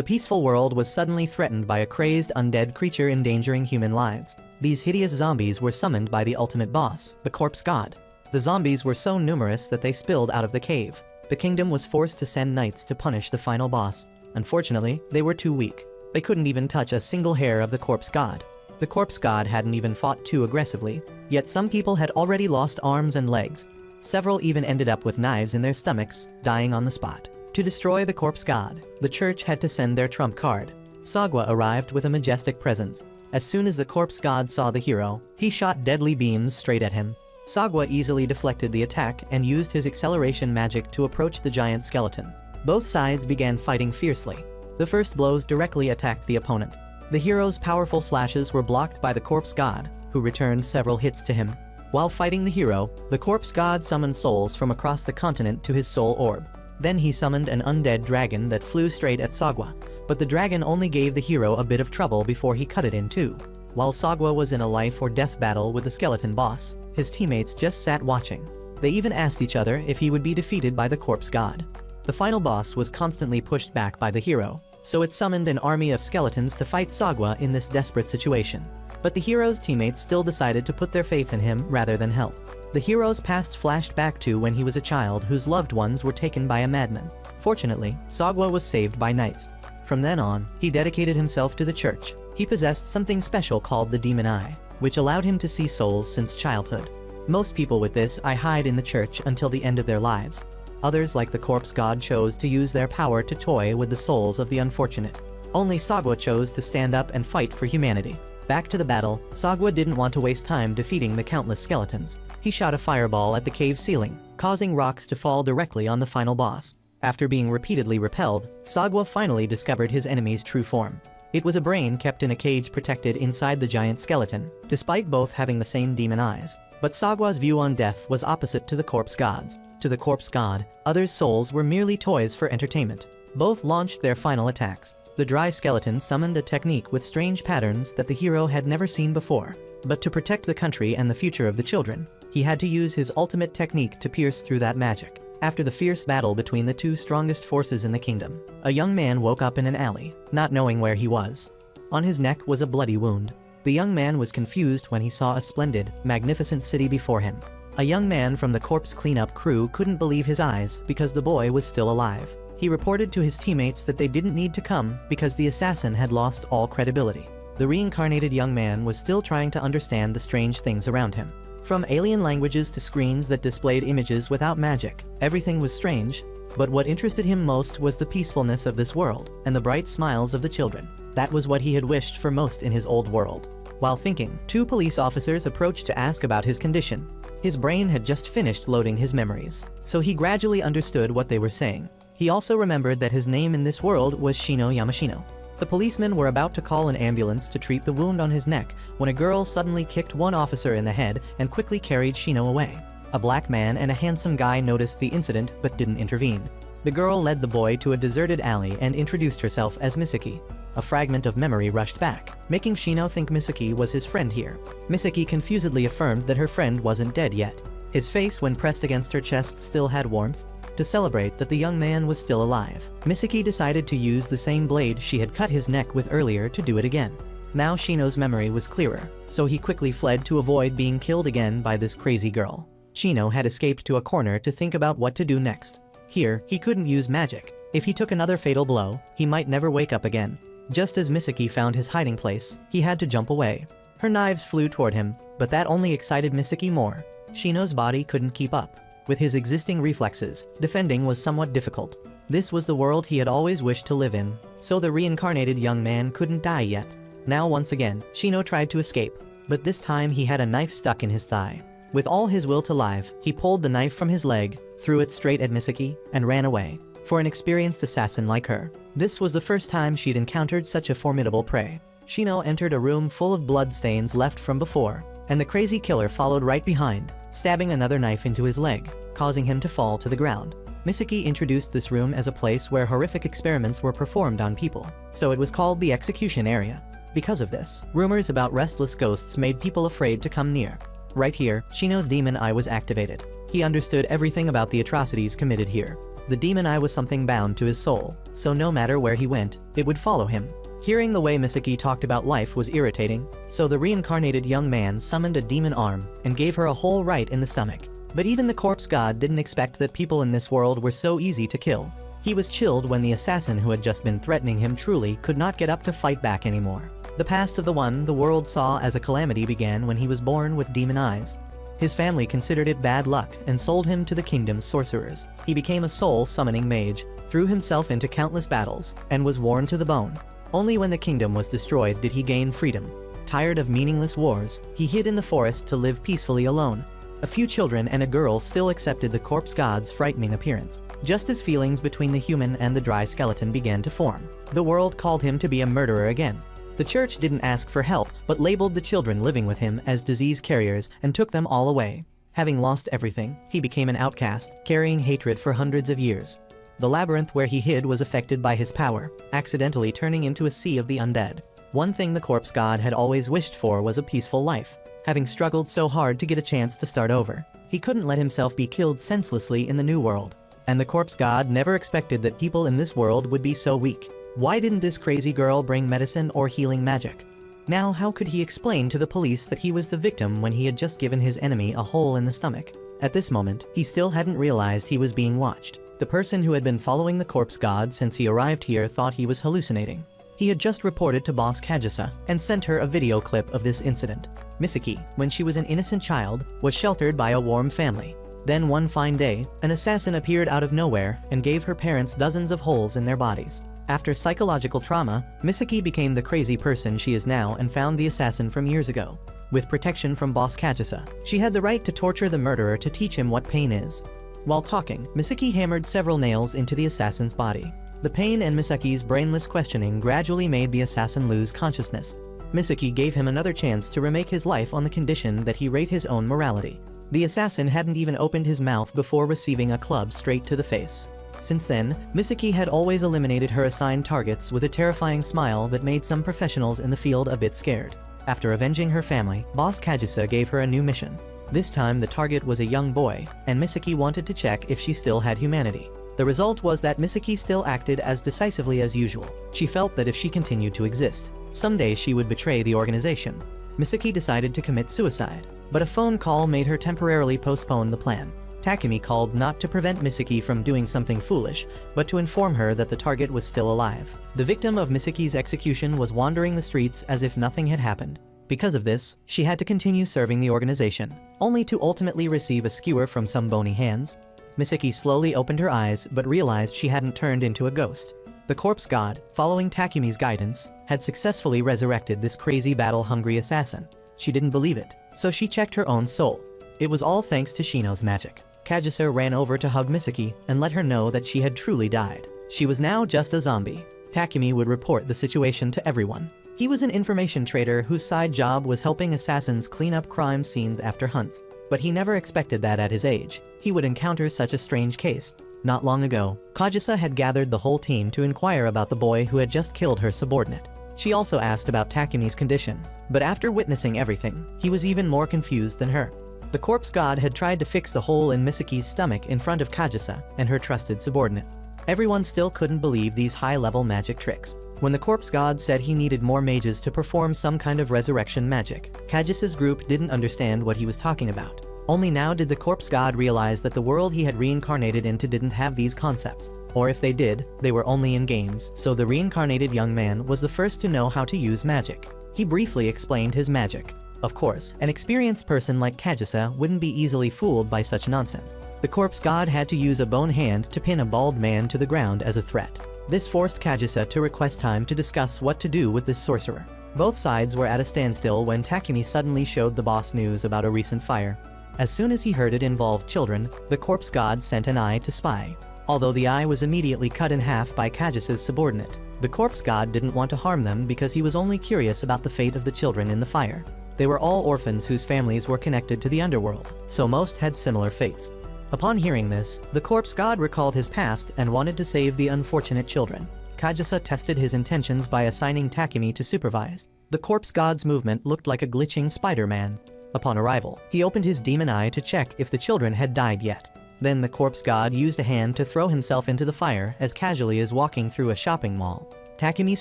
The peaceful world was suddenly threatened by a crazed undead creature endangering human lives. These hideous zombies were summoned by the ultimate boss, the corpse god. The zombies were so numerous that they spilled out of the cave. The kingdom was forced to send knights to punish the final boss. Unfortunately, they were too weak. They couldn't even touch a single hair of the corpse god. The corpse god hadn't even fought too aggressively, yet some people had already lost arms and legs. Several even ended up with knives in their stomachs, dying on the spot. To destroy the corpse god, the church had to send their trump card. Sagwa arrived with a majestic presence. As soon as the corpse god saw the hero, he shot deadly beams straight at him. Sagwa easily deflected the attack and used his acceleration magic to approach the giant skeleton. Both sides began fighting fiercely. The first blows directly attacked the opponent. The hero's powerful slashes were blocked by the corpse god, who returned several hits to him. While fighting the hero, the corpse god summoned souls from across the continent to his soul orb. Then he summoned an undead dragon that flew straight at Sagwa, but the dragon only gave the hero a bit of trouble before he cut it in two. While Sagwa was in a life or death battle with the skeleton boss, his teammates just sat watching. They even asked each other if he would be defeated by the corpse god. The final boss was constantly pushed back by the hero, so it summoned an army of skeletons to fight Sagwa in this desperate situation. But the hero's teammates still decided to put their faith in him rather than help. The hero's past flashed back to when he was a child whose loved ones were taken by a madman. Fortunately, Sagwa was saved by knights. From then on, he dedicated himself to the church. He possessed something special called the demon eye, which allowed him to see souls since childhood. Most people with this eye hide in the church until the end of their lives. Others, like the corpse god, chose to use their power to toy with the souls of the unfortunate. Only Sagwa chose to stand up and fight for humanity. Back to the battle, Sagwa didn't want to waste time defeating the countless skeletons. He shot a fireball at the cave ceiling, causing rocks to fall directly on the final boss. After being repeatedly repelled, Sagwa finally discovered his enemy's true form. It was a brain kept in a cage protected inside the giant skeleton, despite both having the same demon eyes. But Sagwa's view on death was opposite to the corpse god's. To the corpse god, others' souls were merely toys for entertainment. Both launched their final attacks. The dry skeleton summoned a technique with strange patterns that the hero had never seen before. But to protect the country and the future of the children, he had to use his ultimate technique to pierce through that magic. After the fierce battle between the two strongest forces in the kingdom, a young man woke up in an alley, not knowing where he was. On his neck was a bloody wound. The young man was confused when he saw a splendid, magnificent city before him. A young man from the corpse cleanup crew couldn't believe his eyes because the boy was still alive. He reported to his teammates that they didn't need to come because the assassin had lost all credibility. The reincarnated young man was still trying to understand the strange things around him. From alien languages to screens that displayed images without magic, everything was strange, but what interested him most was the peacefulness of this world and the bright smiles of the children. That was what he had wished for most in his old world. While thinking, two police officers approached to ask about his condition. His brain had just finished loading his memories, so he gradually understood what they were saying. He also remembered that his name in this world was Shino Yamashino. The policemen were about to call an ambulance to treat the wound on his neck when a girl suddenly kicked one officer in the head and quickly carried Shino away. A black man and a handsome guy noticed the incident but didn't intervene. The girl led the boy to a deserted alley and introduced herself as Misaki. A fragment of memory rushed back, making Shino think Misaki was his friend here. Misaki confusedly affirmed that her friend wasn't dead yet. His face, when pressed against her chest, still had warmth. To celebrate that the young man was still alive, Misaki decided to use the same blade she had cut his neck with earlier to do it again. Now Shino's memory was clearer, so he quickly fled to avoid being killed again by this crazy girl. Shino had escaped to a corner to think about what to do next. Here, he couldn't use magic. If he took another fatal blow, he might never wake up again. Just as Misaki found his hiding place, he had to jump away. Her knives flew toward him, but that only excited Misaki more. Shino's body couldn't keep up. With his existing reflexes, defending was somewhat difficult. This was the world he had always wished to live in, so the reincarnated young man couldn't die yet. Now once again, Shino tried to escape, but this time he had a knife stuck in his thigh. With all his will to live, he pulled the knife from his leg, threw it straight at Misaki, and ran away. For an experienced assassin like her, this was the first time she'd encountered such a formidable prey. Shino entered a room full of blood stains left from before, and the crazy killer followed right behind, stabbing another knife into his leg, causing him to fall to the ground. Misaki introduced this room as a place where horrific experiments were performed on people, so it was called the execution area. Because of this, rumors about restless ghosts made people afraid to come near. Right here, Shino's demon eye was activated. He understood everything about the atrocities committed here. The demon eye was something bound to his soul, so no matter where he went, it would follow him. Hearing the way Misaki talked about life was irritating, so the reincarnated young man summoned a demon arm and gave her a hole right in the stomach. But even the corpse god didn't expect that people in this world were so easy to kill. He was chilled when the assassin who had just been threatening him truly could not get up to fight back anymore. The past of the one the world saw as a calamity began when he was born with demon eyes. His family considered it bad luck and sold him to the kingdom's sorcerers. He became a soul-summoning mage, threw himself into countless battles, and was worn to the bone. Only when the kingdom was destroyed did he gain freedom. Tired of meaningless wars, he hid in the forest to live peacefully alone. A few children and a girl still accepted the corpse god's frightening appearance. Just as feelings between the human and the dry skeleton began to form, the world called him to be a murderer again. The church didn't ask for help, but labeled the children living with him as disease carriers and took them all away. Having lost everything, he became an outcast, carrying hatred for hundreds of years. The labyrinth where he hid was affected by his power, accidentally turning into a sea of the undead. One thing the corpse god had always wished for was a peaceful life. Having struggled so hard to get a chance to start over, he couldn't let himself be killed senselessly in the new world. And the corpse god never expected that people in this world would be so weak. Why didn't this crazy girl bring medicine or healing magic? Now, how could he explain to the police that he was the victim when he had just given his enemy a hole in the stomach? At this moment, he still hadn't realized he was being watched. The person who had been following the corpse god since he arrived here thought he was hallucinating. He had just reported to boss Kajisa and sent her a video clip of this incident. Misaki, when she was an innocent child, was sheltered by a warm family. Then one fine day, an assassin appeared out of nowhere and gave her parents dozens of holes in their bodies. After psychological trauma, Misaki became the crazy person she is now and found the assassin from years ago. With protection from boss Kajisa, she had the right to torture the murderer to teach him what pain is. While talking, Misaki hammered several nails into the assassin's body. The pain and Misaki's brainless questioning gradually made the assassin lose consciousness. Misaki gave him another chance to remake his life on the condition that he rate his own morality. The assassin hadn't even opened his mouth before receiving a club straight to the face. Since then, Misaki had always eliminated her assigned targets with a terrifying smile that made some professionals in the field a bit scared. After avenging her family, boss Kajisa gave her a new mission. This time the target was a young boy, and Misaki wanted to check if she still had humanity. The result was that Misaki still acted as decisively as usual. She felt that if she continued to exist, someday she would betray the organization. Misaki decided to commit suicide, but a phone call made her temporarily postpone the plan. Takumi called not to prevent Misaki from doing something foolish, but to inform her that the target was still alive. The victim of Misaki's execution was wandering the streets as if nothing had happened. Because of this, she had to continue serving the organization, only to ultimately receive a skewer from some bony hands. Misaki slowly opened her eyes but realized she hadn't turned into a ghost. The corpse god, following Takumi's guidance, had successfully resurrected this crazy battle-hungry assassin. She didn't believe it, so she checked her own soul. It was all thanks to Shino's magic. Kajisa ran over to hug Misaki and let her know that she had truly died. She was now just a zombie. Takumi would report the situation to everyone. He was an information trader whose side job was helping assassins clean up crime scenes after hunts. But he never expected that at his age, he would encounter such a strange case. Not long ago, Kajisa had gathered the whole team to inquire about the boy who had just killed her subordinate. She also asked about Takumi's condition, but after witnessing everything, he was even more confused than her. The corpse god had tried to fix the hole in Misaki's stomach in front of Kajisa and her trusted subordinates. Everyone still couldn't believe these high-level magic tricks. When the corpse god said he needed more mages to perform some kind of resurrection magic, Kajisa's group didn't understand what he was talking about. Only now did the corpse god realize that the world he had reincarnated into didn't have these concepts. Or if they did, they were only in games, so the reincarnated young man was the first to know how to use magic. He briefly explained his magic. Of course, an experienced person like Kajisa wouldn't be easily fooled by such nonsense. The corpse god had to use a bone hand to pin a bald man to the ground as a threat. This forced Kajisa to request time to discuss what to do with this sorcerer. Both sides were at a standstill when Takumi suddenly showed the boss news about a recent fire. As soon as he heard it involved children, the corpse god sent an eye to spy. Although the eye was immediately cut in half by Kajisa's subordinate, the corpse god didn't want to harm them because he was only curious about the fate of the children in the fire. They were all orphans whose families were connected to the underworld, so most had similar fates. Upon hearing this, the corpse god recalled his past and wanted to save the unfortunate children. Kajisa tested his intentions by assigning Takumi to supervise. The corpse god's movement looked like a glitching Spider-Man. Upon arrival, he opened his demon eye to check if the children had died yet. Then the corpse god used a hand to throw himself into the fire as casually as walking through a shopping mall. Takumi's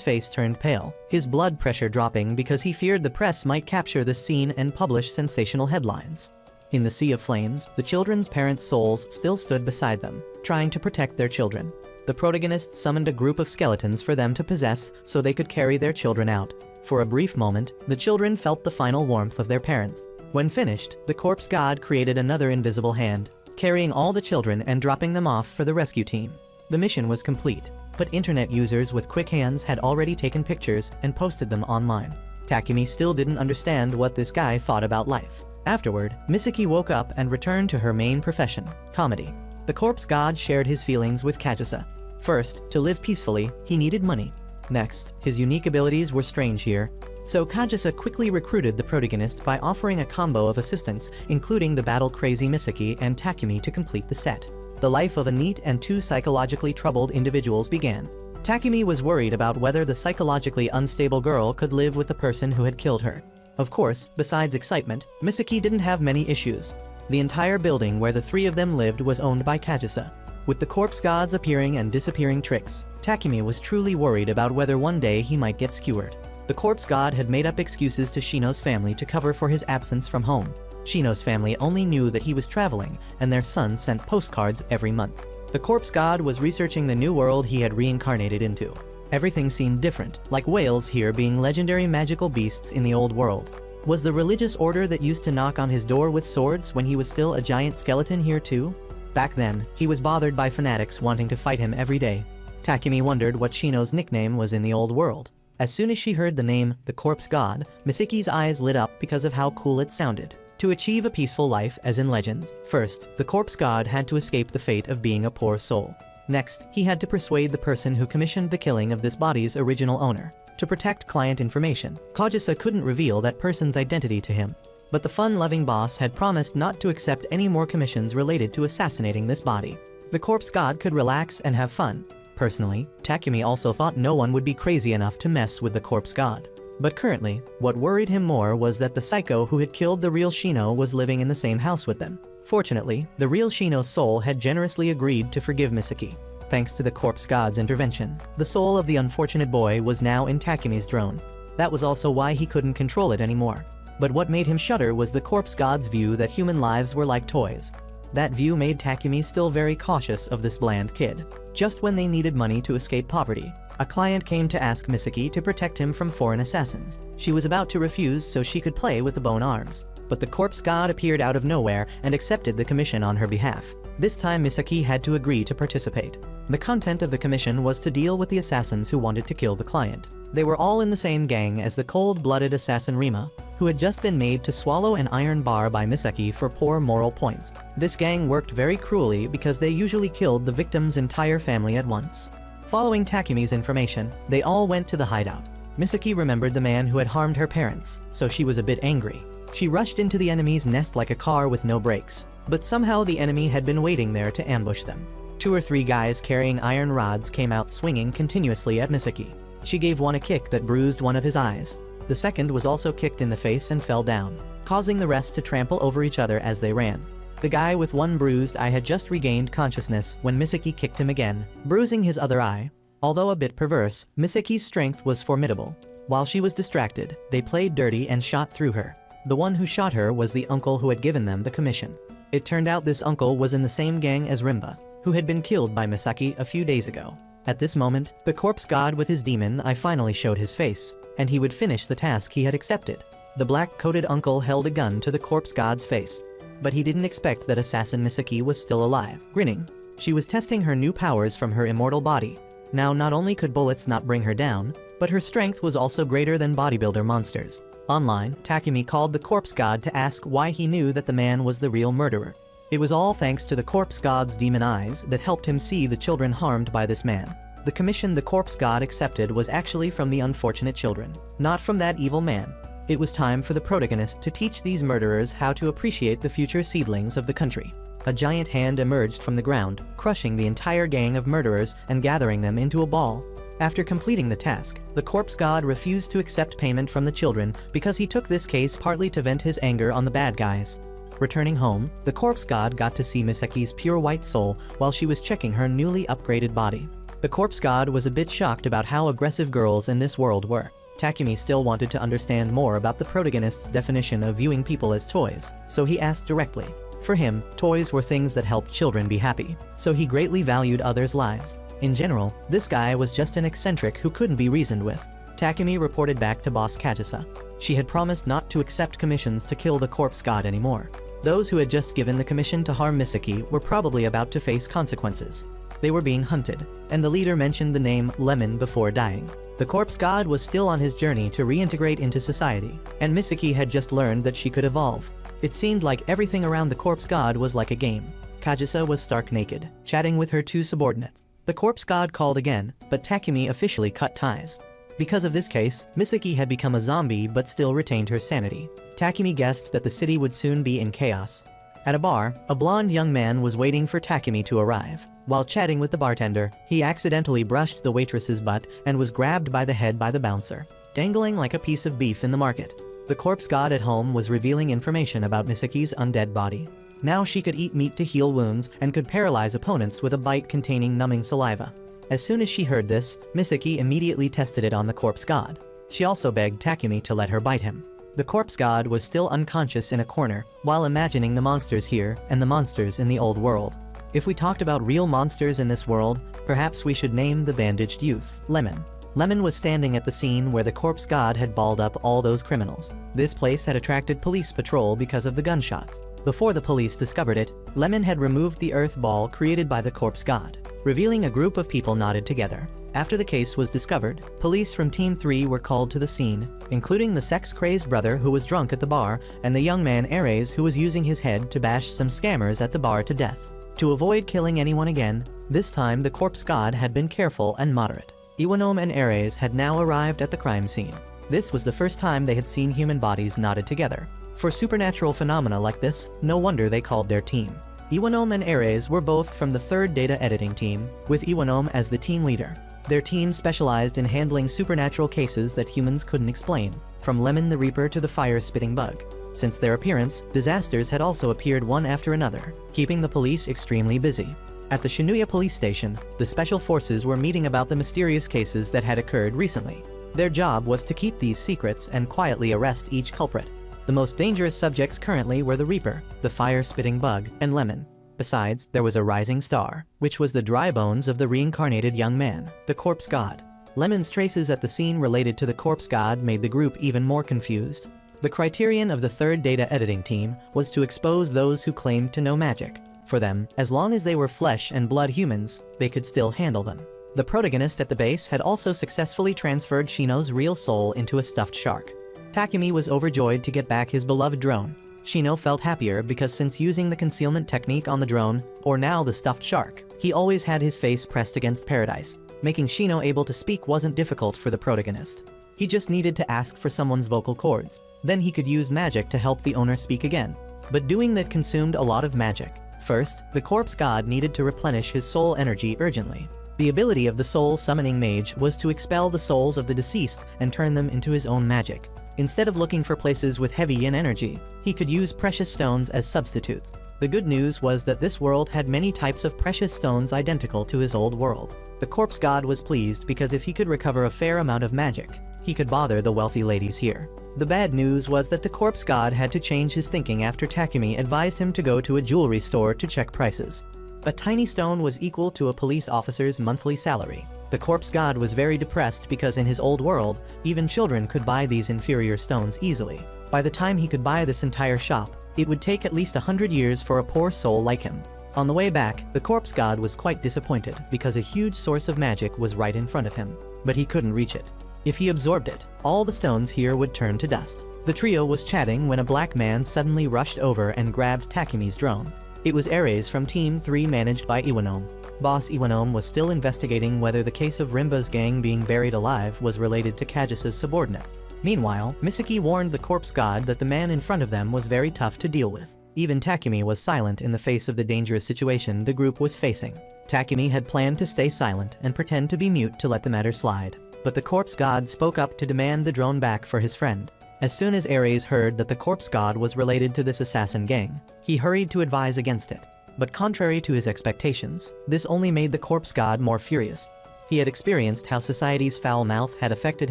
face turned pale, his blood pressure dropping because he feared the press might capture this scene and publish sensational headlines. In the sea of flames, the children's parents' souls still stood beside them, trying to protect their children. The protagonist summoned a group of skeletons for them to possess so they could carry their children out. For a brief moment, the children felt the final warmth of their parents. When finished, the corpse god created another invisible hand, carrying all the children and dropping them off for the rescue team. The mission was complete, but internet users with quick hands had already taken pictures and posted them online. Takumi still didn't understand what this guy thought about life. Afterward, Misaki woke up and returned to her main profession, comedy. The corpse god shared his feelings with Kajisa. First, to live peacefully, he needed money. Next, his unique abilities were strange here. So Kajisa quickly recruited the protagonist by offering a combo of assistants, including the battle-crazy Misaki and Takumi to complete the set. The life of a neat and two psychologically troubled individuals began. Takumi was worried about whether the psychologically unstable girl could live with the person who had killed her. Of course, besides excitement, Misaki didn't have many issues. The entire building where the three of them lived was owned by Kajisa. With the corpse gods appearing and disappearing tricks, Takumi was truly worried about whether one day he might get skewered. The corpse god had made up excuses to Shino's family to cover for his absence from home. Shino's family only knew that he was traveling, and their son sent postcards every month. The corpse god was researching the new world he had reincarnated into. Everything seemed different, like whales here being legendary magical beasts in the old world. Was the religious order that used to knock on his door with swords when he was still a giant skeleton here too? Back then, he was bothered by fanatics wanting to fight him every day. Takumi wondered what Shino's nickname was in the old world. As soon as she heard the name, the corpse god, Misaki's eyes lit up because of how cool it sounded. To achieve a peaceful life as in legends, first, the corpse god had to escape the fate of being a poor soul. Next, he had to persuade the person who commissioned the killing of this body's original owner. To protect client information, Kajisa couldn't reveal that person's identity to him. But the fun-loving boss had promised not to accept any more commissions related to assassinating this body. The corpse god could relax and have fun. Personally, Takumi also thought no one would be crazy enough to mess with the corpse god. But currently, what worried him more was that the psycho who had killed the real Shino was living in the same house with them. Fortunately, the real Shino's soul had generously agreed to forgive Misaki. Thanks to the corpse god's intervention, the soul of the unfortunate boy was now in Takumi's drone. That was also why he couldn't control it anymore. But what made him shudder was the corpse god's view that human lives were like toys. That view made Takumi still very cautious of this bland kid. Just when they needed money to escape poverty, a client came to ask Misaki to protect him from foreign assassins. She was about to refuse so she could play with the bone arms. But the corpse god appeared out of nowhere and accepted the commission on her behalf. This time Misaki had to agree to participate. The content of the commission was to deal with the assassins who wanted to kill the client. They were all in the same gang as the cold-blooded assassin Rima, who had just been made to swallow an iron bar by Misaki for poor moral points. This gang worked very cruelly because they usually killed the victim's entire family at once. Following Takumi's information, they all went to the hideout. Misaki remembered the man who had harmed her parents, so she was a bit angry. She rushed into the enemy's nest like a car with no brakes, but somehow the enemy had been waiting there to ambush them. 2 or 3 guys carrying iron rods came out swinging continuously at Misaki. She gave one a kick that bruised one of his eyes. The second was also kicked in the face and fell down, causing the rest to trample over each other as they ran. The guy with one bruised eye had just regained consciousness when Misaki kicked him again, bruising his other eye. Although a bit perverse, Misaki's strength was formidable. While she was distracted, they played dirty and shot through her. The one who shot her was the uncle who had given them the commission. It turned out this uncle was in the same gang as Rimba, who had been killed by Misaki a few days ago. At this moment, the corpse god with his demon eye finally showed his face, and he would finish the task he had accepted. The black-coated uncle held a gun to the corpse god's face, but he didn't expect that assassin Misaki was still alive. Grinning, she was testing her new powers from her immortal body. Now not only could bullets not bring her down, but her strength was also greater than bodybuilder monsters. Online, Takumi called the corpse god to ask why he knew that the man was the real murderer. It was all thanks to the corpse god's demon eyes that helped him see the children harmed by this man. The commission the corpse god accepted was actually from the unfortunate children, not from that evil man. It was time for the protagonist to teach these murderers how to appreciate the future seedlings of the country. A giant hand emerged from the ground, crushing the entire gang of murderers and gathering them into a ball. After completing the task, the corpse god refused to accept payment from the children because he took this case partly to vent his anger on the bad guys. Returning home, the corpse god got to see Misaki's pure white soul while she was checking her newly upgraded body. The corpse god was a bit shocked about how aggressive girls in this world were. Takumi still wanted to understand more about the protagonist's definition of viewing people as toys, so he asked directly. For him, toys were things that helped children be happy, so he greatly valued others' lives. In general, this guy was just an eccentric who couldn't be reasoned with. Takumi reported back to boss Kajisa. She had promised not to accept commissions to kill the corpse god anymore. Those who had just given the commission to harm Misaki were probably about to face consequences. They were being hunted, and the leader mentioned the name Lemon before dying. The corpse god was still on his journey to reintegrate into society, and Misaki had just learned that she could evolve. It seemed like everything around the corpse god was like a game. Kajisa was stark naked, chatting with her two subordinates. The corpse god called again, but Takumi officially cut ties. Because of this case, Misaki had become a zombie but still retained her sanity. Takumi guessed that the city would soon be in chaos. At a bar, a blonde young man was waiting for Takumi to arrive. While chatting with the bartender, he accidentally brushed the waitress's butt and was grabbed by the head by the bouncer, dangling like a piece of beef in the market. The corpse god at home was revealing information about Misaki's undead body. Now she could eat meat to heal wounds and could paralyze opponents with a bite containing numbing saliva. As soon as she heard this, Misaki immediately tested it on the corpse god. She also begged Takumi to let her bite him. The corpse god was still unconscious in a corner, while imagining the monsters here and the monsters in the old world. If we talked about real monsters in this world, perhaps we should name the bandaged youth Lemon. Lemon was standing at the scene where the corpse god had balled up all those criminals. This place had attracted police patrol because of the gunshots. Before the police discovered it, Lemon had removed the earth ball created by the corpse god, revealing a group of people knotted together. After the case was discovered, police from Team 3 were called to the scene, including the sex-crazed brother who was drunk at the bar and the young man Ares who was using his head to bash some scammers at the bar to death. To avoid killing anyone again, this time the corpse god had been careful and moderate. Iwanome and Ares had now arrived at the crime scene. This was the first time they had seen human bodies knotted together. For supernatural phenomena like this, no wonder they called their team. Iwanome and Ares were both from the 3rd data editing team, with Iwanome as the team leader. Their team specialized in handling supernatural cases that humans couldn't explain, from Lemon the Reaper to the fire-spitting bug. Since their appearance, disasters had also appeared one after another, keeping the police extremely busy. At the Shinuya police station, the special forces were meeting about the mysterious cases that had occurred recently. Their job was to keep these secrets and quietly arrest each culprit. The most dangerous subjects currently were the Reaper, the fire-spitting bug, and Lemon. Besides, there was a rising star, which was the dry bones of the reincarnated young man, the corpse god. Lemon's traces at the scene related to the corpse god made the group even more confused. The criterion of the 3rd data editing team was to expose those who claimed to know magic. For them, as long as they were flesh and blood humans, they could still handle them. The protagonist at the base had also successfully transferred Shino's real soul into a stuffed shark. Takumi was overjoyed to get back his beloved drone. Shino felt happier because since using the concealment technique on the drone, or now the stuffed shark, he always had his face pressed against paradise. Making Shino able to speak wasn't difficult for the protagonist. He just needed to ask for someone's vocal cords. Then he could use magic to help the owner speak again. But doing that consumed a lot of magic. First, the corpse god needed to replenish his soul energy urgently. The ability of the soul summoning mage was to expel the souls of the deceased and turn them into his own magic. Instead of looking for places with heavy yin energy, he could use precious stones as substitutes. The good news was that this world had many types of precious stones identical to his old world. The corpse god was pleased because if he could recover a fair amount of magic, he could bother the wealthy ladies here. The bad news was that the corpse god had to change his thinking after Takumi advised him to go to a jewelry store to check prices. A tiny stone was equal to a police officer's monthly salary. The corpse god was very depressed because in his old world, even children could buy these inferior stones easily. By the time he could buy this entire shop, it would take at least 100 years for a poor soul like him. On the way back, the corpse god was quite disappointed because a huge source of magic was right in front of him, but he couldn't reach it. If he absorbed it, all the stones here would turn to dust. The trio was chatting when a black man suddenly rushed over and grabbed Takumi's drone. It was Ares from Team 3 managed by Iwanome. Boss Iwanome was still investigating whether the case of Rimba's gang being buried alive was related to Kajisa's subordinates. Meanwhile, Misaki warned the corpse god that the man in front of them was very tough to deal with. Even Takumi was silent in the face of the dangerous situation the group was facing. Takumi had planned to stay silent and pretend to be mute to let the matter slide. But the corpse god spoke up to demand the drone back for his friend. As soon as Ares heard that the corpse god was related to this assassin gang, he hurried to advise against it. But contrary to his expectations, this only made the corpse god more furious. He had experienced how society's foul mouth had affected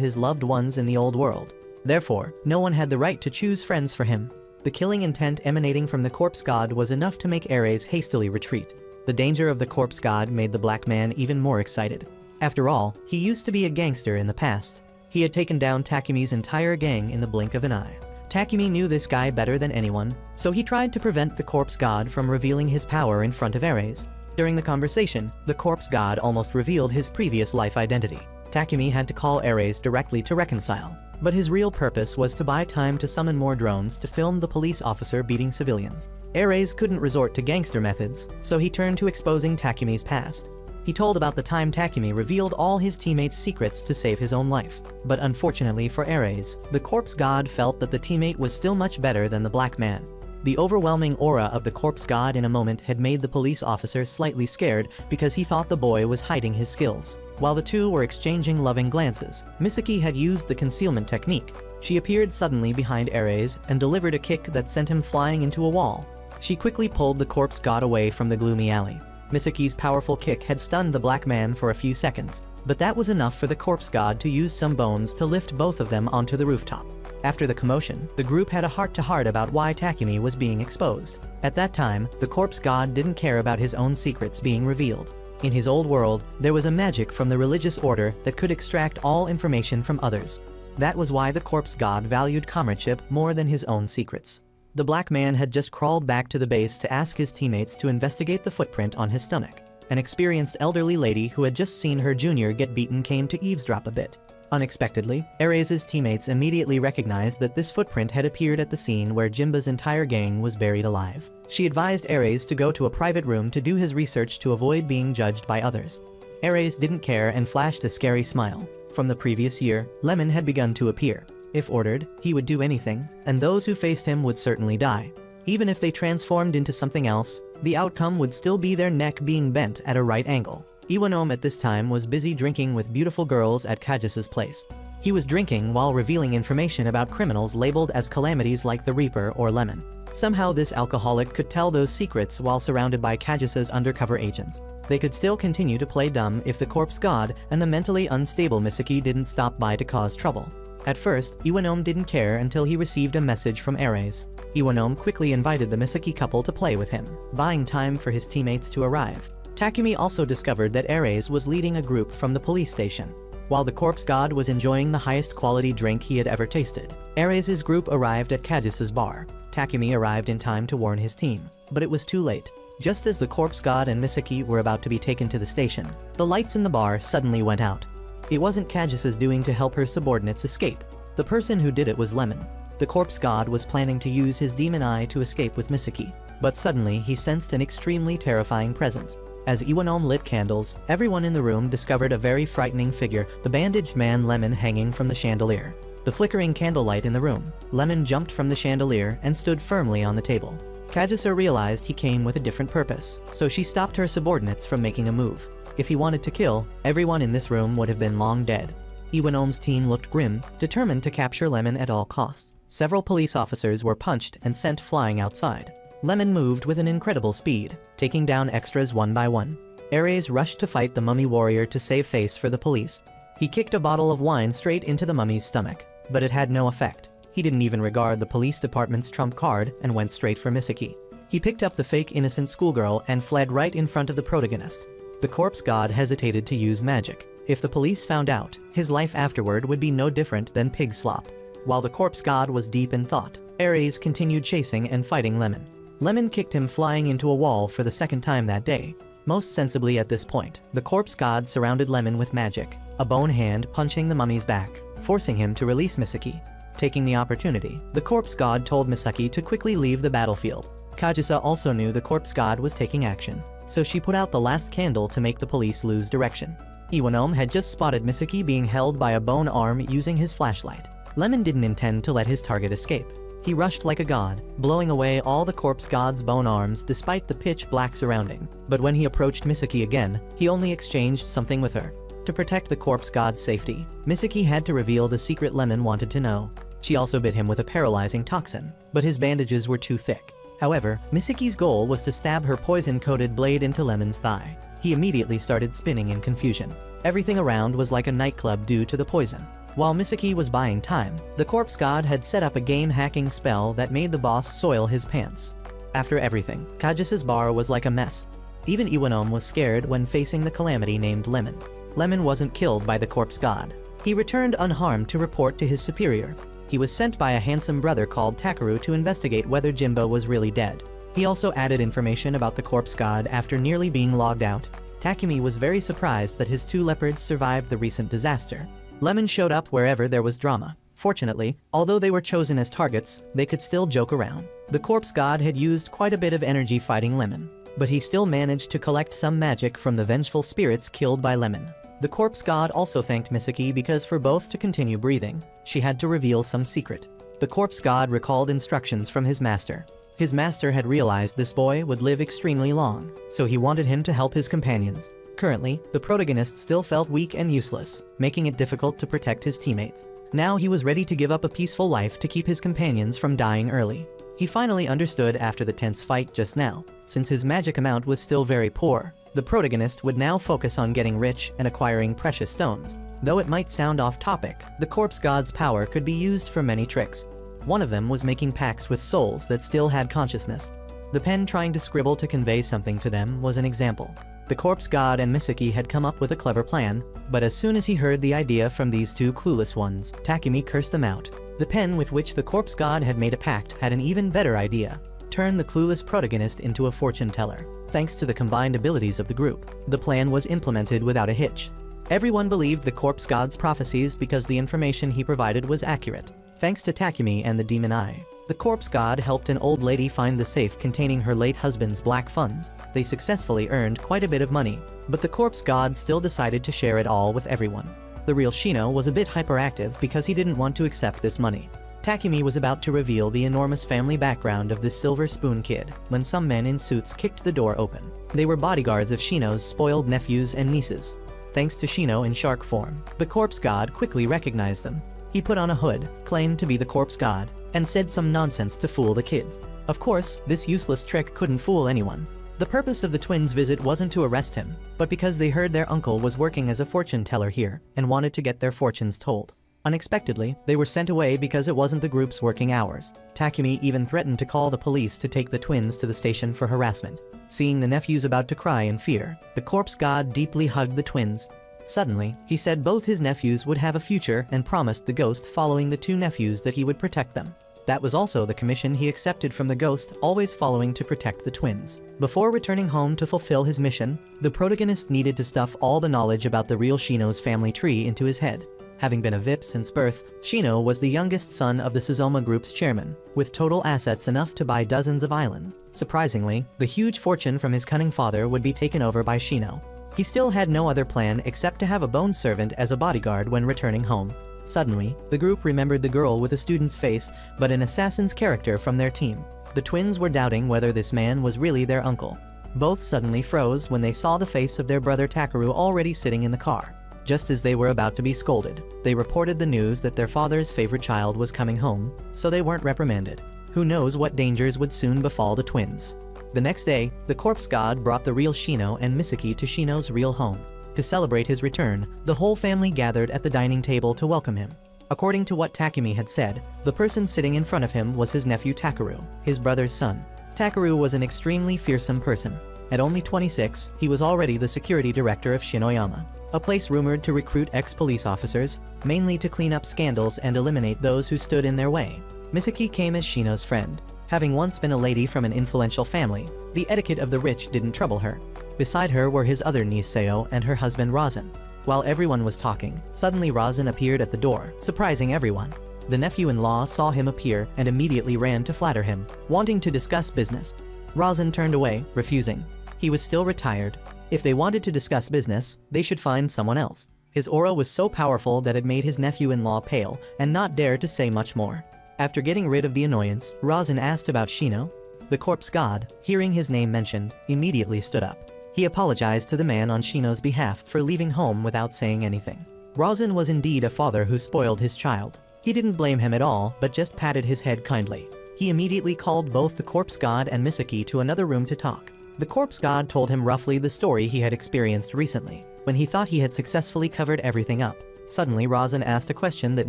his loved ones in the old world. Therefore, no one had the right to choose friends for him. The killing intent emanating from the corpse god was enough to make Ares hastily retreat. The danger of the corpse god made the black man even more excited. After all, he used to be a gangster in the past. He had taken down Takumi's entire gang in the blink of an eye. Takumi knew this guy better than anyone, so he tried to prevent the corpse god from revealing his power in front of Ares. During the conversation, the corpse god almost revealed his previous life identity. Takumi had to call Ares directly to reconcile, but his real purpose was to buy time to summon more drones to film the police officer beating civilians. Ares couldn't resort to gangster methods, so he turned to exposing Takumi's past. He told about the time Takumi revealed all his teammates' secrets to save his own life. But unfortunately for Ares, the corpse god felt that the teammate was still much better than the black man. The overwhelming aura of the corpse god in a moment had made the police officer slightly scared because he thought the boy was hiding his skills. While the two were exchanging loving glances, Misaki had used the concealment technique. She appeared suddenly behind Ares and delivered a kick that sent him flying into a wall. She quickly pulled the corpse god away from the gloomy alley. Misaki's powerful kick had stunned the black man for a few seconds, but that was enough for the corpse god to use some bones to lift both of them onto the rooftop. After the commotion, the group had a heart-to-heart about why Takumi was being exposed. At that time, the corpse god didn't care about his own secrets being revealed. In his old world, there was a magic from the religious order that could extract all information from others. That was why the corpse god valued comradeship more than his own secrets. The black man had just crawled back to the base to ask his teammates to investigate the footprint on his stomach. An experienced elderly lady who had just seen her junior get beaten came to eavesdrop a bit. Unexpectedly, Ares' teammates immediately recognized that this footprint had appeared at the scene where Jimba's entire gang was buried alive. She advised Ares to go to a private room to do his research to avoid being judged by others. Ares didn't care and flashed a scary smile. From the previous year, Lemon had begun to appear. If ordered, he would do anything, and those who faced him would certainly die. Even if they transformed into something else, the outcome would still be their neck being bent at a right angle. Iwanome at this time was busy drinking with beautiful girls at Kagis's place. He was drinking while revealing information about criminals labeled as calamities like the Reaper or Lemon. Somehow this alcoholic could tell those secrets while surrounded by Kagis's undercover agents. They could still continue to play dumb if the corpse god and the mentally unstable Misaki didn't stop by to cause trouble. At first, Iwanome didn't care until he received a message from Ares. Iwanome quickly invited the Misaki couple to play with him, buying time for his teammates to arrive. Takumi also discovered that Ares was leading a group from the police station. While the corpse god was enjoying the highest quality drink he had ever tasted, Ares' group arrived at Kagis's bar. Takumi arrived in time to warn his team, but it was too late. Just as the corpse god and Misaki were about to be taken to the station, the lights in the bar suddenly went out. It wasn't Kagis's doing to help her subordinates escape. The person who did it was Lemon. The corpse god was planning to use his demon eye to escape with Misaki, but suddenly he sensed an extremely terrifying presence. As Iwanome lit candles, everyone in the room discovered a very frightening figure, the bandaged man Lemon hanging from the chandelier. The flickering candlelight in the room, Lemon jumped from the chandelier and stood firmly on the table. Kagisa realized he came with a different purpose, so she stopped her subordinates from making a move. If he wanted to kill, everyone in this room would have been long dead. Iwanome's team looked grim, determined to capture Lemon at all costs. Several police officers were punched and sent flying outside. Lemon moved with an incredible speed, taking down extras one by one. Ares rushed to fight the mummy warrior to save face for the police. He kicked a bottle of wine straight into the mummy's stomach, but it had no effect. He didn't even regard the police department's trump card and went straight for Misaki. He picked up the fake innocent schoolgirl and fled right in front of the protagonist. The corpse god hesitated to use magic. If the police found out, his life afterward would be no different than pig slop. While the corpse god was deep in thought, Ares continued chasing and fighting Lemon. Lemon kicked him flying into a wall for the second time that day. Most sensibly at this point, the corpse god surrounded Lemon with magic, a bone hand punching the mummy's back, forcing him to release Misaki. Taking the opportunity, the corpse god told Misaki to quickly leave the battlefield. Kagisa also knew the corpse god was taking action, so she put out the last candle to make the police lose direction. Iwanome had just spotted Misaki being held by a bone arm using his flashlight. Lemon didn't intend to let his target escape. He rushed like a god, blowing away all the corpse god's bone arms despite the pitch black surrounding. But when he approached Misaki again, he only exchanged something with her. To protect the corpse god's safety, Misaki had to reveal the secret Lemon wanted to know. She also bit him with a paralyzing toxin, but his bandages were too thick. However, Misaki's goal was to stab her poison-coated blade into Lemon's thigh. He immediately started spinning in confusion. Everything around was like a nightclub due to the poison. While Misaki was buying time, the corpse god had set up a game-hacking spell that made the boss soil his pants. After everything, Kajus's bar was like a mess. Even Iwanom was scared when facing the calamity named Lemon. Lemon wasn't killed by the corpse god. He returned unharmed to report to his superior. He was sent by a handsome brother called Takaru to investigate whether Jimbo was really dead. He also added information about the corpse god after nearly being logged out. Takumi was very surprised that his 2 leopards survived the recent disaster. Lemon showed up wherever there was drama. Fortunately, although they were chosen as targets, they could still joke around. The corpse god had used quite a bit of energy fighting Lemon, but he still managed to collect some magic from the vengeful spirits killed by Lemon. The corpse god also thanked Misaki because for both to continue breathing, she had to reveal some secret. The corpse god recalled instructions from his master. His master had realized this boy would live extremely long, so he wanted him to help his companions. Currently, the protagonist still felt weak and useless, making it difficult to protect his teammates. Now he was ready to give up a peaceful life to keep his companions from dying early. He finally understood after the tense fight just now. Since his magic amount was still very poor, the protagonist would now focus on getting rich and acquiring precious stones. Though it might sound off topic, the corpse god's power could be used for many tricks. One of them was making pacts with souls that still had consciousness. The pen trying to scribble to convey something to them was an example. The corpse god and Misaki had come up with a clever plan, but as soon as he heard the idea from these 2 clueless ones, Takumi cursed them out. The pen with which the corpse god had made a pact had an even better idea: turn the clueless protagonist into a fortune teller. Thanks to the combined abilities of the group, the plan was implemented without a hitch. Everyone believed the corpse god's prophecies because the information he provided was accurate. Thanks to Takumi and the demon eye, the corpse god helped an old lady find the safe containing her late husband's black funds. They successfully earned quite a bit of money, but the corpse god still decided to share it all with everyone. The real Shino was a bit hyperactive because he didn't want to accept this money. Takumi was about to reveal the enormous family background of this Silver Spoon kid when some men in suits kicked the door open. They were bodyguards of Shino's spoiled nephews and nieces. Thanks to Shino in shark form, the corpse god quickly recognized them. He put on a hood, claimed to be the corpse god, and said some nonsense to fool the kids. Of course, this useless trick couldn't fool anyone. The purpose of the twins' visit wasn't to arrest him, but because they heard their uncle was working as a fortune teller here and wanted to get their fortunes told. Unexpectedly, they were sent away because it wasn't the group's working hours. Takumi even threatened to call the police to take the twins to the station for harassment. Seeing the nephews about to cry in fear, the corpse god deeply hugged the twins. Suddenly, he said both his nephews would have a future and promised the ghost following the 2 nephews that he would protect them. That was also the commission he accepted from the ghost, always following to protect the twins. Before returning home to fulfill his mission, the protagonist needed to stuff all the knowledge about the real Shino's family tree into his head. Having been a VIP since birth, Shino was the youngest son of the Suzoma Group's chairman, with total assets enough to buy dozens of islands. Surprisingly, the huge fortune from his cunning father would be taken over by Shino. He still had no other plan except to have a bone servant as a bodyguard when returning home. Suddenly, the group remembered the girl with a student's face, but an assassin's character from their team. The twins were doubting whether this man was really their uncle. Both suddenly froze when they saw the face of their brother Takaru already sitting in the car. Just as they were about to be scolded, they reported the news that their father's favorite child was coming home, so they weren't reprimanded. Who knows what dangers would soon befall the twins. The next day, the corpse god brought the real Shino and Misaki to Shino's real home. To celebrate his return, the whole family gathered at the dining table to welcome him. According to what Takumi had said, the person sitting in front of him was his nephew Takaru, his brother's son. Takaru was an extremely fearsome person. At only 26, he was already the security director of Shinoyama, a place rumored to recruit ex-police officers, mainly to clean up scandals and eliminate those who stood in their way. Misaki came as Shino's friend. Having once been a lady from an influential family, the etiquette of the rich didn't trouble her. Beside her were his other niece Seo and her husband Razan. While everyone was talking, suddenly Razan appeared at the door, surprising everyone. The nephew-in-law saw him appear and immediately ran to flatter him, wanting to discuss business. Razan turned away, refusing. He was still retired. If they wanted to discuss business, they should find someone else. His aura was so powerful that it made his nephew-in-law pale and not dare to say much more. After getting rid of the annoyance, Razan asked about Shino. The corpse god, hearing his name mentioned, immediately stood up. He apologized to the man on Shino's behalf for leaving home without saying anything. Razan was indeed a father who spoiled his child. He didn't blame him at all, but just patted his head kindly. He immediately called both the corpse god and Misaki to another room to talk. The corpse god told him roughly the story he had experienced recently, when he thought he had successfully covered everything up. Suddenly Razan asked a question that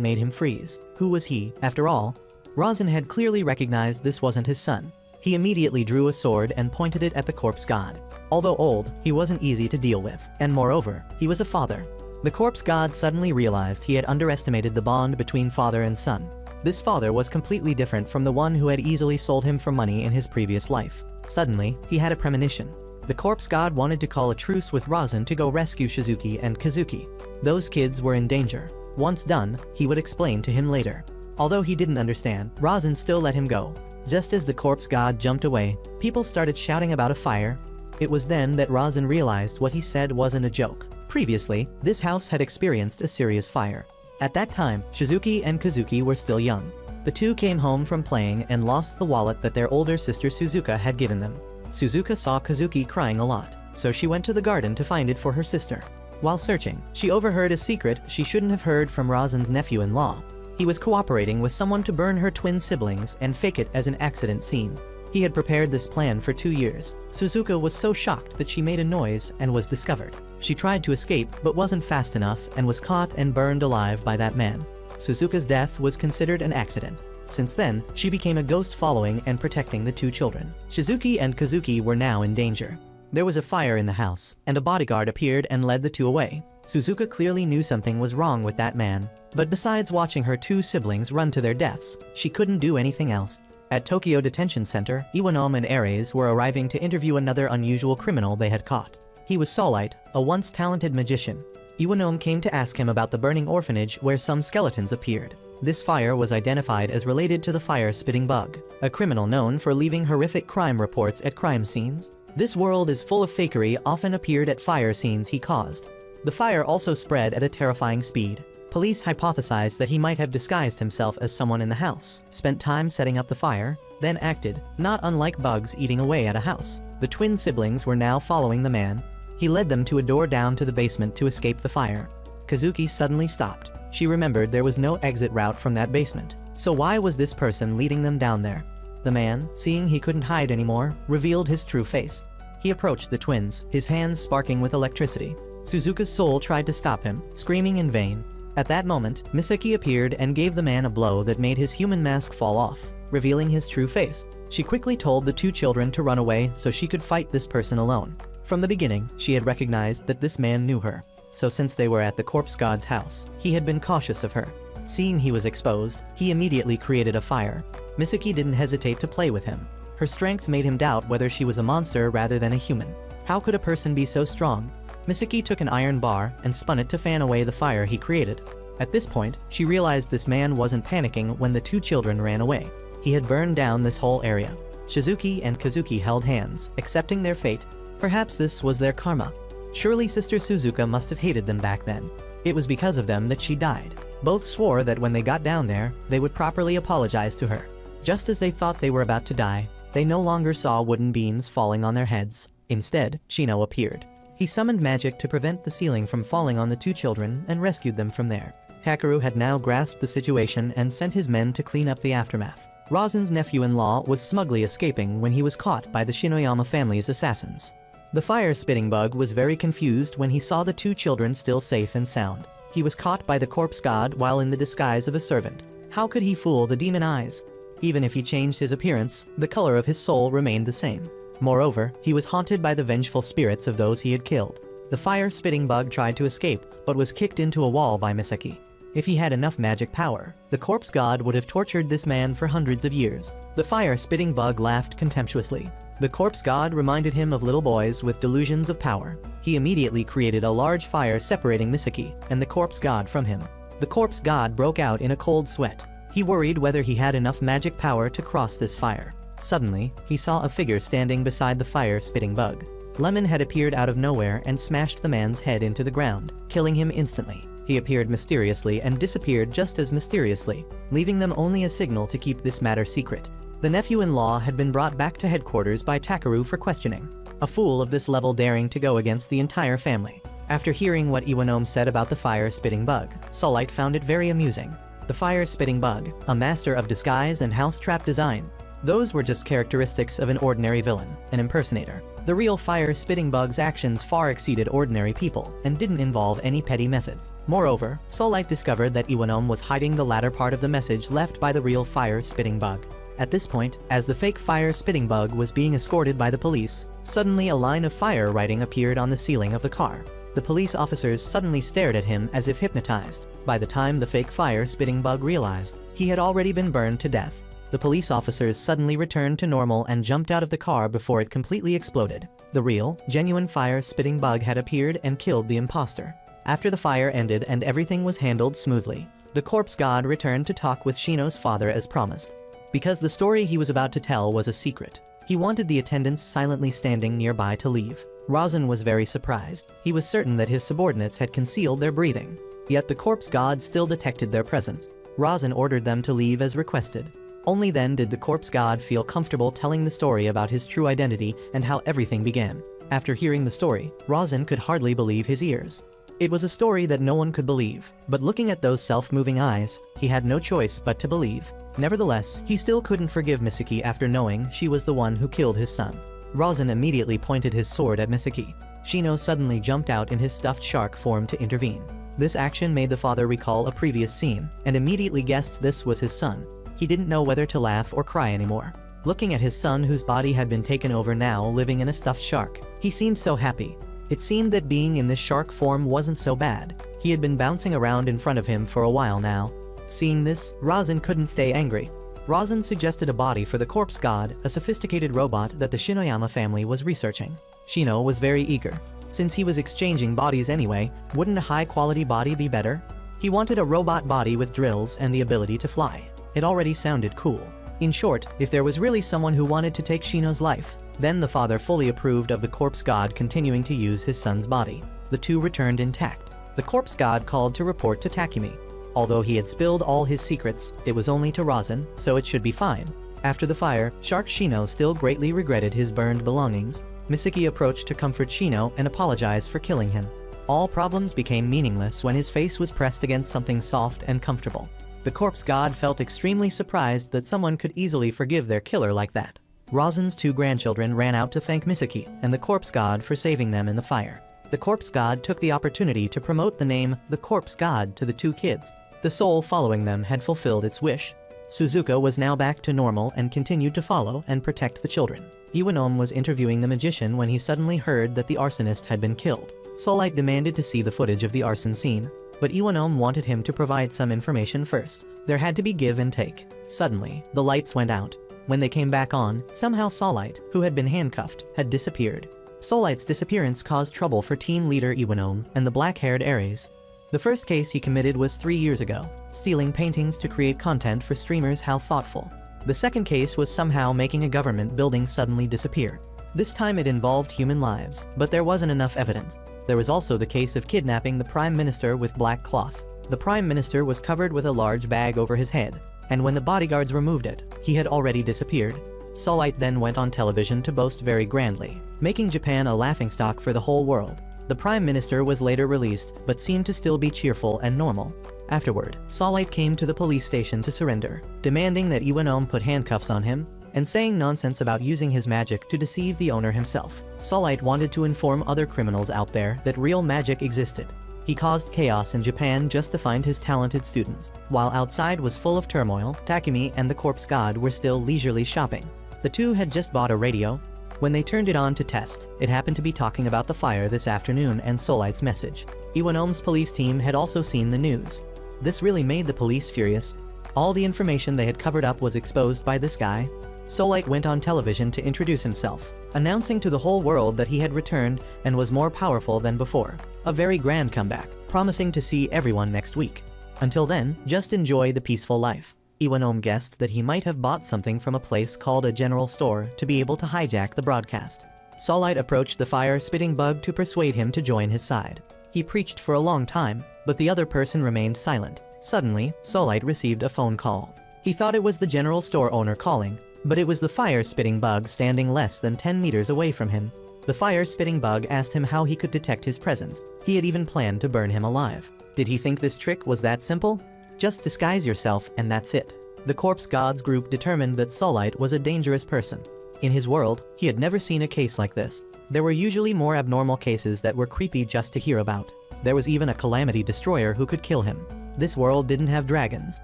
made him freeze. Who was he, after all? Razan had clearly recognized this wasn't his son. He immediately drew a sword and pointed it at the corpse god. Although old, he wasn't easy to deal with, and moreover, he was a father. The corpse god suddenly realized he had underestimated the bond between father and son. This father was completely different from the one who had easily sold him for money in his previous life. Suddenly, he had a premonition. The corpse god wanted to call a truce with Razan to go rescue Shizuki and Kazuki. Those kids were in danger. Once done, he would explain to him later. Although he didn't understand, Razan still let him go. Just as the corpse god jumped away, people started shouting about a fire. It was then that Razan realized what he said wasn't a joke. Previously, this house had experienced a serious fire. At that time, Shizuki and Kazuki were still young. The two came home from playing and lost the wallet that their older sister Suzuka had given them. Suzuka saw Kazuki crying a lot, so she went to the garden to find it for her sister. While searching, she overheard a secret she shouldn't have heard from Razan's nephew-in-law. He was cooperating with someone to burn her twin siblings and fake it as an accident scene. He had prepared this plan for 2 years. Suzuka was so shocked that she made a noise and was discovered. She tried to escape but wasn't fast enough and was caught and burned alive by that man. Suzuka's death was considered an accident. Since then, she became a ghost following and protecting the two children. Shizuki and Kazuki were now in danger. There was a fire in the house, and a bodyguard appeared and led the two away. Suzuka clearly knew something was wrong with that man, but besides watching her two siblings run to their deaths, she couldn't do anything else. At Tokyo Detention Center, Iwanom and Ares were arriving to interview another unusual criminal they had caught. He was Solite, a once talented magician. Iwanom came to ask him about the burning orphanage where some skeletons appeared. This fire was identified as related to the fire-spitting bug, a criminal known for leaving horrific crime reports at crime scenes. This world is full of fakery often appeared at fire scenes he caused. The fire also spread at a terrifying speed. Police hypothesized that he might have disguised himself as someone in the house, spent time setting up the fire, then acted, not unlike bugs eating away at a house. The twin siblings were now following the man. He led them to a door down to the basement to escape the fire. Kazuki suddenly stopped. She remembered there was no exit route from that basement. So why was this person leading them down there? The man, seeing he couldn't hide anymore, revealed his true face. He approached the twins, his hands sparking with electricity. Suzuka's soul tried to stop him, screaming in vain. At that moment, Misaki appeared and gave the man a blow that made his human mask fall off, revealing his true face. She quickly told the two children to run away so she could fight this person alone. From the beginning, she had recognized that this man knew her. So since they were at the corpse god's house, he had been cautious of her. Seeing he was exposed, he immediately created a fire. Misaki didn't hesitate to play with him. Her strength made him doubt whether she was a monster rather than a human. How could a person be so strong? Misaki took an iron bar and spun it to fan away the fire he created. At this point, she realized this man wasn't panicking when the two children ran away. He had burned down this whole area. Shizuki and Kazuki held hands, accepting their fate. Perhaps this was their karma. Surely Sister Suzuka must have hated them back then. It was because of them that she died. Both swore that when they got down there, they would properly apologize to her. Just as they thought they were about to die, they no longer saw wooden beams falling on their heads. Instead, Shino appeared. He summoned magic to prevent the ceiling from falling on the two children and rescued them from there. Takeru had now grasped the situation and sent his men to clean up the aftermath. Razan's nephew-in-law was smugly escaping when he was caught by the Shinoyama family's assassins. The fire-spitting bug was very confused when he saw the two children still safe and sound. He was caught by the corpse god while in the disguise of a servant. How could he fool the demon eyes? Even if he changed his appearance, the color of his soul remained the same. Moreover, he was haunted by the vengeful spirits of those he had killed. The fire-spitting bug tried to escape, but was kicked into a wall by Misaki. If he had enough magic power, the corpse god would have tortured this man for hundreds of years. The fire-spitting bug laughed contemptuously. The corpse god reminded him of little boys with delusions of power. He immediately created a large fire separating Misaki and the corpse god from him. The corpse god broke out in a cold sweat. He worried whether he had enough magic power to cross this fire. Suddenly, he saw a figure standing beside the fire-spitting bug. Lemon had appeared out of nowhere and smashed the man's head into the ground, killing him instantly. He appeared mysteriously and disappeared just as mysteriously, leaving them only a signal to keep this matter secret. The nephew-in-law had been brought back to headquarters by Takeru for questioning. A fool of this level daring to go against the entire family. After hearing what Iwanom said about the fire-spitting bug, Solite found it very amusing. The fire-spitting bug, a master of disguise and house trap design. Those were just characteristics of an ordinary villain, an impersonator. The real fire-spitting bug's actions far exceeded ordinary people and didn't involve any petty methods. Moreover, Soulite discovered that Iwanom was hiding the latter part of the message left by the real fire-spitting bug. At this point, as the fake fire-spitting bug was being escorted by the police, suddenly a line of fire writing appeared on the ceiling of the car. The police officers suddenly stared at him as if hypnotized. By the time the fake fire-spitting bug realized, he had already been burned to death. The police officers suddenly returned to normal and jumped out of the car before it completely exploded. The real, genuine fire-spitting bug had appeared and killed the imposter. After the fire ended and everything was handled smoothly, the corpse god returned to talk with Shino's father as promised. Because the story he was about to tell was a secret, he wanted the attendants silently standing nearby to leave. Razan was very surprised. He was certain that his subordinates had concealed their breathing. Yet the corpse god still detected their presence. Razan ordered them to leave as requested. Only then did the corpse god feel comfortable telling the story about his true identity and how everything began. After hearing the story, Razan could hardly believe his ears. It was a story that no one could believe, but looking at those self-moving eyes, he had no choice but to believe. Nevertheless, he still couldn't forgive Misaki after knowing she was the one who killed his son. Razan immediately pointed his sword at Misaki. Shino suddenly jumped out in his stuffed shark form to intervene. This action made the father recall a previous scene, and immediately guessed this was his son. He didn't know whether to laugh or cry anymore. Looking at his son whose body had been taken over now living in a stuffed shark, he seemed so happy. It seemed that being in this shark form wasn't so bad. He had been bouncing around in front of him for a while now. Seeing this, Razan couldn't stay angry. Razan suggested a body for the corpse god, a sophisticated robot that the Shinoyama family was researching. Shino was very eager. Since he was exchanging bodies anyway, wouldn't a high-quality body be better? He wanted a robot body with drills and the ability to fly. It already sounded cool. In short, if there was really someone who wanted to take Shino's life, then the father fully approved of the corpse god continuing to use his son's body. The two returned intact. The corpse god called to report to Takumi. Although he had spilled all his secrets, it was only to Razan, so it should be fine. After the fire, Shark Shino still greatly regretted his burned belongings. Misaki approached to comfort Shino and apologize for killing him. All problems became meaningless when his face was pressed against something soft and comfortable. The corpse god felt extremely surprised that someone could easily forgive their killer like that. Razan's two grandchildren ran out to thank Misaki and the corpse god for saving them in the fire. The corpse god took the opportunity to promote the name the corpse god to the two kids. The soul following them had fulfilled its wish. Suzuka was now back to normal and continued to follow and protect the children. Iwanom was interviewing the magician when he suddenly heard that the arsonist had been killed. Soulite demanded to see the footage of the arson scene, but Iwanom wanted him to provide some information first. There had to be give and take. Suddenly, the lights went out. When they came back on, somehow Soulite, who had been handcuffed, had disappeared. Soulite's disappearance caused trouble for team leader Iwanom and the black-haired Ares. The first case he committed was 3 years ago, stealing paintings to create content for streamers. How thoughtful. The second case was somehow making a government building suddenly disappear. This time it involved human lives, but there wasn't enough evidence. There was also the case of kidnapping the Prime Minister with black cloth. The Prime Minister was covered with a large bag over his head, and when the bodyguards removed it, he had already disappeared. Soulite then went on television to boast very grandly, making Japan a laughingstock for the whole world. The Prime Minister was later released, but seemed to still be cheerful and normal. Afterward, Soulite came to the police station to surrender, demanding that Iwanom put handcuffs on him, and saying nonsense about using his magic to deceive the owner himself. Soulite wanted to inform other criminals out there that real magic existed. He caused chaos in Japan just to find his talented students. While outside was full of turmoil, Takumi and the corpse god were still leisurely shopping. The two had just bought a radio. When they turned it on to test, it happened to be talking about the fire this afternoon and Soulite's message. Iwanom's police team had also seen the news. This really made the police furious. All the information they had covered up was exposed by this guy. Soulite went on television to introduce himself, announcing to the whole world that he had returned and was more powerful than before. A very grand comeback, promising to see everyone next week. Until then, just enjoy the peaceful life. Iwanom guessed that he might have bought something from a place called a general store to be able to hijack the broadcast. Soulite approached the fire-spitting bug to persuade him to join his side. He preached for a long time, but the other person remained silent. Suddenly, Soulite received a phone call. He thought it was the general store owner calling, but it was the fire-spitting bug standing less than 10 meters away from him. The fire-spitting bug asked him how he could detect his presence. He had even planned to burn him alive. Did he think this trick was that simple? Just disguise yourself and that's it. The Corpse Gods group determined that Solite was a dangerous person. In his world, he had never seen a case like this. There were usually more abnormal cases that were creepy just to hear about. There was even a calamity destroyer who could kill him. This world didn't have dragons.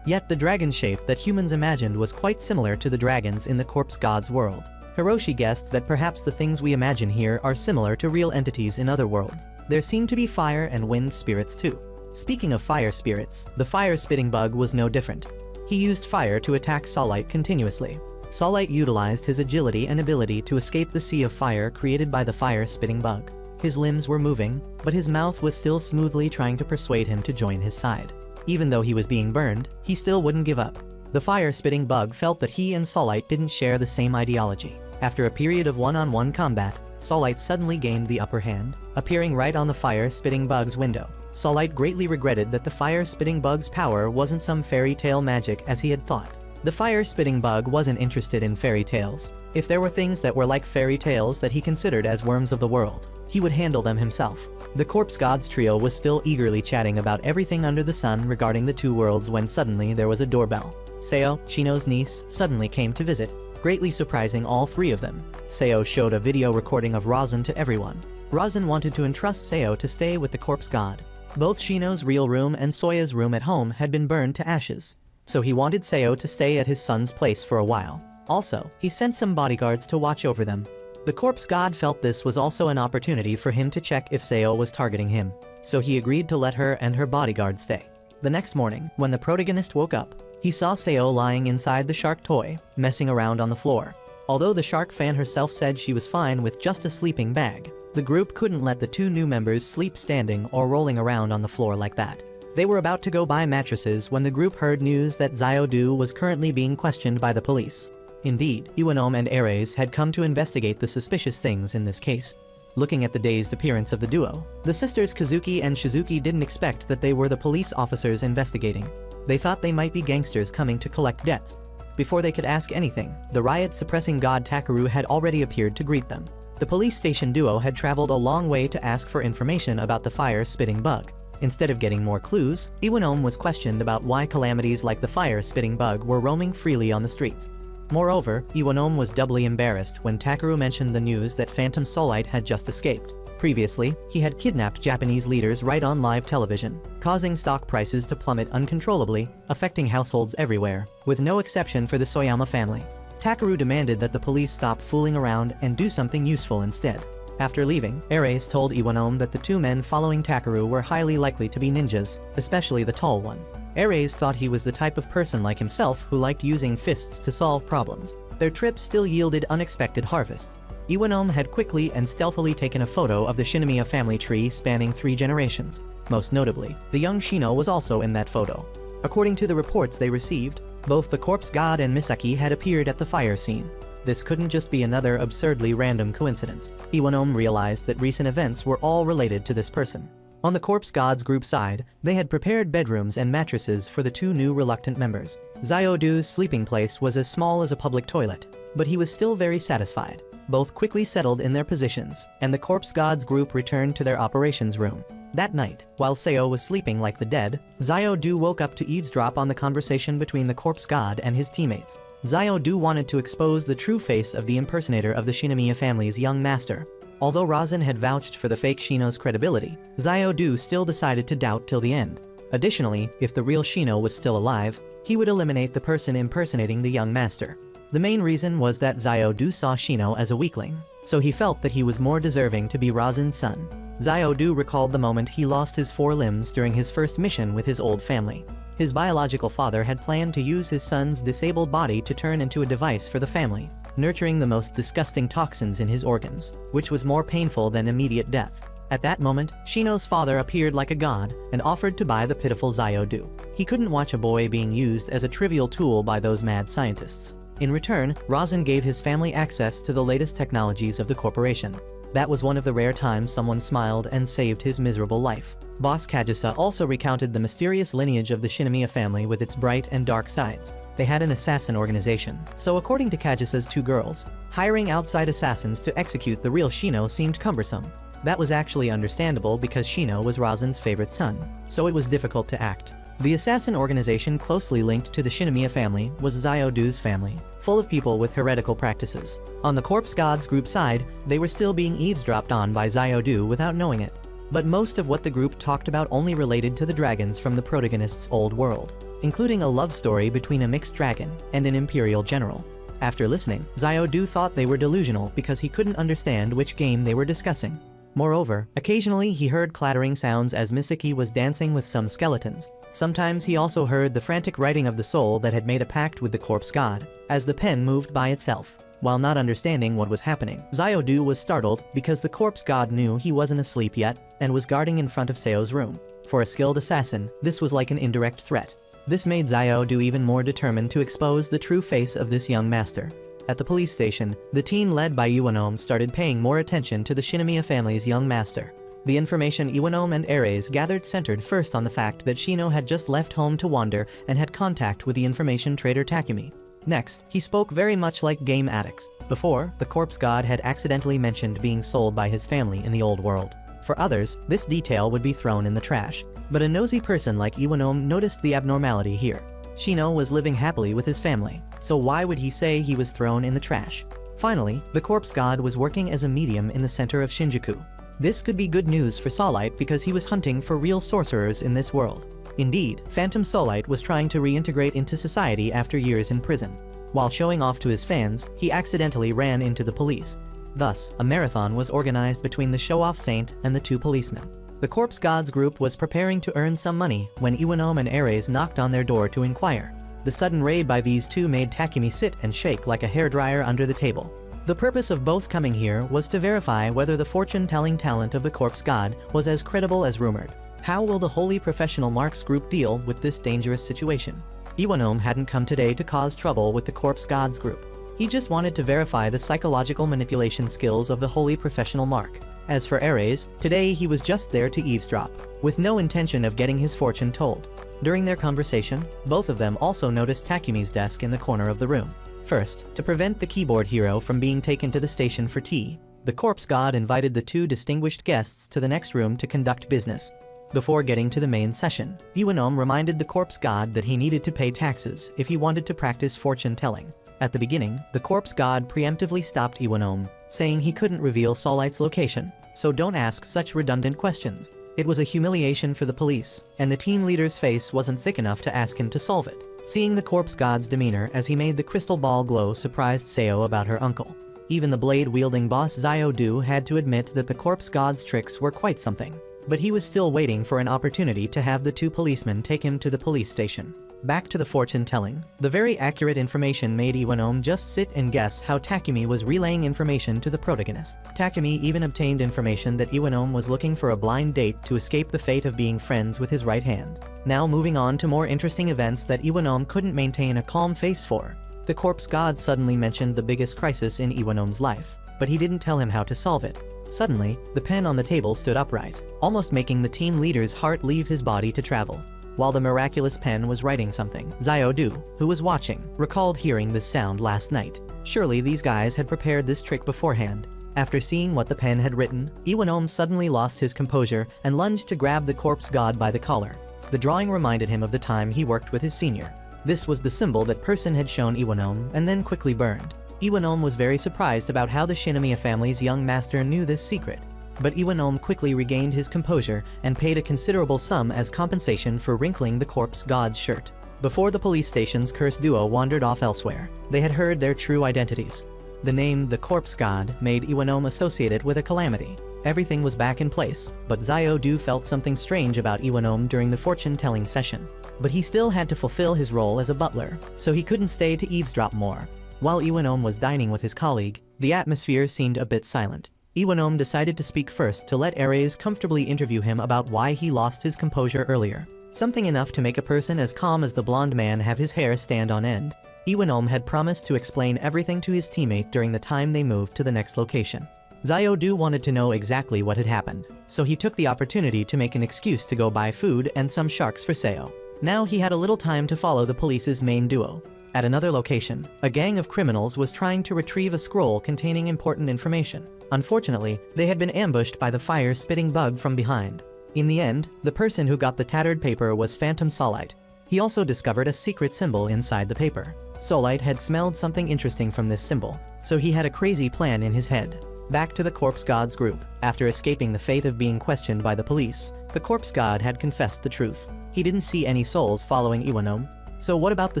Yet the dragon shape that humans imagined was quite similar to the dragons in the Corpse Gods world. Hiroshi guessed that perhaps the things we imagine here are similar to real entities in other worlds. There seemed to be fire and wind spirits too. Speaking of fire spirits, the fire-spitting bug was no different. He used fire to attack Solite continuously. Solite utilized his agility and ability to escape the sea of fire created by the fire-spitting bug. His limbs were moving, but his mouth was still smoothly trying to persuade him to join his side. Even though he was being burned, he still wouldn't give up. The fire-spitting bug felt that he and Solite didn't share the same ideology. After a period of one-on-one combat, Solite suddenly gained the upper hand, appearing right on the fire-spitting bug's window. Solite greatly regretted that the fire-spitting bug's power wasn't some fairy tale magic as he had thought. The fire-spitting bug wasn't interested in fairy tales. If there were things that were like fairy tales that he considered as worms of the world, he would handle them himself. The Corpse Gods trio was still eagerly chatting about everything under the sun regarding the two worlds when suddenly there was a doorbell. Seo, Shino's niece, suddenly came to visit, greatly surprising all three of them. Seo showed a video recording of Razan to everyone. Razan wanted to entrust Seo to stay with the Corpse God. Both Shino's real room and Soya's room at home had been burned to ashes, so he wanted Seo to stay at his son's place for a while. Also, he sent some bodyguards to watch over them. The Corpse God felt this was also an opportunity for him to check if Seo was targeting him, so he agreed to let her and her bodyguard stay. The next morning, when the protagonist woke up, he saw Seo lying inside the shark toy, messing around on the floor. Although the shark fan herself said she was fine with just a sleeping bag, the group couldn't let the two new members sleep standing or rolling around on the floor like that. They were about to go buy mattresses when the group heard news that Xiaodu was currently being questioned by the police. Indeed, Iwanom and Ares had come to investigate the suspicious things in this case. Looking at the dazed appearance of the duo, the sisters Kazuki and Shizuki didn't expect that they were the police officers investigating. They thought they might be gangsters coming to collect debts. Before they could ask anything, the riot-suppressing god Takeru had already appeared to greet them. The police station duo had traveled a long way to ask for information about the fire-spitting bug. Instead of getting more clues, Iwanom was questioned about why calamities like the fire-spitting bug were roaming freely on the streets. Moreover, Iwanom was doubly embarrassed when Takeru mentioned the news that Phantom Solite had just escaped. Previously, he had kidnapped Japanese leaders right on live television, causing stock prices to plummet uncontrollably, affecting households everywhere, with no exception for the Soyama family. Takeru demanded that the police stop fooling around and do something useful instead. After leaving, Ares told Iwanom that the two men following Takeru were highly likely to be ninjas, especially the tall one. Ares thought he was the type of person like himself who liked using fists to solve problems. Their trip still yielded unexpected harvests. Iwanom had quickly and stealthily taken a photo of the Shinomiya family tree spanning 3 generations. Most notably, the young Shino was also in that photo. According to the reports they received, both the Corpse God and Misaki had appeared at the fire scene. This couldn't just be another absurdly random coincidence. Iwanom realized that recent events were all related to this person. On the Corpse Gods group side, they had prepared bedrooms and mattresses for the 2 new reluctant members. Xiaodu's sleeping place was as small as a public toilet, but he was still very satisfied. Both quickly settled in their positions, and the Corpse Gods group returned to their operations room. That night, while Seo was sleeping like the dead, Xiaodu woke up to eavesdrop on the conversation between the Corpse God and his teammates. Xiaodu wanted to expose the true face of the impersonator of the Shinomiya family's young master. Although Razan had vouched for the fake Shino's credibility, Xiaodu still decided to doubt till the end. Additionally, if the real Shino was still alive, he would eliminate the person impersonating the young master. The main reason was that Xiaodu saw Shino as a weakling, so he felt that he was more deserving to be Razan's son. Xiaodu recalled the moment he lost his 4 limbs during his first mission with his old family. His biological father had planned to use his son's disabled body to turn into a device for the family, nurturing the most disgusting toxins in his organs, which was more painful than immediate death. At that moment, Shino's father appeared like a god and offered to buy the pitiful Xiaodu. He couldn't watch a boy being used as a trivial tool by those mad scientists. In return, Razan gave his family access to the latest technologies of the corporation. That was one of the rare times someone smiled and saved his miserable life. Boss Kajisa also recounted the mysterious lineage of the Shinomiya family with its bright and dark sides. They had an assassin organization, so according to Kajisa's 2 girls, hiring outside assassins to execute the real Shino seemed cumbersome. That was actually understandable because Shino was Razan's favorite son, so it was difficult to act. The assassin organization closely linked to the Shinomiya family was Xiaodu's family, full of people with heretical practices. On the Corpse Gods group side, they were still being eavesdropped on by Xiaodu without knowing it. But most of what the group talked about only related to the dragons from the protagonist's old world, including a love story between a mixed dragon and an imperial general. After listening, Xiaodu thought they were delusional because he couldn't understand which game they were discussing. Moreover, occasionally he heard clattering sounds as Misaki was dancing with some skeletons. Sometimes he also heard the frantic writing of the soul that had made a pact with the corpse god, as the pen moved by itself. While not understanding what was happening, Xiaodu was startled because the corpse god knew he wasn't asleep yet and was guarding in front of Seo's room. For a skilled assassin, this was like an indirect threat. This made Xiaodu even more determined to expose the true face of this young master. At the police station, the team led by Iwanome started paying more attention to the Shinomiya family's young master. The information Iwanome and Ares gathered centered first on the fact that Shino had just left home to wander and had contact with the information trader Takumi. Next, he spoke very much like game addicts. Before, the corpse god had accidentally mentioned being sold by his family in the old world. For others, this detail would be thrown in the trash. But a nosy person like Iwanome noticed the abnormality here. Shino was living happily with his family, so why would he say he was thrown in the trash? Finally, the corpse god was working as a medium in the center of Shinjuku. This could be good news for Solite because he was hunting for real sorcerers in this world. Indeed, Phantom Solite was trying to reintegrate into society after years in prison. While showing off to his fans, he accidentally ran into the police. Thus, a marathon was organized between the show-off saint and the two policemen. The Corpse Gods group was preparing to earn some money when Iwanome and Ares knocked on their door to inquire. The sudden raid by these two made Takumi sit and shake like a hairdryer under the table. The purpose of both coming here was to verify whether the fortune-telling talent of the Corpse God was as credible as rumored. How will the Holy Professional Marks group deal with this dangerous situation? Iwanome hadn't come today to cause trouble with the Corpse Gods group. He just wanted to verify the psychological manipulation skills of the Holy Professional Mark. As for Ares, today he was just there to eavesdrop, with no intention of getting his fortune told. During their conversation, both of them also noticed Takumi's desk in the corner of the room. First, to prevent the keyboard hero from being taken to the station for tea, the corpse god invited the two distinguished guests to the next room to conduct business. Before getting to the main session, Iwanome reminded the corpse god that he needed to pay taxes if he wanted to practice fortune-telling. At the beginning, the corpse god preemptively stopped Iwanome, saying he couldn't reveal Solite's location, so don't ask such redundant questions. It was a humiliation for the police, and the team leader's face wasn't thick enough to ask him to solve it. Seeing the corpse god's demeanor as he made the crystal ball glow surprised Seo about her uncle. Even the blade-wielding boss Xiaodu had to admit that the corpse god's tricks were quite something. But he was still waiting for an opportunity to have the two policemen take him to the police station. Back to the fortune-telling. The very accurate information made Iwanome just sit and guess how Takumi was relaying information to the protagonist. Takumi even obtained information that Iwanome was looking for a blind date to escape the fate of being friends with his right hand. Now moving on to more interesting events that Iwanome couldn't maintain a calm face for. The corpse god suddenly mentioned the biggest crisis in Iwanome's life, but he didn't tell him how to solve it. Suddenly, the pen on the table stood upright, almost making the team leader's heart leave his body to travel. While the miraculous pen was writing something, Xiaodu, who was watching, recalled hearing this sound last night. Surely these guys had prepared this trick beforehand. After seeing what the pen had written, Iwanome suddenly lost his composure and lunged to grab the corpse god by the collar. The drawing reminded him of the time he worked with his senior. This was the symbol that person had shown Iwanome and then quickly burned. Iwanome was very surprised about how the Shinomiya family's young master knew this secret. But Iwanome quickly regained his composure and paid a considerable sum as compensation for wrinkling the corpse god's shirt. Before the police station's cursed duo wandered off elsewhere, they had heard their true identities. The name the corpse god made Iwanome associate it with a calamity. Everything was back in place, but Xiaodu felt something strange about Iwanome during the fortune-telling session. But he still had to fulfill his role as a butler, so he couldn't stay to eavesdrop more. While Iwanome was dining with his colleague, the atmosphere seemed a bit silent. Iwanome decided to speak first to let Ares comfortably interview him about why he lost his composure earlier. Something enough to make a person as calm as the blonde man have his hair stand on end. Iwanome had promised to explain everything to his teammate during the time they moved to the next location. Xiaodu wanted to know exactly what had happened, so he took the opportunity to make an excuse to go buy food and some sharks for Seo. Now he had a little time to follow the police's main duo. At another location, a gang of criminals was trying to retrieve a scroll containing important information. Unfortunately, they had been ambushed by the fire-spitting bug from behind. In the end, the person who got the tattered paper was Phantom Solite. He also discovered a secret symbol inside the paper. Solite had smelled something interesting from this symbol, so he had a crazy plan in his head. Back to the Corpse God's group. After escaping the fate of being questioned by the police, the Corpse God had confessed the truth. He didn't see any souls following Iwanom. So what about the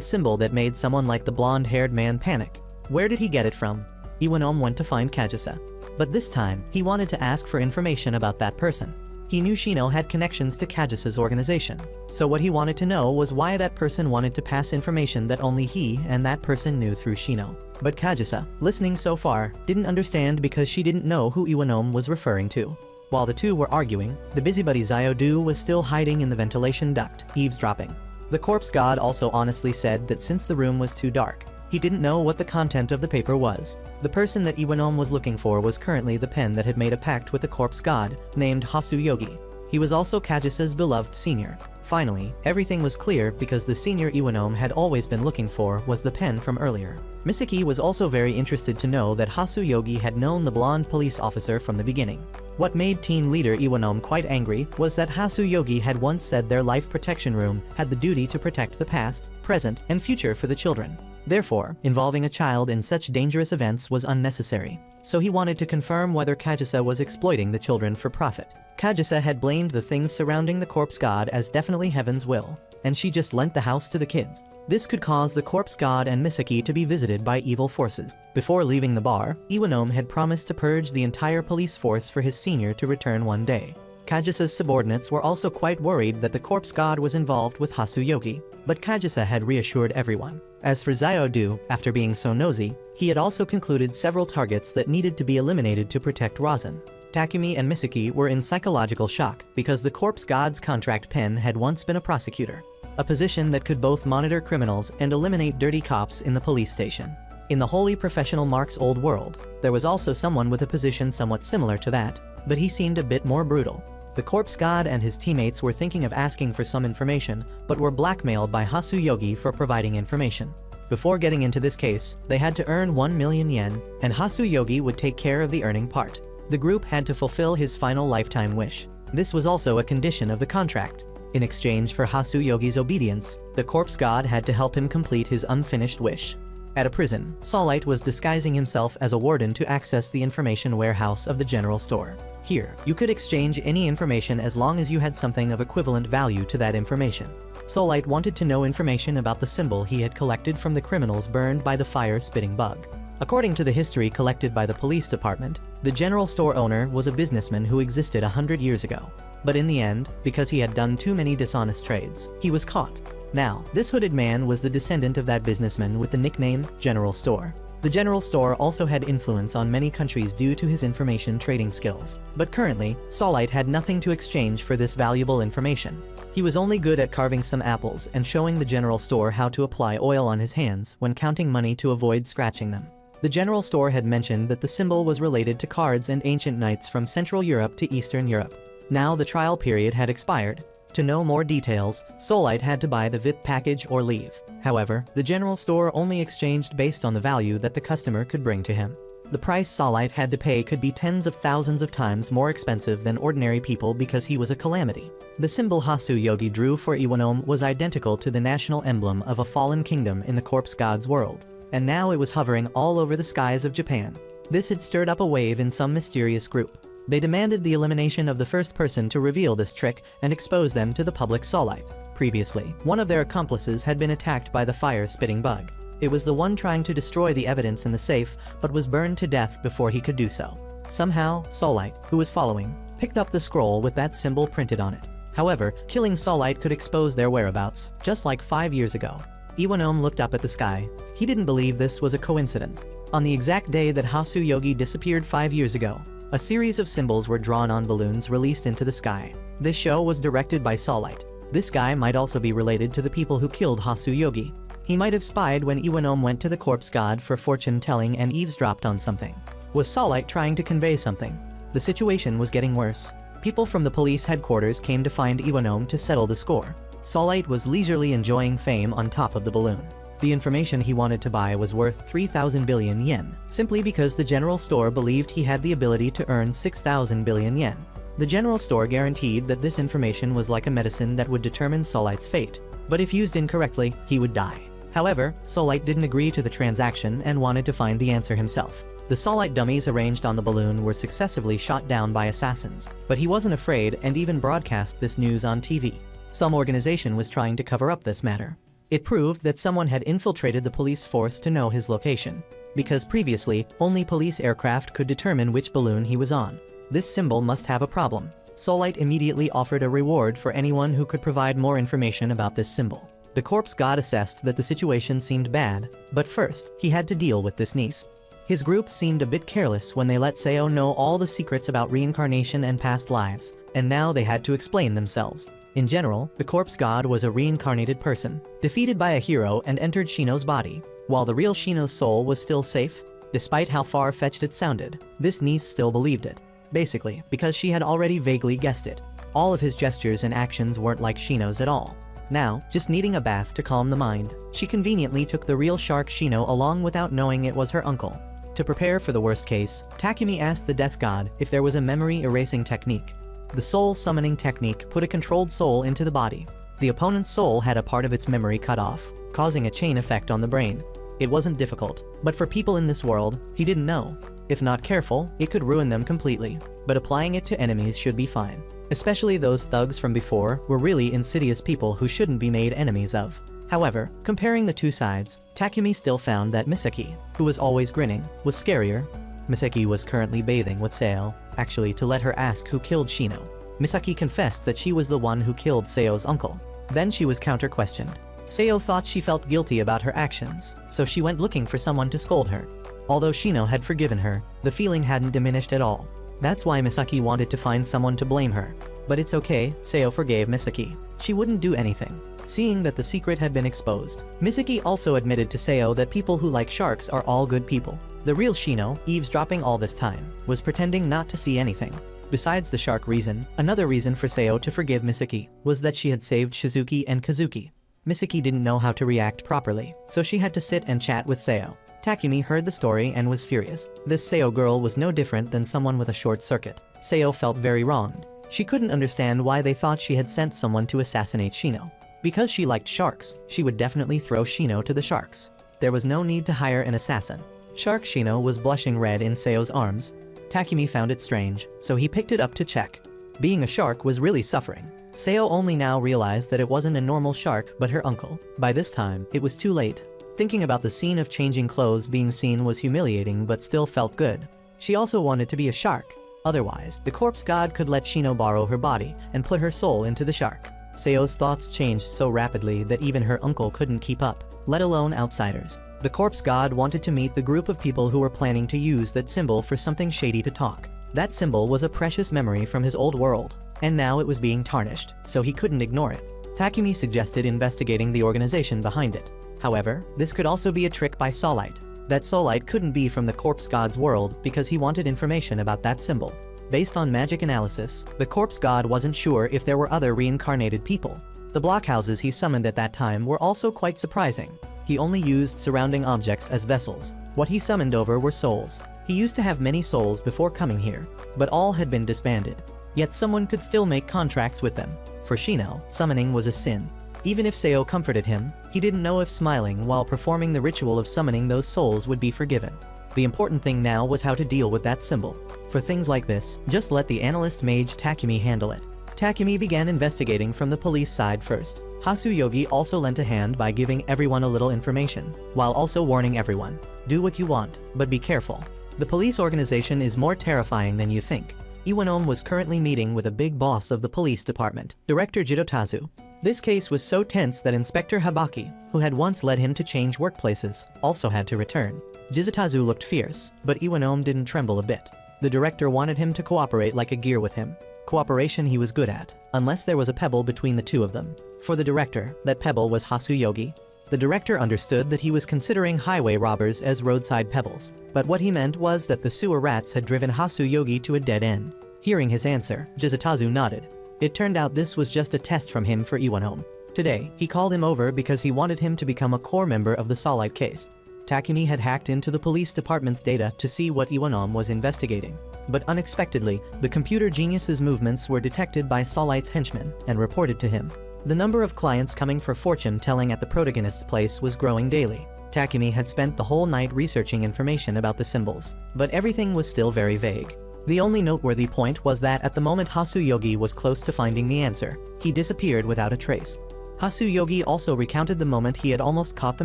symbol that made someone like the blonde-haired man panic? Where did he get it from? Iwanom went to find Kajisa. But this time, he wanted to ask for information about that person. He knew Shino had connections to Kajisa's organization, so what he wanted to know was why that person wanted to pass information that only he and that person knew through Shino. But Kajisa, listening so far, didn't understand because she didn't know who Iwanom was referring to. While the two were arguing, the busybody Zio-Do was still hiding in the ventilation duct, eavesdropping. The Corpse God also honestly said that since the room was too dark, he didn't know what the content of the paper was. The person that Iwanom was looking for was currently the pen that had made a pact with the Corpse God, named Hasu Yogi. He was also Kajisa's beloved senior. Finally, everything was clear because the senior Iwanom had always been looking for was the pen from earlier. Misaki was also very interested to know that Hasu Yogi had known the blonde police officer from the beginning. What made team leader Iwanom quite angry was that Hasu Yogi had once said their life protection room had the duty to protect the past, present, and future for the children. Therefore, involving a child in such dangerous events was unnecessary. So he wanted to confirm whether Kajisa was exploiting the children for profit. Kajisa had blamed the things surrounding the Corpse God as definitely Heaven's will, and she just lent the house to the kids. This could cause the Corpse God and Misaki to be visited by evil forces. Before leaving the bar, Iwanom had promised to purge the entire police force for his senior to return one day. Kajisa's subordinates were also quite worried that the Corpse God was involved with Hasu Yogi, but Kajisa had reassured everyone. As for Zio-Do, after being so nosy, he had also concluded several targets that needed to be eliminated to protect Razan. Takumi and Misaki were in psychological shock because the Corpse God's contract pen had once been a prosecutor, a position that could both monitor criminals and eliminate dirty cops in the police station. In the wholly professional Mark's old world, there was also someone with a position somewhat similar to that, but he seemed a bit more brutal. The Corpse God and his teammates were thinking of asking for some information, but were blackmailed by Hasu Yogi for providing information. Before getting into this case, they had to earn 1 million yen, and Hasu Yogi would take care of the earning part. The group had to fulfill his final lifetime wish. This was also a condition of the contract. In exchange for Hasu Yogi's obedience, the Corpse God had to help him complete his unfinished wish. At a prison, Solite was disguising himself as a warden to access the information warehouse of the general store. Here, you could exchange any information as long as you had something of equivalent value to that information. Solite wanted to know information about the symbol he had collected from the criminals burned by the fire-spitting bug. According to the history collected by the police department, the general store owner was a businessman who existed 100 years ago. But in the end, because he had done too many dishonest trades, he was caught. Now, this hooded man was the descendant of that businessman with the nickname General Store. The General Store also had influence on many countries due to his information trading skills. But currently, Solite had nothing to exchange for this valuable information. He was only good at carving some apples and showing the General Store how to apply oil on his hands when counting money to avoid scratching them. The General Store had mentioned that the symbol was related to cards and ancient knights from Central Europe to Eastern Europe. Now the trial period had expired. To know more details, Solite had to buy the VIP package or leave. However, the General Store only exchanged based on the value that the customer could bring to him. The price Solite had to pay could be tens of thousands of times more expensive than ordinary people because he was a calamity. The symbol Hasu Yogi drew for Iwanom was identical to the national emblem of a fallen kingdom in the Corpse God's world, and now it was hovering all over the skies of Japan. This had stirred up a wave in some mysterious group. They demanded the elimination of the first person to reveal this trick and expose them to the public Solite. Previously, one of their accomplices had been attacked by the fire-spitting bug. It was the one trying to destroy the evidence in the safe, but was burned to death before he could do so. Somehow, Solite, who was following, picked up the scroll with that symbol printed on it. However, killing Solite could expose their whereabouts, just like 5 years ago. Iwanom looked up at the sky. He didn't believe this was a coincidence. On the exact day that Hasu Yogi disappeared 5 years ago, a series of symbols were drawn on balloons released into the sky. This show was directed by Solite. This guy might also be related to the people who killed Hasu Yogi. He might have spied when Iwanom went to the Corpse God for fortune-telling and eavesdropped on something. Was Solite trying to convey something? The situation was getting worse. People from the police headquarters came to find Iwanom to settle the score. Solite was leisurely enjoying fame on top of the balloon. The information he wanted to buy was worth 3,000 billion yen, simply because the General Store believed he had the ability to earn 6,000 billion yen. The general store guaranteed that this information was like a medicine that would determine Solite's fate, but if used incorrectly, he would die. However, Solite didn't agree to the transaction and wanted to find the answer himself. The Solite dummies arranged on the balloon were successively shot down by assassins, but he wasn't afraid and even broadcast this news on TV. Some organization was trying to cover up this matter. It proved that someone had infiltrated the police force to know his location, because previously, only police aircraft could determine which balloon he was on. This symbol must have a problem. Solite immediately offered a reward for anyone who could provide more information about this symbol. The corpse god assessed that the situation seemed bad, but first, he had to deal with this niece. His group seemed a bit careless when they let Seo know all the secrets about reincarnation and past lives, and now they had to explain themselves. In general, the corpse god was a reincarnated person, defeated by a hero and entered Shino's body. While the real Shino's soul was still safe, despite how far-fetched it sounded, this niece still believed it. Basically, because she had already vaguely guessed it. All of his gestures and actions weren't like Shino's at all. Now, just needing a bath to calm the mind, she conveniently took the real shark Shino along without knowing it was her uncle. To prepare for the worst case, Takumi asked the death god if there was a memory erasing technique. The soul summoning technique put a controlled soul into the body. The opponent's soul had a part of its memory cut off, causing a chain effect on the brain. It wasn't difficult, but for people in this world, he didn't know. If not careful, it could ruin them completely, but applying it to enemies should be fine. Especially those thugs from before were really insidious people who shouldn't be made enemies of. However, comparing the two sides, Takumi still found that Misaki, who was always grinning, was scarier. Misaki was currently bathing with Seo, actually to let her ask who killed Shino. Misaki confessed that she was the one who killed Seo's uncle. Then she was counter-questioned. Seo thought she felt guilty about her actions, so she went looking for someone to scold her. Although Shino had forgiven her, the feeling hadn't diminished at all. That's why Misaki wanted to find someone to blame her. But it's okay, Seo forgave Misaki. She wouldn't do anything, seeing that the secret had been exposed. Misaki also admitted to Seo that people who like sharks are all good people. The real Shino, eavesdropping all this time, was pretending not to see anything. Besides the shark reason, another reason for Seo to forgive Misaki was that she had saved Shizuki and Kazuki. Misaki didn't know how to react properly, so she had to sit and chat with Seo. Takumi heard the story and was furious. This Seo girl was no different than someone with a short circuit. Seo felt very wronged. She couldn't understand why they thought she had sent someone to assassinate Shino. Because she liked sharks, she would definitely throw Shino to the sharks. There was no need to hire an assassin. Shark Shino was blushing red in Seo's arms. Takumi found it strange, so he picked it up to check. Being a shark was really suffering. Seo only now realized that it wasn't a normal shark but her uncle. By this time, it was too late. Thinking about the scene of changing clothes being seen was humiliating but still felt good. She also wanted to be a shark. Otherwise, the corpse god could let Shino borrow her body and put her soul into the shark. Seo's thoughts changed so rapidly that even her uncle couldn't keep up, let alone outsiders. The corpse god wanted to meet the group of people who were planning to use that symbol for something shady to talk. That symbol was a precious memory from his old world, and now it was being tarnished, so he couldn't ignore it. Takumi suggested investigating the organization behind it. However, this could also be a trick by Solite. That Solite couldn't be from the corpse god's world because he wanted information about that symbol. Based on magic analysis, the corpse god wasn't sure if there were other reincarnated people. The blockhouses he summoned at that time were also quite surprising. He only used surrounding objects as vessels. What he summoned over were souls. He used to have many souls before coming here, but all had been disbanded. Yet someone could still make contracts with them. For Shino, summoning was a sin. Even if Seo comforted him, he didn't know if smiling while performing the ritual of summoning those souls would be forgiven. The important thing now was how to deal with that symbol. For things like this, just let the analyst mage Takumi handle it. Takumi began investigating from the police side first. Hasuyogi also lent a hand by giving everyone a little information, while also warning everyone, do what you want, but be careful. The police organization is more terrifying than you think. Iwanom was currently meeting with a big boss of the police department, Director Jidotazu. This case was so tense that Inspector Habaki, who had once led him to change workplaces, also had to return. Jizotazu looked fierce, but Iwanom didn't tremble a bit. The director wanted him to cooperate like a gear with him. Cooperation he was good at, unless there was a pebble between the two of them. For the director, that pebble was Hasuyogi. The director understood that he was considering highway robbers as roadside pebbles, but what he meant was that the sewer rats had driven Hasuyogi to a dead end. Hearing his answer, Jizotazu nodded. It turned out this was just a test from him for Iwanom. Today, he called him over because he wanted him to become a core member of the Solite case. Takumi had hacked into the police department's data to see what Iwanom was investigating. But unexpectedly, the computer genius's movements were detected by Solite's henchmen and reported to him. The number of clients coming for fortune-telling at the protagonist's place was growing daily. Takumi had spent the whole night researching information about the symbols, but everything was still very vague. The only noteworthy point was that at the moment Hasuyogi was close to finding the answer, he disappeared without a trace. Hasuyogi also recounted the moment he had almost caught the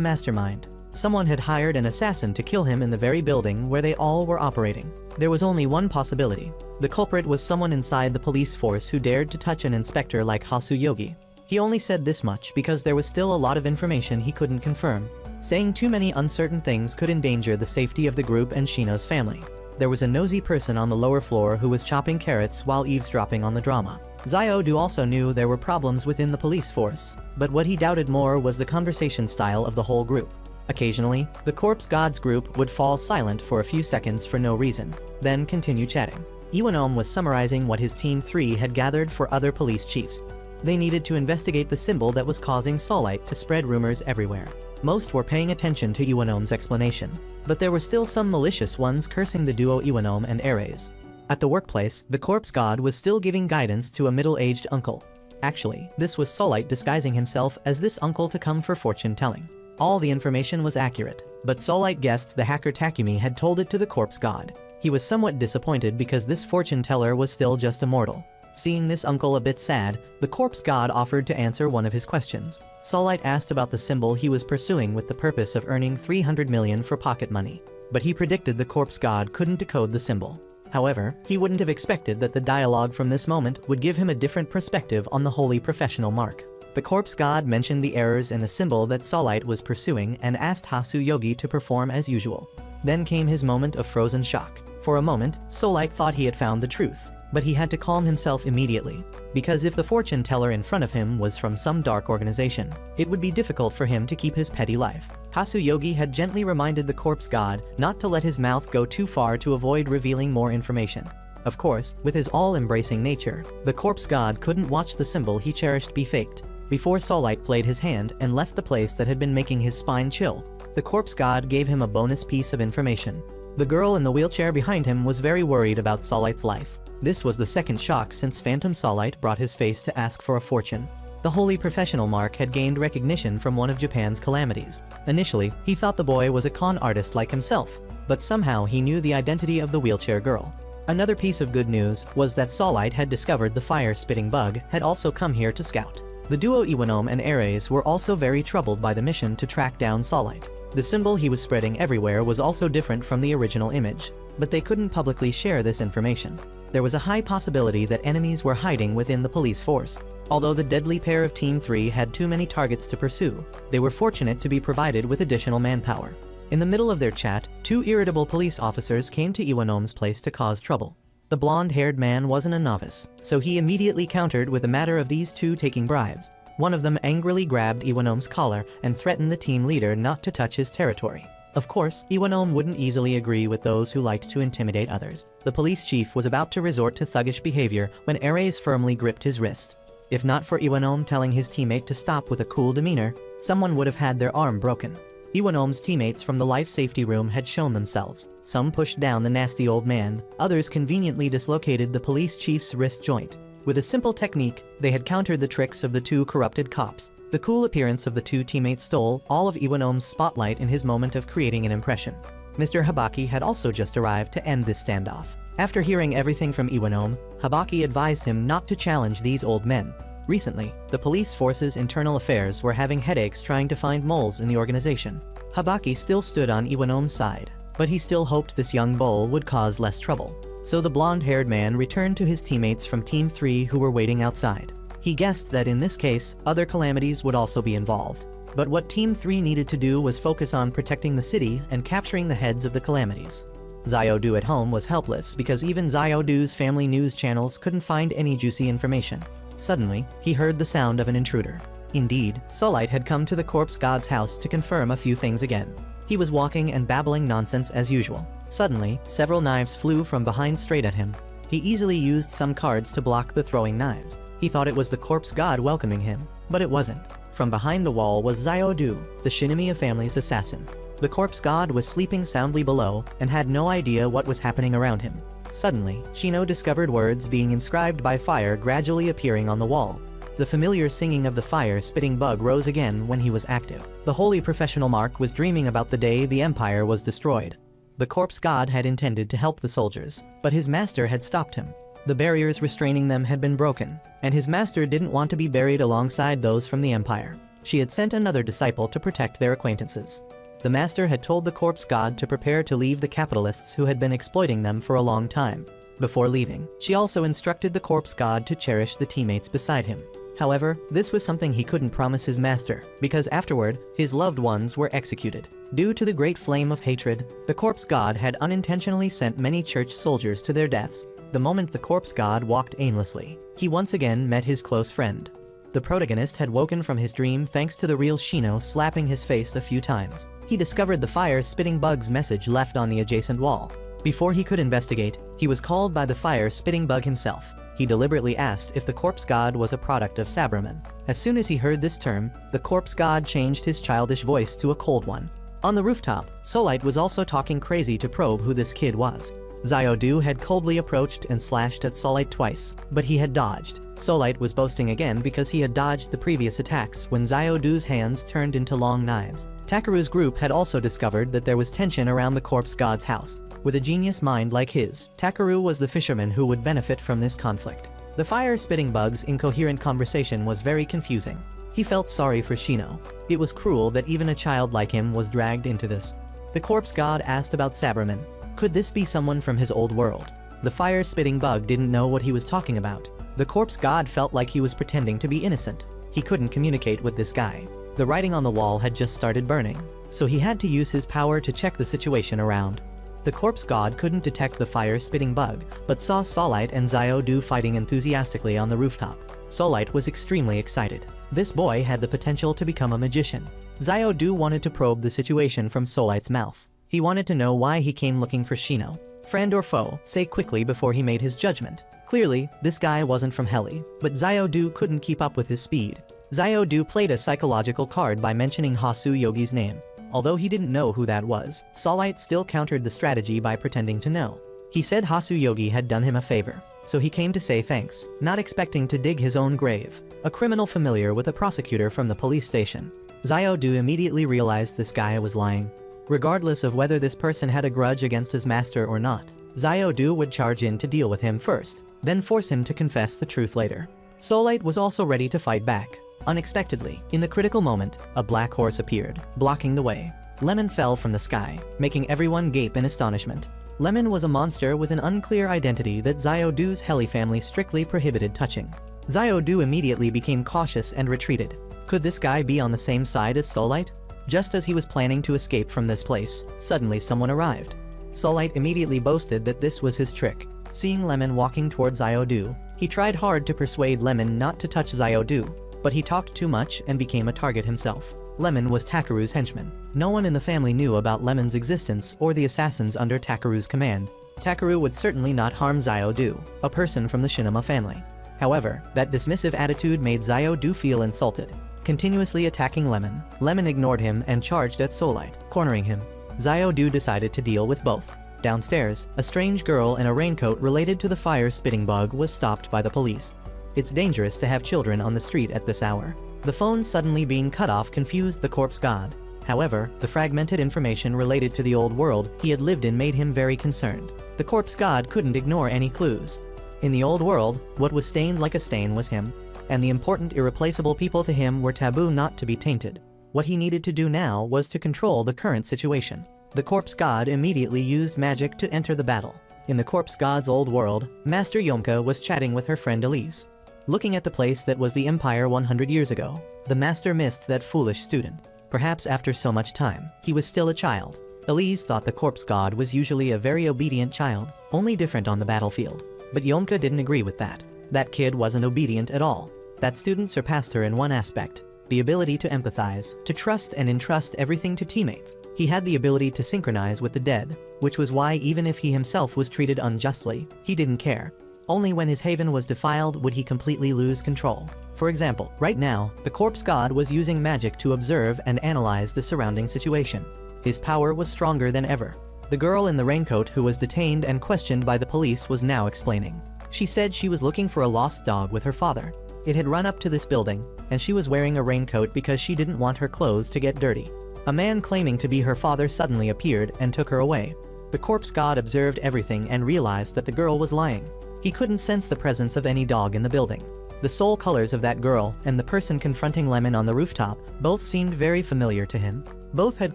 mastermind. Someone had hired an assassin to kill him in the very building where they all were operating. There was only one possibility. The culprit was someone inside the police force who dared to touch an inspector like Hasuyogi. He only said this much because there was still a lot of information he couldn't confirm. Saying too many uncertain things could endanger the safety of the group and Shino's family. There was a nosy person on the lower floor who was chopping carrots while eavesdropping on the drama. Xiaodu also knew there were problems within the police force, but what he doubted more was the conversation style of the whole group. Occasionally, the Corpse Gods group would fall silent for a few seconds for no reason, then continue chatting. Iwanom was summarizing what his Team 3 had gathered for other police chiefs. They needed to investigate the symbol that was causing Solite to spread rumors everywhere. Most were paying attention to Iwanom's explanation, but there were still some malicious ones cursing the duo Iwanom and Ares. At the workplace, the corpse god was still giving guidance to a middle-aged uncle. Actually, this was Solite disguising himself as this uncle to come for fortune-telling. All the information was accurate, but Solite guessed the hacker Takumi had told it to the corpse god. He was somewhat disappointed because this fortune-teller was still just a mortal. Seeing this uncle a bit sad, the corpse god offered to answer one of his questions. Solite asked about the symbol he was pursuing with the purpose of earning 300 million for pocket money, but he predicted the corpse god couldn't decode the symbol. However, he wouldn't have expected that the dialogue from this moment would give him a different perspective on the holy professional mark. The corpse god mentioned the errors in the symbol that Solite was pursuing and asked Hasuyogi to perform as usual. Then came his moment of frozen shock. For a moment, Solite thought he had found the truth, but he had to calm himself immediately, because if the fortune teller in front of him was from some dark organization, it would be difficult for him to keep his petty life. Hasuyogi had gently reminded the corpse god not to let his mouth go too far to avoid revealing more information. Of course, with his all-embracing nature, the corpse god couldn't watch the symbol he cherished be faked. Before Solite played his hand and left the place that had been making his spine chill, the corpse god gave him a bonus piece of information. The girl in the wheelchair behind him was very worried about Solite's life. This was the second shock since Phantom Solite brought his face to ask for a fortune. The holy professional mark had gained recognition from one of Japan's calamities. Initially, he thought the boy was a con artist like himself, but somehow he knew the identity of the wheelchair girl. Another piece of good news was that Solite had discovered the fire-spitting bug had also come here to scout. The duo Iwanom and Ares were also very troubled by the mission to track down Solite. The symbol he was spreading everywhere was also different from the original image, but they couldn't publicly share this information. There was a high possibility that enemies were hiding within the police force. Although the deadly pair of Team 3 had too many targets to pursue, they were fortunate to be provided with additional manpower. In the middle of their chat, two irritable police officers came to Iwanom's place to cause trouble. The blonde-haired man wasn't a novice, so he immediately countered with the matter of these two taking bribes. One of them angrily grabbed Iwanom's collar and threatened the team leader not to touch his territory. Of course, Iwanom wouldn't easily agree with those who liked to intimidate others. The police chief was about to resort to thuggish behavior when Ares firmly gripped his wrist. If not for Iwanom telling his teammate to stop with a cool demeanor, someone would have had their arm broken. Iwanom's teammates from the life safety room had shown themselves. Some pushed down the nasty old man, others conveniently dislocated the police chief's wrist joint. With a simple technique, they had countered the tricks of the two corrupted cops. The cool appearance of the two teammates stole all of Iwanom's spotlight in his moment of creating an impression. Mr. Habaki had also just arrived to end this standoff. After hearing everything from Iwanom, Habaki advised him not to challenge these old men. Recently, the police force's internal affairs were having headaches trying to find moles in the organization. Habaki still stood on Iwanom's side, but he still hoped this young bull would cause less trouble. So the blonde-haired man returned to his teammates from Team 3 who were waiting outside. He guessed that in this case, other calamities would also be involved. But what Team 3 needed to do was focus on protecting the city and capturing the heads of the calamities. Xiaodu at home was helpless because even Xiaodu's family news channels couldn't find any juicy information. Suddenly, he heard the sound of an intruder. Indeed, Solite had come to the corpse god's house to confirm a few things again. He was walking and babbling nonsense as usual. Suddenly, several knives flew from behind straight at him. He easily used some cards to block the throwing knives. He thought it was the corpse god welcoming him, but it wasn't. From behind the wall was Xiaodu, the Shinamiya family's assassin. The corpse god was sleeping soundly below and had no idea what was happening around him. Suddenly, Shino discovered words being inscribed by fire gradually appearing on the wall. The familiar singing of the fire-spitting bug rose again when he was active. The holy professional Mark was dreaming about the day the Empire was destroyed. The corpse god had intended to help the soldiers, but his master had stopped him. The barriers restraining them had been broken, and his master didn't want to be buried alongside those from the Empire. She had sent another disciple to protect their acquaintances. The master had told the corpse god to prepare to leave the capitalists who had been exploiting them for a long time. Before leaving, she also instructed the corpse god to cherish the teammates beside him. However, this was something he couldn't promise his master, because afterward, his loved ones were executed. Due to the great flame of hatred, the corpse god had unintentionally sent many church soldiers to their deaths. The moment the corpse god walked aimlessly, he once again met his close friend. The protagonist had woken from his dream thanks to the real Shino slapping his face a few times. He discovered the fire-spitting bug's message left on the adjacent wall. Before he could investigate, he was called by the fire-spitting bug himself. He deliberately asked if the corpse god was a product of Sabraman. As soon as he heard this term, the corpse god changed his childish voice to a cold one. On the rooftop, Solite was also talking crazy to probe who this kid was. Xiaodu had coldly approached and slashed at Solite twice, but he had dodged. Solite was boasting again because he had dodged the previous attacks when Xiaodu's hands turned into long knives. Takaru's group had also discovered that there was tension around the corpse god's house. With a genius mind like his, Takaru was the fisherman who would benefit from this conflict. The fire-spitting bug's incoherent conversation was very confusing. He felt sorry for Shino. It was cruel that even a child like him was dragged into this. The corpse god asked about Sabraman. Could this be someone from his old world? The fire-spitting bug didn't know what he was talking about. The corpse god felt like he was pretending to be innocent. He couldn't communicate with this guy. The writing on the wall had just started burning, so he had to use his power to check the situation around. The corpse god couldn't detect the fire-spitting bug, but saw Solite and Xiaodu fighting enthusiastically on the rooftop. Solite was extremely excited. This boy had the potential to become a magician. Xiaodu wanted to probe the situation from Solite's mouth. He wanted to know why he came looking for Shino. Friend or foe, say quickly before he made his judgment. Clearly, this guy wasn't from Heli, but Xiaodu couldn't keep up with his speed. Xiaodu played a psychological card by mentioning Hasu Yogi's name. Although he didn't know who that was, Solite still countered the strategy by pretending to know. He said Hasu Yogi had done him a favor, so he came to say thanks, not expecting to dig his own grave. A criminal familiar with a prosecutor from the police station. Xiaodu immediately realized this guy was lying. Regardless of whether this person had a grudge against his master or not, Xiaodu would charge in to deal with him first, then force him to confess the truth later. Solite was also ready to fight back. Unexpectedly, in the critical moment, a black horse appeared, blocking the way. Lemon fell from the sky, making everyone gape in astonishment. Lemon was a monster with an unclear identity that Xiaodu's Heli family strictly prohibited touching. Xiaodu immediately became cautious and retreated. Could this guy be on the same side as Solite? Just as he was planning to escape from this place, suddenly someone arrived. Solite immediately boasted that this was his trick. Seeing Lemon walking towards Xiaodu, he tried hard to persuade Lemon not to touch Xiaodu, but he talked too much and became a target himself. Lemon was Takaru's henchman. No one in the family knew about Lemon's existence or the assassins under Takaru's command. Takaru would certainly not harm Xiaodu, a person from the Shinama family. However, that dismissive attitude made Xiaodu feel insulted. Continuously attacking Lemon, Lemon ignored him and charged at Solite, cornering him. Xiaodu decided to deal with both. Downstairs, a strange girl in a raincoat related to the fire-spitting bug was stopped by the police. It's dangerous to have children on the street at this hour. The phone suddenly being cut off confused the corpse god. However, the fragmented information related to the old world he had lived in made him very concerned. The corpse god couldn't ignore any clues. In the old world, what was stained like a stain was him, and the important irreplaceable people to him were taboo not to be tainted. What he needed to do now was to control the current situation. The corpse god immediately used magic to enter the battle. In the corpse god's old world, Master Yomka was chatting with her friend Elise. Looking at the place that was the Empire 100 years ago, the master missed that foolish student. Perhaps after so much time, he was still a child. Elise thought the corpse god was usually a very obedient child, only different on the battlefield. But Yomka didn't agree with that. That kid wasn't obedient at all. That student surpassed her in one aspect: the ability to empathize, to trust and entrust everything to teammates. He had the ability to synchronize with the dead, which was why even if he himself was treated unjustly, he didn't care. Only when his haven was defiled would he completely lose control. For example, right now, the corpse god was using magic to observe and analyze the surrounding situation. His power was stronger than ever. The girl in the raincoat who was detained and questioned by the police was now explaining. She said she was looking for a lost dog with her father. It had run up to this building, and she was wearing a raincoat because she didn't want her clothes to get dirty. A man claiming to be her father suddenly appeared and took her away. The corpse god observed everything and realized that the girl was lying. He couldn't sense the presence of any dog in the building. The soul colors of that girl and the person confronting Lemon on the rooftop both seemed very familiar to him. Both had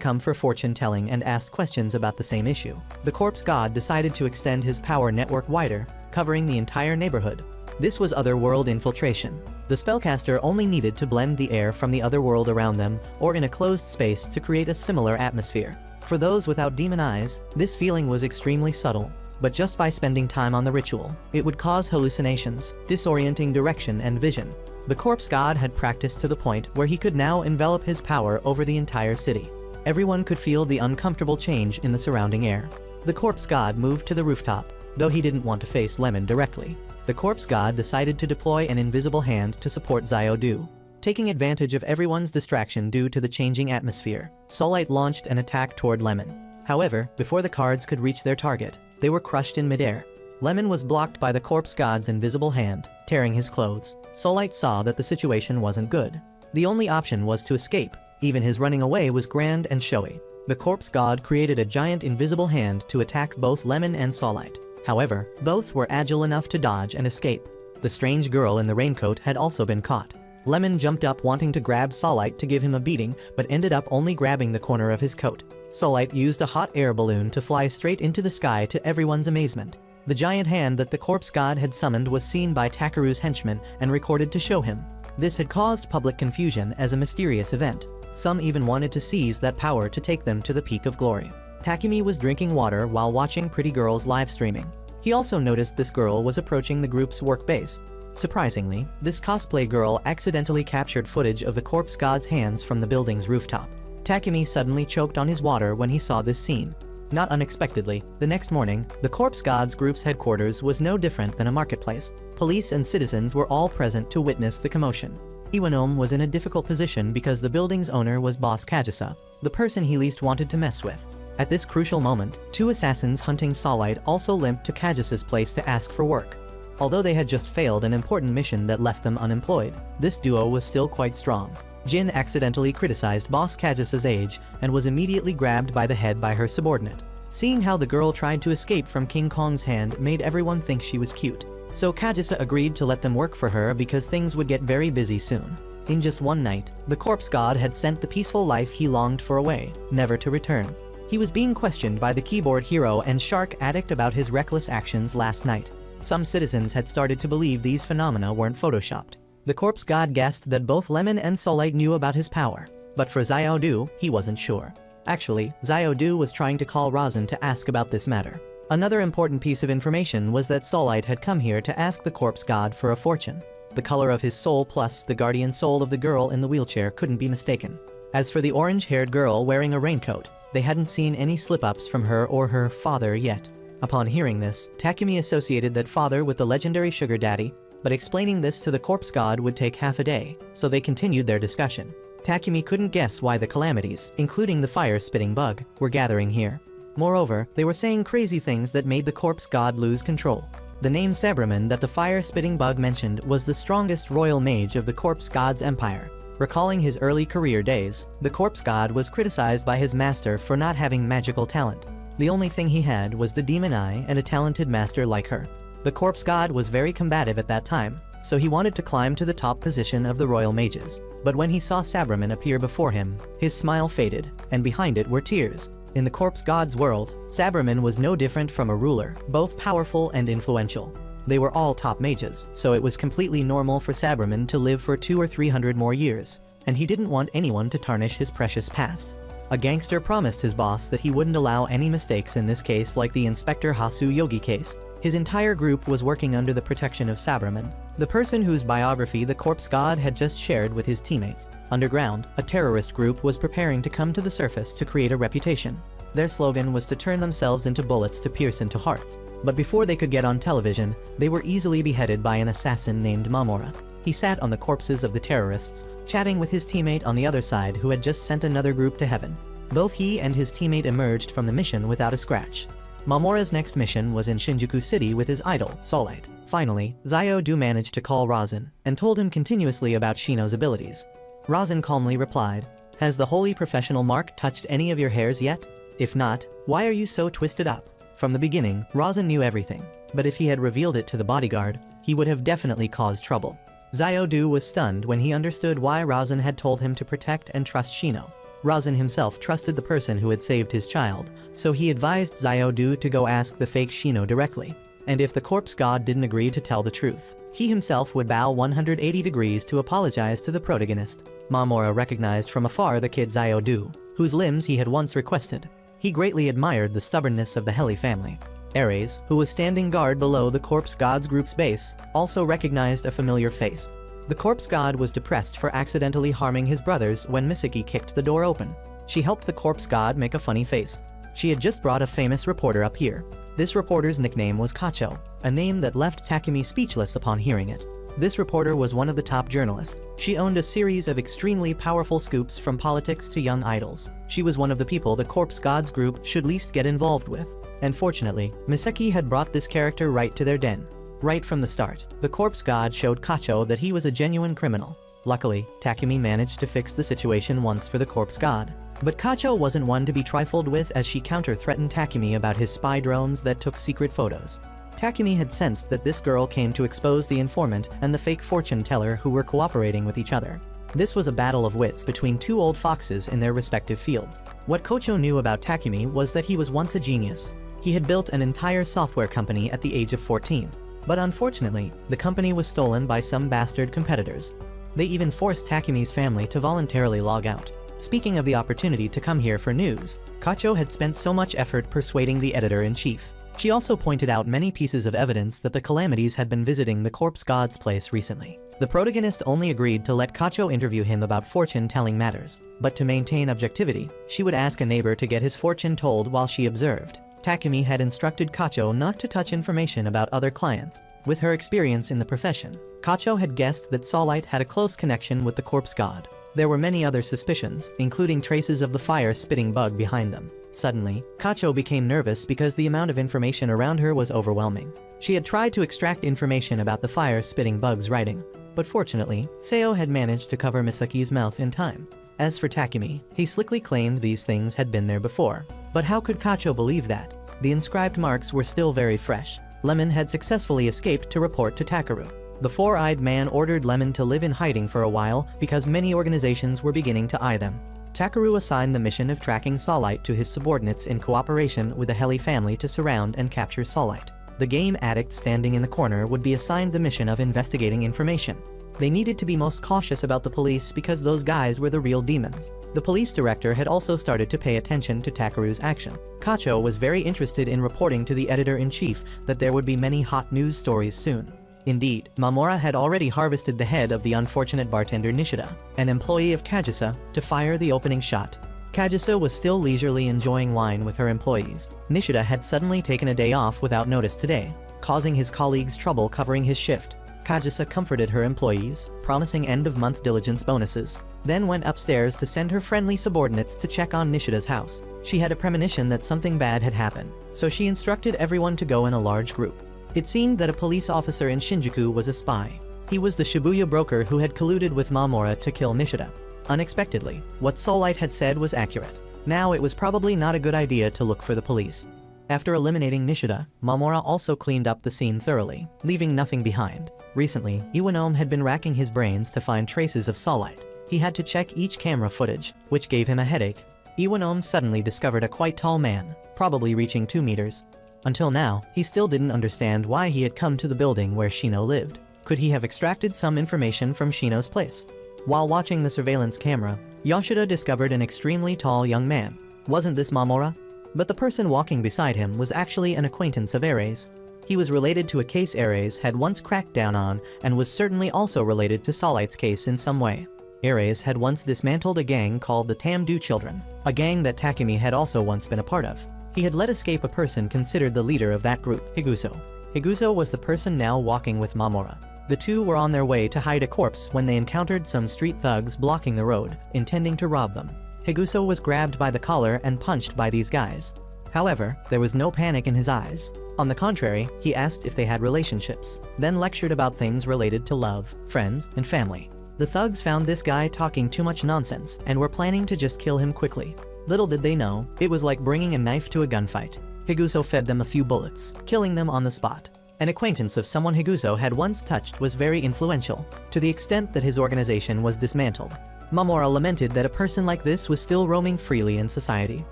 come for fortune-telling and asked questions about the same issue. The corpse god decided to extend his power network wider, covering the entire neighborhood. This was otherworld infiltration. The spellcaster only needed to blend the air from the other world around them or in a closed space to create a similar atmosphere. For those without demon eyes, this feeling was extremely subtle, but just by spending time on the ritual, it would cause hallucinations, disorienting direction and vision. The corpse god had practiced to the point where he could now envelop his power over the entire city. Everyone could feel the uncomfortable change in the surrounding air. The corpse god moved to the rooftop, though he didn't want to face Lemon directly. The corpse god decided to deploy an invisible hand to support Xiao. Taking advantage of everyone's distraction due to the changing atmosphere, Soulite launched an attack toward Lemon. However, before the cards could reach their target, they were crushed in midair. Lemon was blocked by the corpse god's invisible hand, tearing his clothes. Soulite saw that the situation wasn't good. The only option was to escape. Even his running away was grand and showy. The corpse god created a giant invisible hand to attack both Lemon and Soulite. However, both were agile enough to dodge and escape. The strange girl in the raincoat had also been caught. Lemon jumped up wanting to grab Soulite to give him a beating, but ended up only grabbing the corner of his coat. Soulite used a hot air balloon to fly straight into the sky to everyone's amazement. The giant hand that the corpse god had summoned was seen by Takeru's henchmen and recorded to show him. This had caused public confusion as a mysterious event. Some even wanted to seize that power to take them to the peak of glory. Takumi was drinking water while watching pretty girls live streaming. He also noticed this girl was approaching the group's work base. Surprisingly, this cosplay girl accidentally captured footage of the corpse god's hands from the building's rooftop. Takumi suddenly choked on his water when he saw this scene. Not unexpectedly, the next morning, the corpse god's group's headquarters was no different than a marketplace. Police and citizens were all present to witness the commotion. Iwanome was in a difficult position because the building's owner was Boss Kajisa, the person he least wanted to mess with. At this crucial moment, two assassins hunting Soulite also limped to Kajisa's place to ask for work. Although they had just failed an important mission that left them unemployed, this duo was still quite strong. Jin accidentally criticized Boss Kajisa's age and was immediately grabbed by the head by her subordinate. Seeing how the girl tried to escape from King Kong's hand made everyone think she was cute. So Kajisa agreed to let them work for her because things would get very busy soon. In just one night, the corpse god had sent the peaceful life he longed for away, never to return. He was being questioned by the keyboard hero and shark addict about his reckless actions last night. Some citizens had started to believe these phenomena weren't photoshopped. The corpse god guessed that both Lemon and Soulite knew about his power, but for Xiao, he wasn't sure. Actually, Xiao was trying to call Razin to ask about this matter. Another important piece of information was that Soulite had come here to ask the corpse god for a fortune. The color of his soul plus the guardian soul of the girl in the wheelchair couldn't be mistaken. As for the orange-haired girl wearing a raincoat, they hadn't seen any slip-ups from her or her father yet. Upon hearing this, Takumi associated that father with the legendary sugar daddy, but explaining this to the corpse god would take half a day, so they continued their discussion. Takumi couldn't guess why the calamities, including the fire-spitting bug, were gathering here. Moreover, they were saying crazy things that made the corpse god lose control. The name Sabraman that the fire-spitting bug mentioned was the strongest royal mage of the corpse god's empire. Recalling his early career days, the corpse god was criticized by his master for not having magical talent. The only thing he had was the demon eye and a talented master like her. The corpse god was very combative at that time, so he wanted to climb to the top position of the royal mages. But when he saw Sabraman appear before him, his smile faded, and behind it were tears. In the corpse god's world, Sabraman was no different from a ruler, both powerful and influential. They were all top mages, so it was completely normal for Sabraman to live for 200 or 300 more years, and he didn't want anyone to tarnish his precious past. A gangster promised his boss that he wouldn't allow any mistakes in this case, like the Inspector Hasu Yogi case. His entire group was working under the protection of Sabraman, the person whose biography the corpse god had just shared with his teammates. Underground, a terrorist group was preparing to come to the surface to create a reputation. Their slogan was to turn themselves into bullets to pierce into hearts. But before they could get on television, they were easily beheaded by an assassin named Mamora. He sat on the corpses of the terrorists, chatting with his teammate on the other side who had just sent another group to heaven. Both he and his teammate emerged from the mission without a scratch. Mamora's next mission was in Shinjuku City with his idol, Soulite. Finally, Xiao managed to call Razin, and told him continuously about Shino's abilities. Razin calmly replied, "Has the holy professional mark touched any of your hairs yet? If not, why are you so twisted up?" From the beginning, Razin knew everything, but if he had revealed it to the bodyguard, he would have definitely caused trouble. Xiao was stunned when he understood why Razin had told him to protect and trust Shino. Razin himself trusted the person who had saved his child, so he advised Xiao to go ask the fake Shino directly. And if the corpse god didn't agree to tell the truth, he himself would bow 180 degrees to apologize to the protagonist. Mamora recognized from afar the kid Xiao, whose limbs he had once requested. He greatly admired the stubbornness of the Heli family. Ares, who was standing guard below the corpse god's group's base, also recognized a familiar face. The corpse god was depressed for accidentally harming his brothers when Misaki kicked the door open. She helped the corpse god make a funny face. She had just brought a famous reporter up here. This reporter's nickname was Kacho, a name that left Takumi speechless upon hearing it. This reporter was one of the top journalists. She owned a series of extremely powerful scoops from politics to young idols. She was one of the people the corpse god's group should least get involved with. And fortunately, Misaki had brought this character right to their den. Right from the start, the corpse god showed Kacho that he was a genuine criminal. Luckily, Takumi managed to fix the situation once for the corpse god. But Kacho wasn't one to be trifled with, as she counter-threatened Takumi about his spy drones that took secret photos. Takumi had sensed that this girl came to expose the informant and the fake fortune teller who were cooperating with each other. This was a battle of wits between two old foxes in their respective fields. What Kacho knew about Takumi was that he was once a genius. He had built an entire software company at the age of 14. But unfortunately, the company was stolen by some bastard competitors. They even forced Takumi's family to voluntarily log out. Speaking of the opportunity to come here for news, Kacho had spent so much effort persuading the editor-in-chief. She also pointed out many pieces of evidence that the Calamities had been visiting the corpse god's place recently. The protagonist only agreed to let Kacho interview him about fortune-telling matters, but to maintain objectivity, she would ask a neighbor to get his fortune told while she observed. Takumi had instructed Kacho not to touch information about other clients. With her experience in the profession, Kacho had guessed that Soulite had a close connection with the corpse god. There were many other suspicions, including traces of the fire-spitting bug behind them. Suddenly, Kacho became nervous because the amount of information around her was overwhelming. She had tried to extract information about the fire-spitting bug's writing, but fortunately, Seo had managed to cover Misaki's mouth in time. As for Takumi, he slickly claimed these things had been there before. But how could Kacho believe that? The inscribed marks were still very fresh. Lemon had successfully escaped to report to Takaru. The four-eyed man ordered Lemon to live in hiding for a while because many organizations were beginning to eye them. Takaru assigned the mission of tracking Soulite to his subordinates in cooperation with the Heli family to surround and capture Soulite. The game addict standing in the corner would be assigned the mission of investigating information. They needed to be most cautious about the police because those guys were the real demons. The police director had also started to pay attention to Takaru's action. Kacho was very interested in reporting to the editor-in-chief that there would be many hot news stories soon. Indeed, Mamora had already harvested the head of the unfortunate bartender Nishida, an employee of Kajisa, to fire the opening shot. Kajisa was still leisurely enjoying wine with her employees. Nishida had suddenly taken a day off without notice today, causing his colleagues trouble covering his shift. Kajisa comforted her employees, promising end-of-month diligence bonuses, then went upstairs to send her friendly subordinates to check on Nishida's house. She had a premonition that something bad had happened, so she instructed everyone to go in a large group. It seemed that a police officer in Shinjuku was a spy. He was the Shibuya broker who had colluded with Mamora to kill Nishida. Unexpectedly, what Soulite had said was accurate. Now it was probably not a good idea to look for the police. After eliminating Nishida, Mamora also cleaned up the scene thoroughly, leaving nothing behind. Recently, Iwanome had been racking his brains to find traces of Soulite. He had to check each camera footage, which gave him a headache. Iwanome suddenly discovered a quite tall man, probably reaching 2 meters. Until now, he still didn't understand why he had come to the building where Shino lived. Could he have extracted some information from Shino's place? While watching the surveillance camera, Yoshida discovered an extremely tall young man. Wasn't this Mamora? But the person walking beside him was actually an acquaintance of Ares. He was related to a case Ares had once cracked down on, and was certainly also related to Soulite's case in some way. Ares had once dismantled a gang called the Tamdu Children, a gang that Takumi had also once been a part of. He had let escape a person considered the leader of that group, Higuso. Higuso was the person now walking with Mamora. The two were on their way to hide a corpse when they encountered some street thugs blocking the road, intending to rob them. Higuso was grabbed by the collar and punched by these guys. However, there was no panic in his eyes. On the contrary, he asked if they had relationships, then lectured about things related to love, friends, and family. The thugs found this guy talking too much nonsense and were planning to just kill him quickly. Little did they know, it was like bringing a knife to a gunfight. Higuso fed them a few bullets, killing them on the spot. An acquaintance of someone Higuso had once touched was very influential, to the extent that his organization was dismantled. Mamora lamented that a person like this was still roaming freely in society.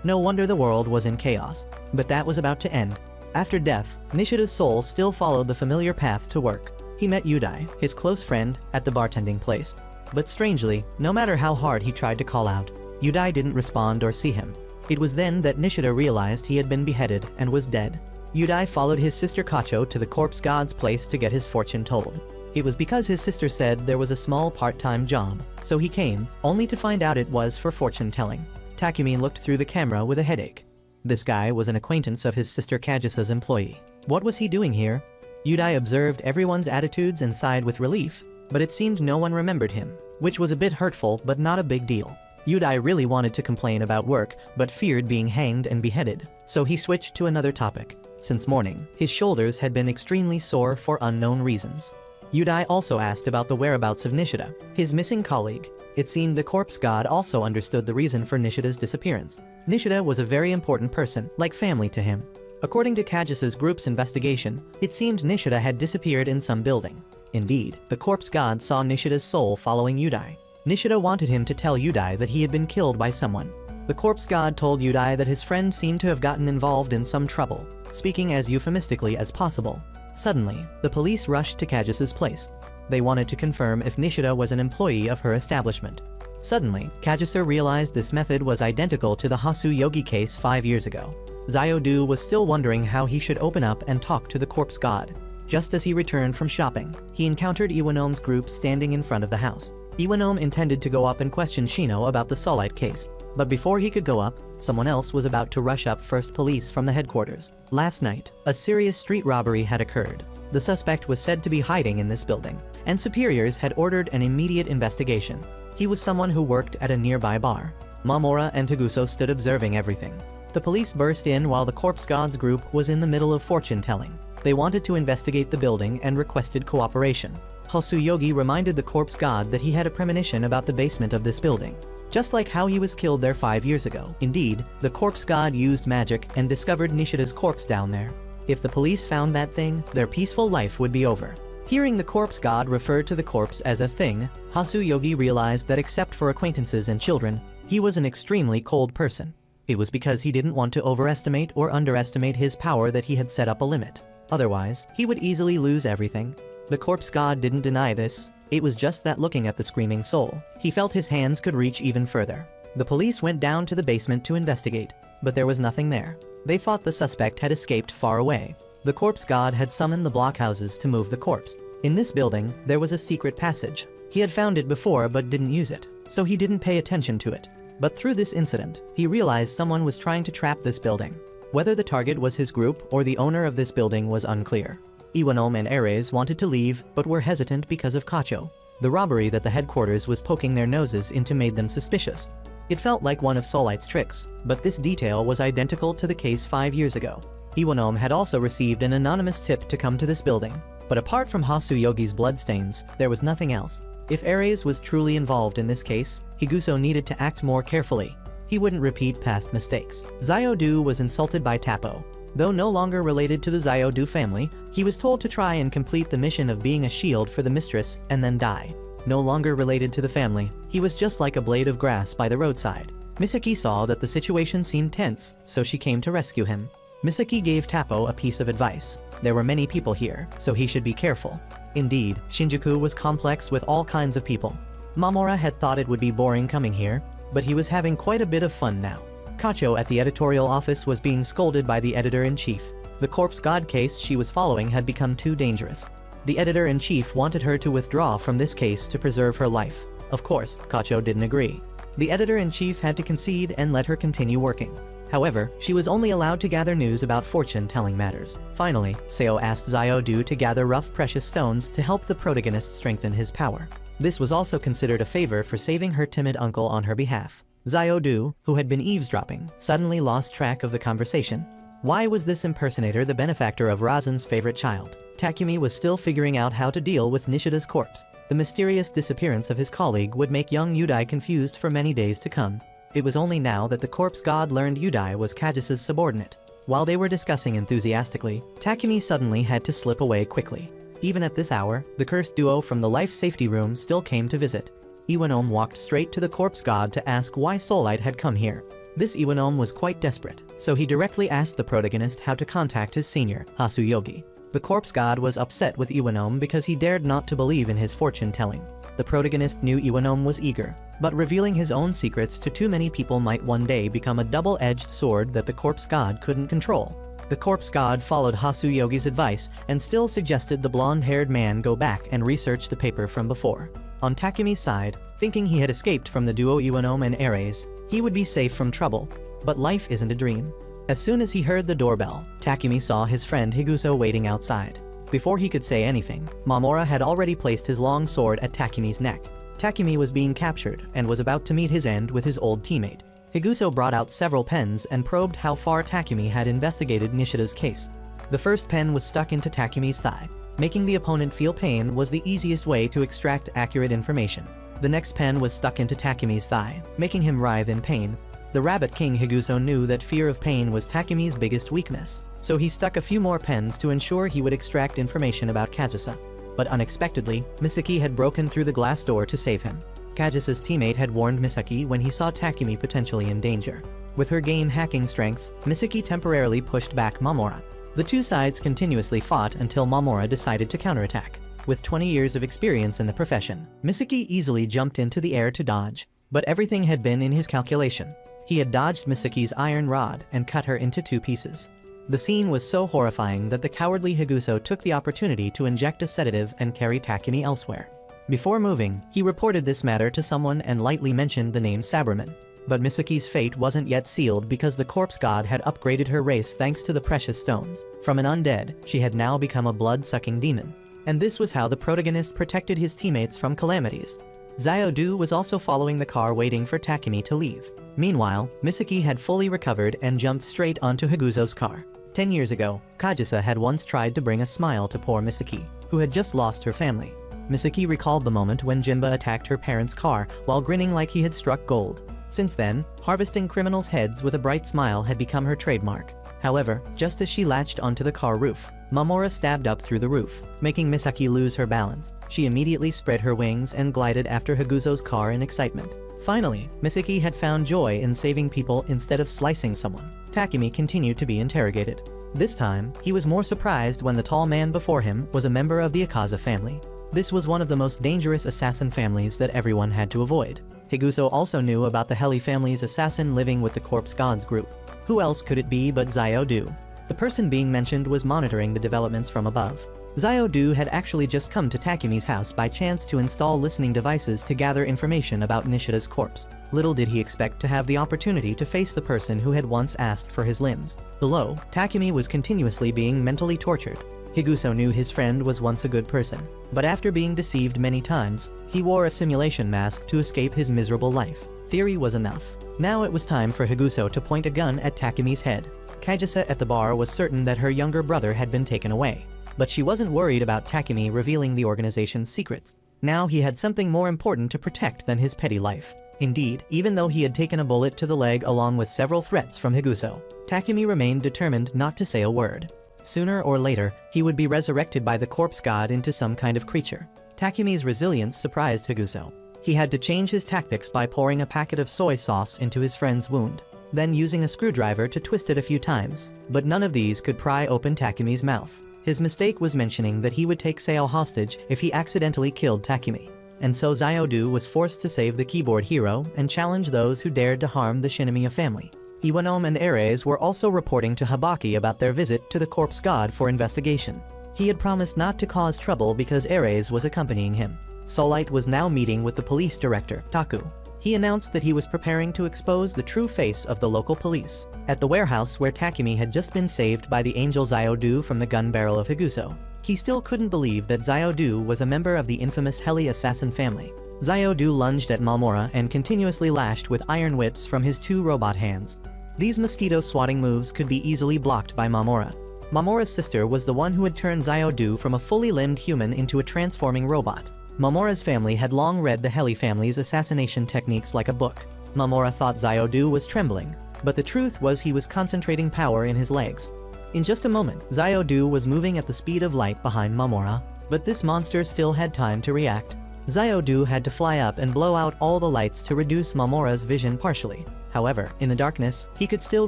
No wonder the world was in chaos. But that was about to end. After death, Nishida's soul still followed the familiar path to work. He met Yudai, his close friend, at the bartending place. But strangely, no matter how hard he tried to call out, Yudai didn't respond or see him. It was then that Nishida realized he had been beheaded and was dead. Yudai followed his sister Kacho to the corpse god's place to get his fortune told. It was because his sister said there was a small part-time job, so he came, only to find out it was for fortune-telling. Takumi looked through the camera with a headache. This guy was an acquaintance of his sister Kagisa's employee. What was he doing here? Yudai observed everyone's attitudes and sighed with relief, but it seemed no one remembered him, which was a bit hurtful but not a big deal. Yudai really wanted to complain about work, but feared being hanged and beheaded, so he switched to another topic. Since morning, his shoulders had been extremely sore for unknown reasons. Yudai also asked about the whereabouts of Nishida, his missing colleague. It seemed the corpse god also understood the reason for Nishida's disappearance. Nishida was a very important person, like family to him. According to Kagisa's group's investigation, it seemed Nishida had disappeared in some building. Indeed, the corpse god saw Nishida's soul following Yudai. Nishida wanted him to tell Yudai that he had been killed by someone. The corpse god told Yudai that his friend seemed to have gotten involved in some trouble, speaking as euphemistically as possible. Suddenly, the police rushed to Kagisa's place. They wanted to confirm if Nishida was an employee of her establishment. Suddenly, Kagisa realized this method was identical to the Hasu Yogi case 5 years ago. Ziodu was still wondering how he should open up and talk to the corpse god. Just as he returned from shopping, he encountered Iwanome's group standing in front of the house. Iwanome intended to go up and question Shino about the Solite case, but before he could go up, someone else was about to rush up first police from the headquarters. Last night, a serious street robbery had occurred. The suspect was said to be hiding in this building, and superiors had ordered an immediate investigation. He was someone who worked at a nearby bar. Mamora and Higuso stood observing everything. The police burst in while the corpse god's group was in the middle of fortune-telling. They wanted to investigate the building and requested cooperation. Hosuyogi reminded the corpse god that he had a premonition about the basement of this building, just like how he was killed there 5 years ago. Indeed, the corpse god used magic and discovered Nishida's corpse down there. If the police found that thing, their peaceful life would be over. Hearing the corpse god refer to the corpse as a thing, Hosuyogi realized that except for acquaintances and children, he was an extremely cold person. It was because he didn't want to overestimate or underestimate his power that he had set up a limit. Otherwise, he would easily lose everything. The corpse god didn't deny this. It was just that looking at the screaming soul, he felt his hands could reach even further. The police went down to the basement to investigate, but there was nothing there. They thought the suspect had escaped far away. The corpse god had summoned the blockhouses to move the corpse. In this building, there was a secret passage. He had found it before but didn't use it, so he didn't pay attention to it. But through this incident, he realized someone was trying to trap this building. Whether the target was his group or the owner of this building was unclear. Iwanome and Ares wanted to leave but were hesitant because of Kacho. The robbery that the headquarters was poking their noses into made them suspicious. It felt like one of Solite's tricks, but this detail was identical to the case 5 years ago. Iwanome had also received an anonymous tip to come to this building, but apart from Hosuyogi's bloodstains, there was nothing else. If Ares was truly involved in this case, Higuso needed to act more carefully. He wouldn't repeat past mistakes. Ziodu was insulted by Tapo. Though no longer related to the Ziodu family, he was told to try and complete the mission of being a shield for the mistress and then die. No longer related to the family, he was just like a blade of grass by the roadside. Misaki saw that the situation seemed tense, so she came to rescue him. Misaki gave Tapo a piece of advice. There were many people here, so he should be careful. Indeed, Shinjuku was complex with all kinds of people. Mamora had thought it would be boring coming here, but he was having quite a bit of fun now. Kacho at the editorial office was being scolded by the editor-in-chief. The corpse god case she was following had become too dangerous. The editor-in-chief wanted her to withdraw from this case to preserve her life. Of course, Kacho didn't agree. The editor-in-chief had to concede and let her continue working. However, she was only allowed to gather news about fortune-telling matters. Finally, Seo asked Ziodu to gather rough precious stones to help the protagonist strengthen his power. This was also considered a favor for saving her timid uncle on her behalf. Xiaodu, who had been eavesdropping, suddenly lost track of the conversation. Why was this impersonator the benefactor of Razan's favorite child? Takumi was still figuring out how to deal with Nishida's corpse. The mysterious disappearance of his colleague would make young Yudai confused for many days to come. It was only now that the corpse god learned Yudai was Kagisa's subordinate. While they were discussing enthusiastically, Takumi suddenly had to slip away quickly. Even at this hour, the cursed duo from the life safety room still came to visit. Iwanome walked straight to the corpse god to ask why Soulite had come here. This Iwanome was quite desperate, so he directly asked the protagonist how to contact his senior, Hasuyogi. The corpse god was upset with Iwanome because he dared not to believe in his fortune-telling. The protagonist knew Iwanome was eager, but revealing his own secrets to too many people might one day become a double-edged sword that the corpse god couldn't control. The corpse god followed Hasuyogi's advice and still suggested the blonde-haired man go back and research the paper from before. On Takumi's side, thinking he had escaped from the duo Iwanome and Ares, he would be safe from trouble. But life isn't a dream. As soon as he heard the doorbell, Takumi saw his friend Higuso waiting outside. Before he could say anything, Mamora had already placed his long sword at Takumi's neck. Takumi was being captured and was about to meet his end with his old teammate. Higuso brought out several pens and probed how far Takumi had investigated Nishida's case. The first pen was stuck into Takumi's thigh. Making the opponent feel pain was the easiest way to extract accurate information. The next pen was stuck into Takumi's thigh, making him writhe in pain. The Rabbit King Higuso knew that fear of pain was Takumi's biggest weakness, so he stuck a few more pens to ensure he would extract information about Kagisa. But unexpectedly, Misaki had broken through the glass door to save him. Kagisa's teammate had warned Misaki when he saw Takumi potentially in danger. With her game-hacking strength, Misaki temporarily pushed back Mamora. The two sides continuously fought until Mamora decided to counterattack. With 20 years of experience in the profession, Misaki easily jumped into the air to dodge. But everything had been in his calculation. He had dodged Misaki's iron rod and cut her into 2 pieces. The scene was so horrifying that the cowardly Higuso took the opportunity to inject a sedative and carry Takumi elsewhere. Before moving, he reported this matter to someone and lightly mentioned the name Saberman. But Misaki's fate wasn't yet sealed because the corpse god had upgraded her race thanks to the precious stones. From an undead, she had now become a blood-sucking demon. And this was how the protagonist protected his teammates from calamities. Xiaodu was also following the car waiting for Takumi to leave. Meanwhile, Misaki had fully recovered and jumped straight onto Higuso's car. 10 years ago, Kagisa had once tried to bring a smile to poor Misaki, who had just lost her family. Misaki recalled the moment when Jinba attacked her parents' car while grinning like he had struck gold. Since then, harvesting criminals' heads with a bright smile had become her trademark. However, just as she latched onto the car roof, Mamora stabbed up through the roof, making Misaki lose her balance. She immediately spread her wings and glided after Higuso's car in excitement. Finally, Misaki had found joy in saving people instead of slicing someone. Takumi continued to be interrogated. This time, he was more surprised when the tall man before him was a member of the Akaza family. This was one of the most dangerous assassin families that everyone had to avoid. Higuso also knew about the Heli family's assassin living with the Corpse Gods group. Who else could it be but Xiaodu? The person being mentioned was monitoring the developments from above. Xiaodu had actually just come to Takumi's house by chance to install listening devices to gather information about Nishida's corpse. Little did he expect to have the opportunity to face the person who had once asked for his limbs. Below, Takumi was continuously being mentally tortured. Higuso knew his friend was once a good person, but after being deceived many times, he wore a simulation mask to escape his miserable life. Theory was enough. Now it was time for Higuso to point a gun at Takumi's head. Kagisa at the bar was certain that her younger brother had been taken away. But she wasn't worried about Takumi revealing the organization's secrets. Now he had something more important to protect than his petty life. Indeed, even though he had taken a bullet to the leg along with several threats from Higuso, Takumi remained determined not to say a word. Sooner or later, he would be resurrected by the corpse god into some kind of creature. Takumi's resilience surprised Higuso. He had to change his tactics by pouring a packet of soy sauce into his friend's wound, then using a screwdriver to twist it a few times, but none of these could pry open Takumi's mouth. His mistake was mentioning that he would take Sao hostage if he accidentally killed Takumi. And so Xiaodu was forced to save the keyboard hero and challenge those who dared to harm the Shinomiya family. Iwanome and Ares were also reporting to Habaki about their visit to the corpse god for investigation. He had promised not to cause trouble because Ares was accompanying him. Soulite was now meeting with the police director, Taku. He announced that he was preparing to expose the true face of the local police. At the warehouse where Takumi had just been saved by the angel Xiaodu from the gun barrel of Higuso, he still couldn't believe that Xiaodu was a member of the infamous Heli assassin family. Xiaodu lunged at Mamora and continuously lashed with iron whips from his 2 robot hands. These mosquito swatting moves could be easily blocked by Mamora. Mamora's sister was the one who had turned Xiaodu from a fully limbed human into a transforming robot. Mamora's family had long read the Heli family's assassination techniques like a book. Mamora thought Xiaodu was trembling, but the truth was he was concentrating power in his legs. In just a moment, Xiaodu was moving at the speed of light behind Mamora, but this monster still had time to react. Xiaodu had to fly up and blow out all the lights to reduce Mamora's vision partially. However, in the darkness, he could still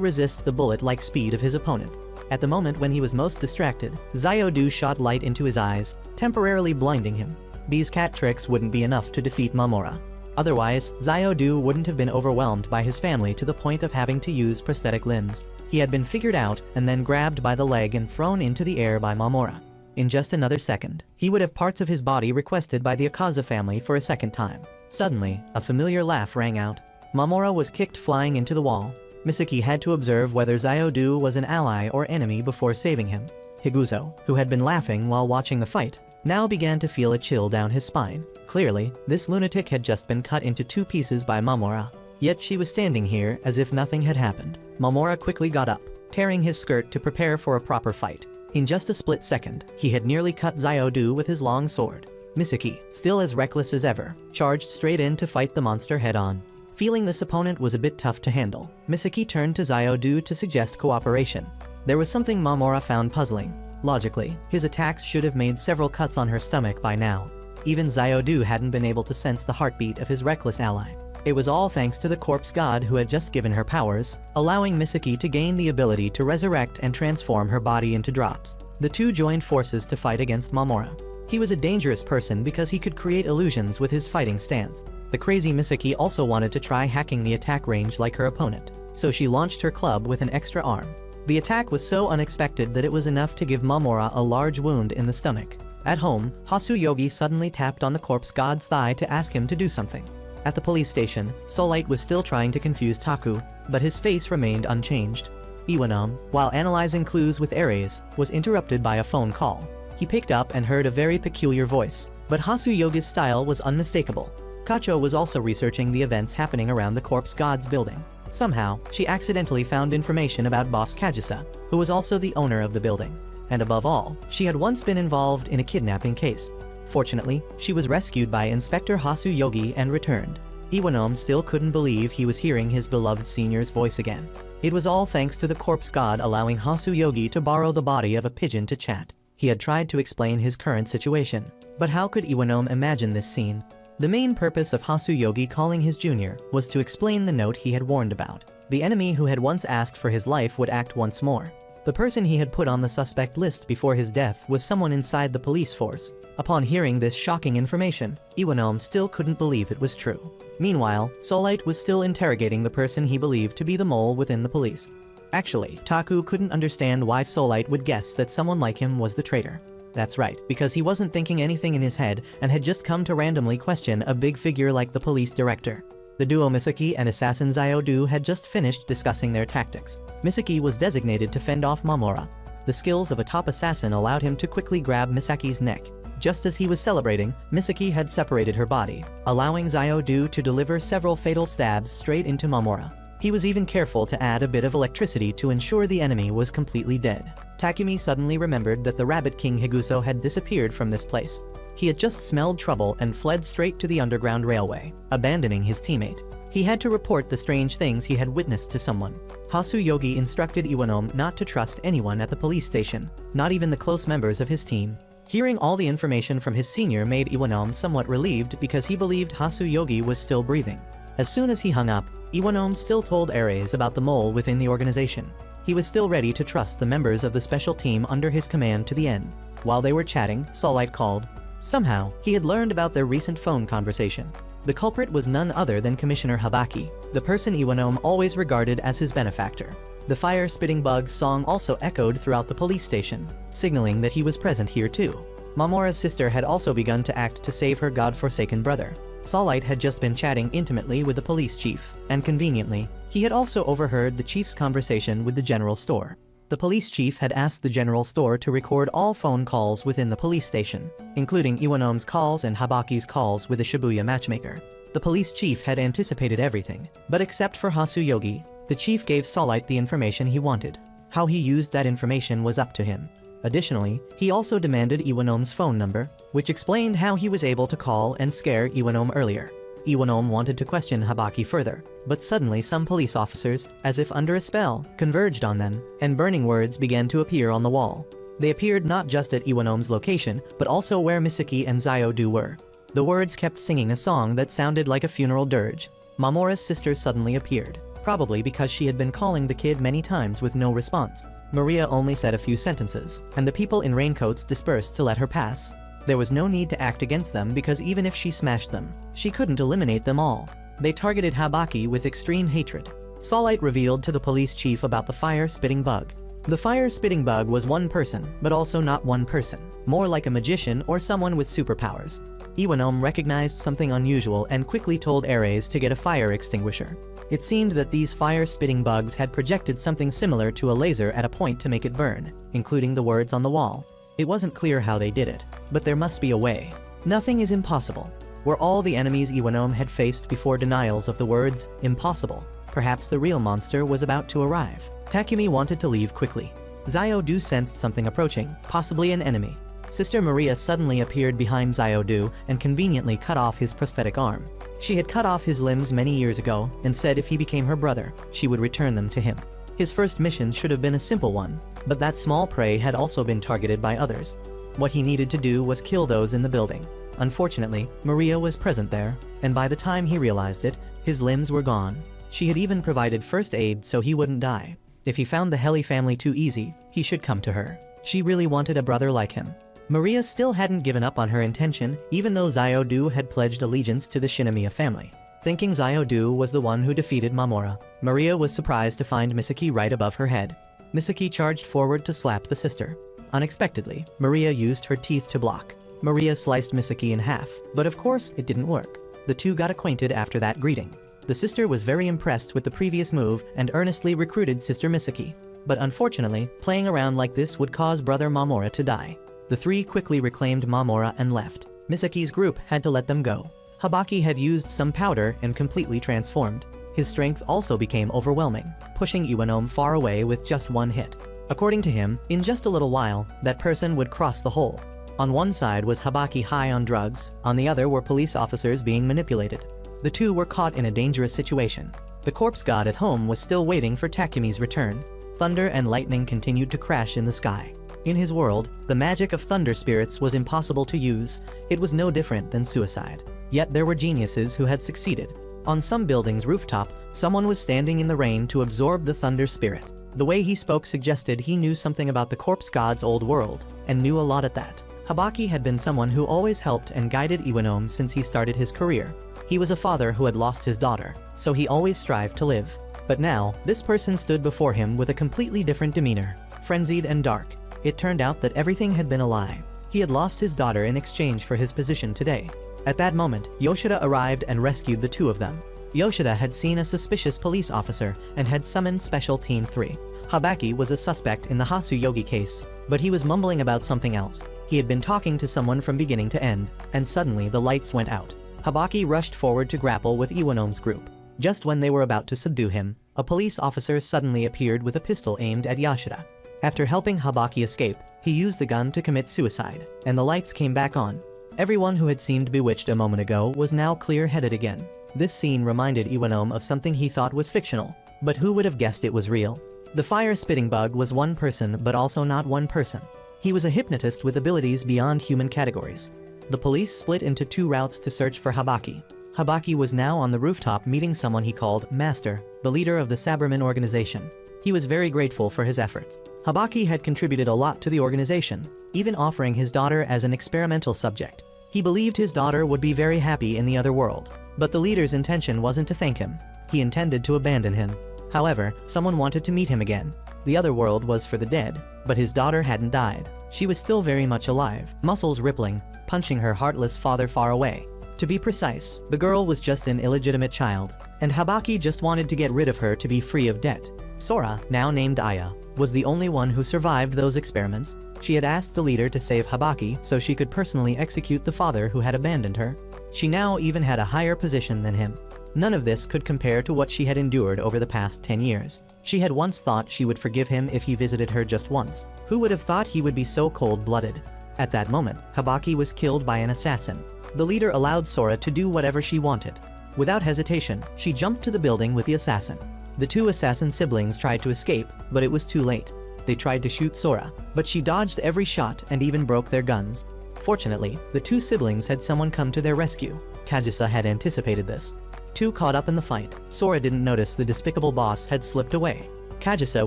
resist the bullet-like speed of his opponent. At the moment when he was most distracted, Xiaodu shot light into his eyes, temporarily blinding him. These cat tricks wouldn't be enough to defeat Mamora. Otherwise, Xiaodu wouldn't have been overwhelmed by his family to the point of having to use prosthetic limbs. He had been figured out and then grabbed by the leg and thrown into the air by Mamora. In just another second, he would have parts of his body requested by the Akaza family for a second time. Suddenly, a familiar laugh rang out. Mamora was kicked flying into the wall. Misaki had to observe whether Xiaodu was an ally or enemy before saving him. Higuzo, who had been laughing while watching the fight, now began to feel a chill down his spine. Clearly, this lunatic had just been cut into 2 pieces by Mamora. Yet she was standing here as if nothing had happened. Mamora quickly got up, tearing his skirt to prepare for a proper fight. In just a split second, he had nearly cut Xiaodu with his long sword. Misaki, still as reckless as ever, charged straight in to fight the monster head-on. Feeling this opponent was a bit tough to handle, Misaki turned to Xiaodu to suggest cooperation. There was something Mamora found puzzling. Logically, his attacks should have made several cuts on her stomach by now. Even Xiaodu hadn't been able to sense the heartbeat of his reckless ally. It was all thanks to the corpse god who had just given her powers, allowing Misaki to gain the ability to resurrect and transform her body into drops. The 2 joined forces to fight against Mamora. He was a dangerous person because he could create illusions with his fighting stance. The crazy Misaki also wanted to try hacking the attack range like her opponent, so she launched her club with an extra arm. The attack was so unexpected that it was enough to give Mamora a large wound in the stomach. At home, Hasuyogi suddenly tapped on the corpse god's thigh to ask him to do something. At the police station, Solite was still trying to confuse Taku, but his face remained unchanged. Iwanom, while analyzing clues with Ares, was interrupted by a phone call. He picked up and heard a very peculiar voice, but Hasuyogi's style was unmistakable. Kacho was also researching the events happening around the corpse god's building. Somehow, she accidentally found information about boss Kajisa, who was also the owner of the building. And above all, she had once been involved in a kidnapping case. Fortunately, she was rescued by Inspector Hasuyogi and returned. Iwanom still couldn't believe he was hearing his beloved senior's voice again. It was all thanks to the corpse god allowing Hasuyogi to borrow the body of a pigeon to chat. He had tried to explain his current situation, but how could Iwanom imagine this scene? The main purpose of Hasuyogi calling his junior was to explain the note he had warned about. The enemy who had once asked for his life would act once more. The person he had put on the suspect list before his death was someone inside the police force. Upon hearing this shocking information, Iwanom still couldn't believe it was true. Meanwhile, Solite was still interrogating the person he believed to be the mole within the police. Actually, Taku couldn't understand why Solite would guess that someone like him was the traitor. That's right, because he wasn't thinking anything in his head and had just come to randomly question a big figure like the police director. The duo Misaki and assassin Xiaodu had just finished discussing their tactics. Misaki was designated to fend off Mamora. The skills of a top assassin allowed him to quickly grab Misaki's neck. Just as he was celebrating, Misaki had separated her body, allowing Xiaodu to deliver several fatal stabs straight into Mamora. He was even careful to add a bit of electricity to ensure the enemy was completely dead. Takumi suddenly remembered that the Rabbit King Higuso had disappeared from this place. He had just smelled trouble and fled straight to the underground railway, abandoning his teammate. He had to report the strange things he had witnessed to someone. Hasuyogi instructed Iwanom not to trust anyone at the police station, not even the close members of his team. Hearing all the information from his senior made Iwanom somewhat relieved because he believed Hasuyogi was still breathing. As soon as he hung up, Iwanom still told Ares about the mole within the organization. He was still ready to trust the members of the special team under his command to the end. While they were chatting, Solite called. Somehow, he had learned about their recent phone conversation. The culprit was none other than Commissioner Habaki, the person Iwanom always regarded as his benefactor. The fire-spitting bug's song also echoed throughout the police station, signaling that he was present here too. Mamora's sister had also begun to act to save her god-forsaken brother. Solite had just been chatting intimately with the police chief, and conveniently, he had also overheard the chief's conversation with the general store. The police chief had asked the general store to record all phone calls within the police station, including Iwanom's calls and Habaki's calls with the Shibuya matchmaker. The police chief had anticipated everything, but except for Hasuyogi, the chief gave Solite the information he wanted. How he used that information was up to him. Additionally, he also demanded Iwanom's phone number, which explained how he was able to call and scare Iwanom earlier. Iwanom wanted to question Habaki further, but suddenly some police officers, as if under a spell, converged on them, and burning words began to appear on the wall. They appeared not just at Iwanom's location, but also where Misaki and Zayo-do were. The words kept singing a song that sounded like a funeral dirge. Mamora's sister suddenly appeared, probably because she had been calling the kid many times with no response. Maria only said a few sentences, and the people in raincoats dispersed to let her pass. There was no need to act against them because even if she smashed them, she couldn't eliminate them all. They targeted Habaki with extreme hatred. Solite revealed to the police chief about the fire-spitting bug. The fire-spitting bug was one person, but also not one person, more like a magician or someone with superpowers. Iwanom recognized something unusual and quickly told Ares to get a fire extinguisher. It seemed that these fire-spitting bugs had projected something similar to a laser at a point to make it burn, including the words on the wall. It wasn't clear how they did it, but there must be a way. Nothing is impossible. Were all the enemies Iwanom had faced before denials of the words impossible? Perhaps the real monster was about to arrive. Takumi wanted to leave quickly. Zayo-do sensed something approaching, possibly an enemy. Sister Maria suddenly appeared behind Zayo-do and conveniently cut off his prosthetic arm. She had cut off his limbs many years ago and said if he became her brother, she would return them to him. His first mission should have been a simple one, but that small prey had also been targeted by others. What he needed to do was kill those in the building. Unfortunately, Maria was present there, and by the time he realized it, his limbs were gone. She had even provided first aid so he wouldn't die. If he found the Heli family too easy, he should come to her. She really wanted a brother like him. Maria still hadn't given up on her intention, even though Zayo-do had pledged allegiance to the Shinomiya family. Thinking Zayo-do was the one who defeated Mamora, Maria was surprised to find Misaki right above her head. Misaki charged forward to slap the sister. Unexpectedly, Maria used her teeth to block. Maria sliced Misaki in half, but of course it didn't work. The two got acquainted after that greeting. The sister was very impressed with the previous move and earnestly recruited Sister Misaki. But unfortunately, playing around like this would cause brother Mamora to die. The three quickly reclaimed Mamora and left. Misaki's group had to let them go. Habaki had used some powder and completely transformed. His strength also became overwhelming, pushing Iwanom far away with just one hit. According to him, in just a little while, that person would cross the hole. On one side was Habaki high on drugs, on the other were police officers being manipulated. The two were caught in a dangerous situation. The corpse god at home was still waiting for Takumi's return. Thunder and lightning continued to crash in the sky. In his world, the magic of thunder spirits was impossible to use. It was no different than suicide. Yet there were geniuses who had succeeded. On some building's rooftop, someone was standing in the rain to absorb the thunder spirit. The way he spoke suggested he knew something about the corpse god's old world, and knew a lot at that. Habaki had been someone who always helped and guided Iwanom since he started his career. He was a father who had lost his daughter, so he always strived to live. But now, this person stood before him with a completely different demeanor, frenzied and dark. It turned out that everything had been a lie. He had lost his daughter in exchange for his position today. At that moment, Yoshida arrived and rescued the two of them. Yoshida had seen a suspicious police officer and had summoned Special Team 3. Habaki was a suspect in the Hasuyogi case, but he was mumbling about something else. He had been talking to someone from beginning to end, and suddenly the lights went out. Habaki rushed forward to grapple with Iwanom's group. Just when they were about to subdue him, a police officer suddenly appeared with a pistol aimed at Yoshida. After helping Habaki escape, he used the gun to commit suicide, and the lights came back on. Everyone who had seemed bewitched a moment ago was now clear-headed again. This scene reminded Iwanom of something he thought was fictional, but who would have guessed it was real? The fire-spitting bug was one person, but also not one person. He was a hypnotist with abilities beyond human categories. The police split into two routes to search for Habaki. Habaki was now on the rooftop meeting someone he called Master, the leader of the Saberman organization. He was very grateful for his efforts. Habaki had contributed a lot to the organization, even offering his daughter as an experimental subject. He believed his daughter would be very happy in the other world. But the leader's intention wasn't to thank him. He intended to abandon him. However, someone wanted to meet him again. The other world was for the dead, but his daughter hadn't died. She was still very much alive, muscles rippling, punching her heartless father far away. To be precise, the girl was just an illegitimate child, and Habaki just wanted to get rid of her to be free of debt. Sora, now named Aya, was the only one who survived those experiments. She had asked the leader to save Habaki so she could personally execute the father who had abandoned her. She now even had a higher position than him. None of this could compare to what she had endured over the past 10 years. She had once thought she would forgive him if he visited her just once. Who would have thought he would be so cold-blooded? At that moment, Habaki was killed by an assassin. The leader allowed Sora to do whatever she wanted. Without hesitation, she jumped to the building with the assassin. The two assassin siblings tried to escape, but it was too late. They tried to shoot Sora, but she dodged every shot and even broke their guns. Fortunately, the two siblings had someone come to their rescue. Kagisa had anticipated this. Too caught up in the fight, Sora didn't notice the despicable boss had slipped away. Kagisa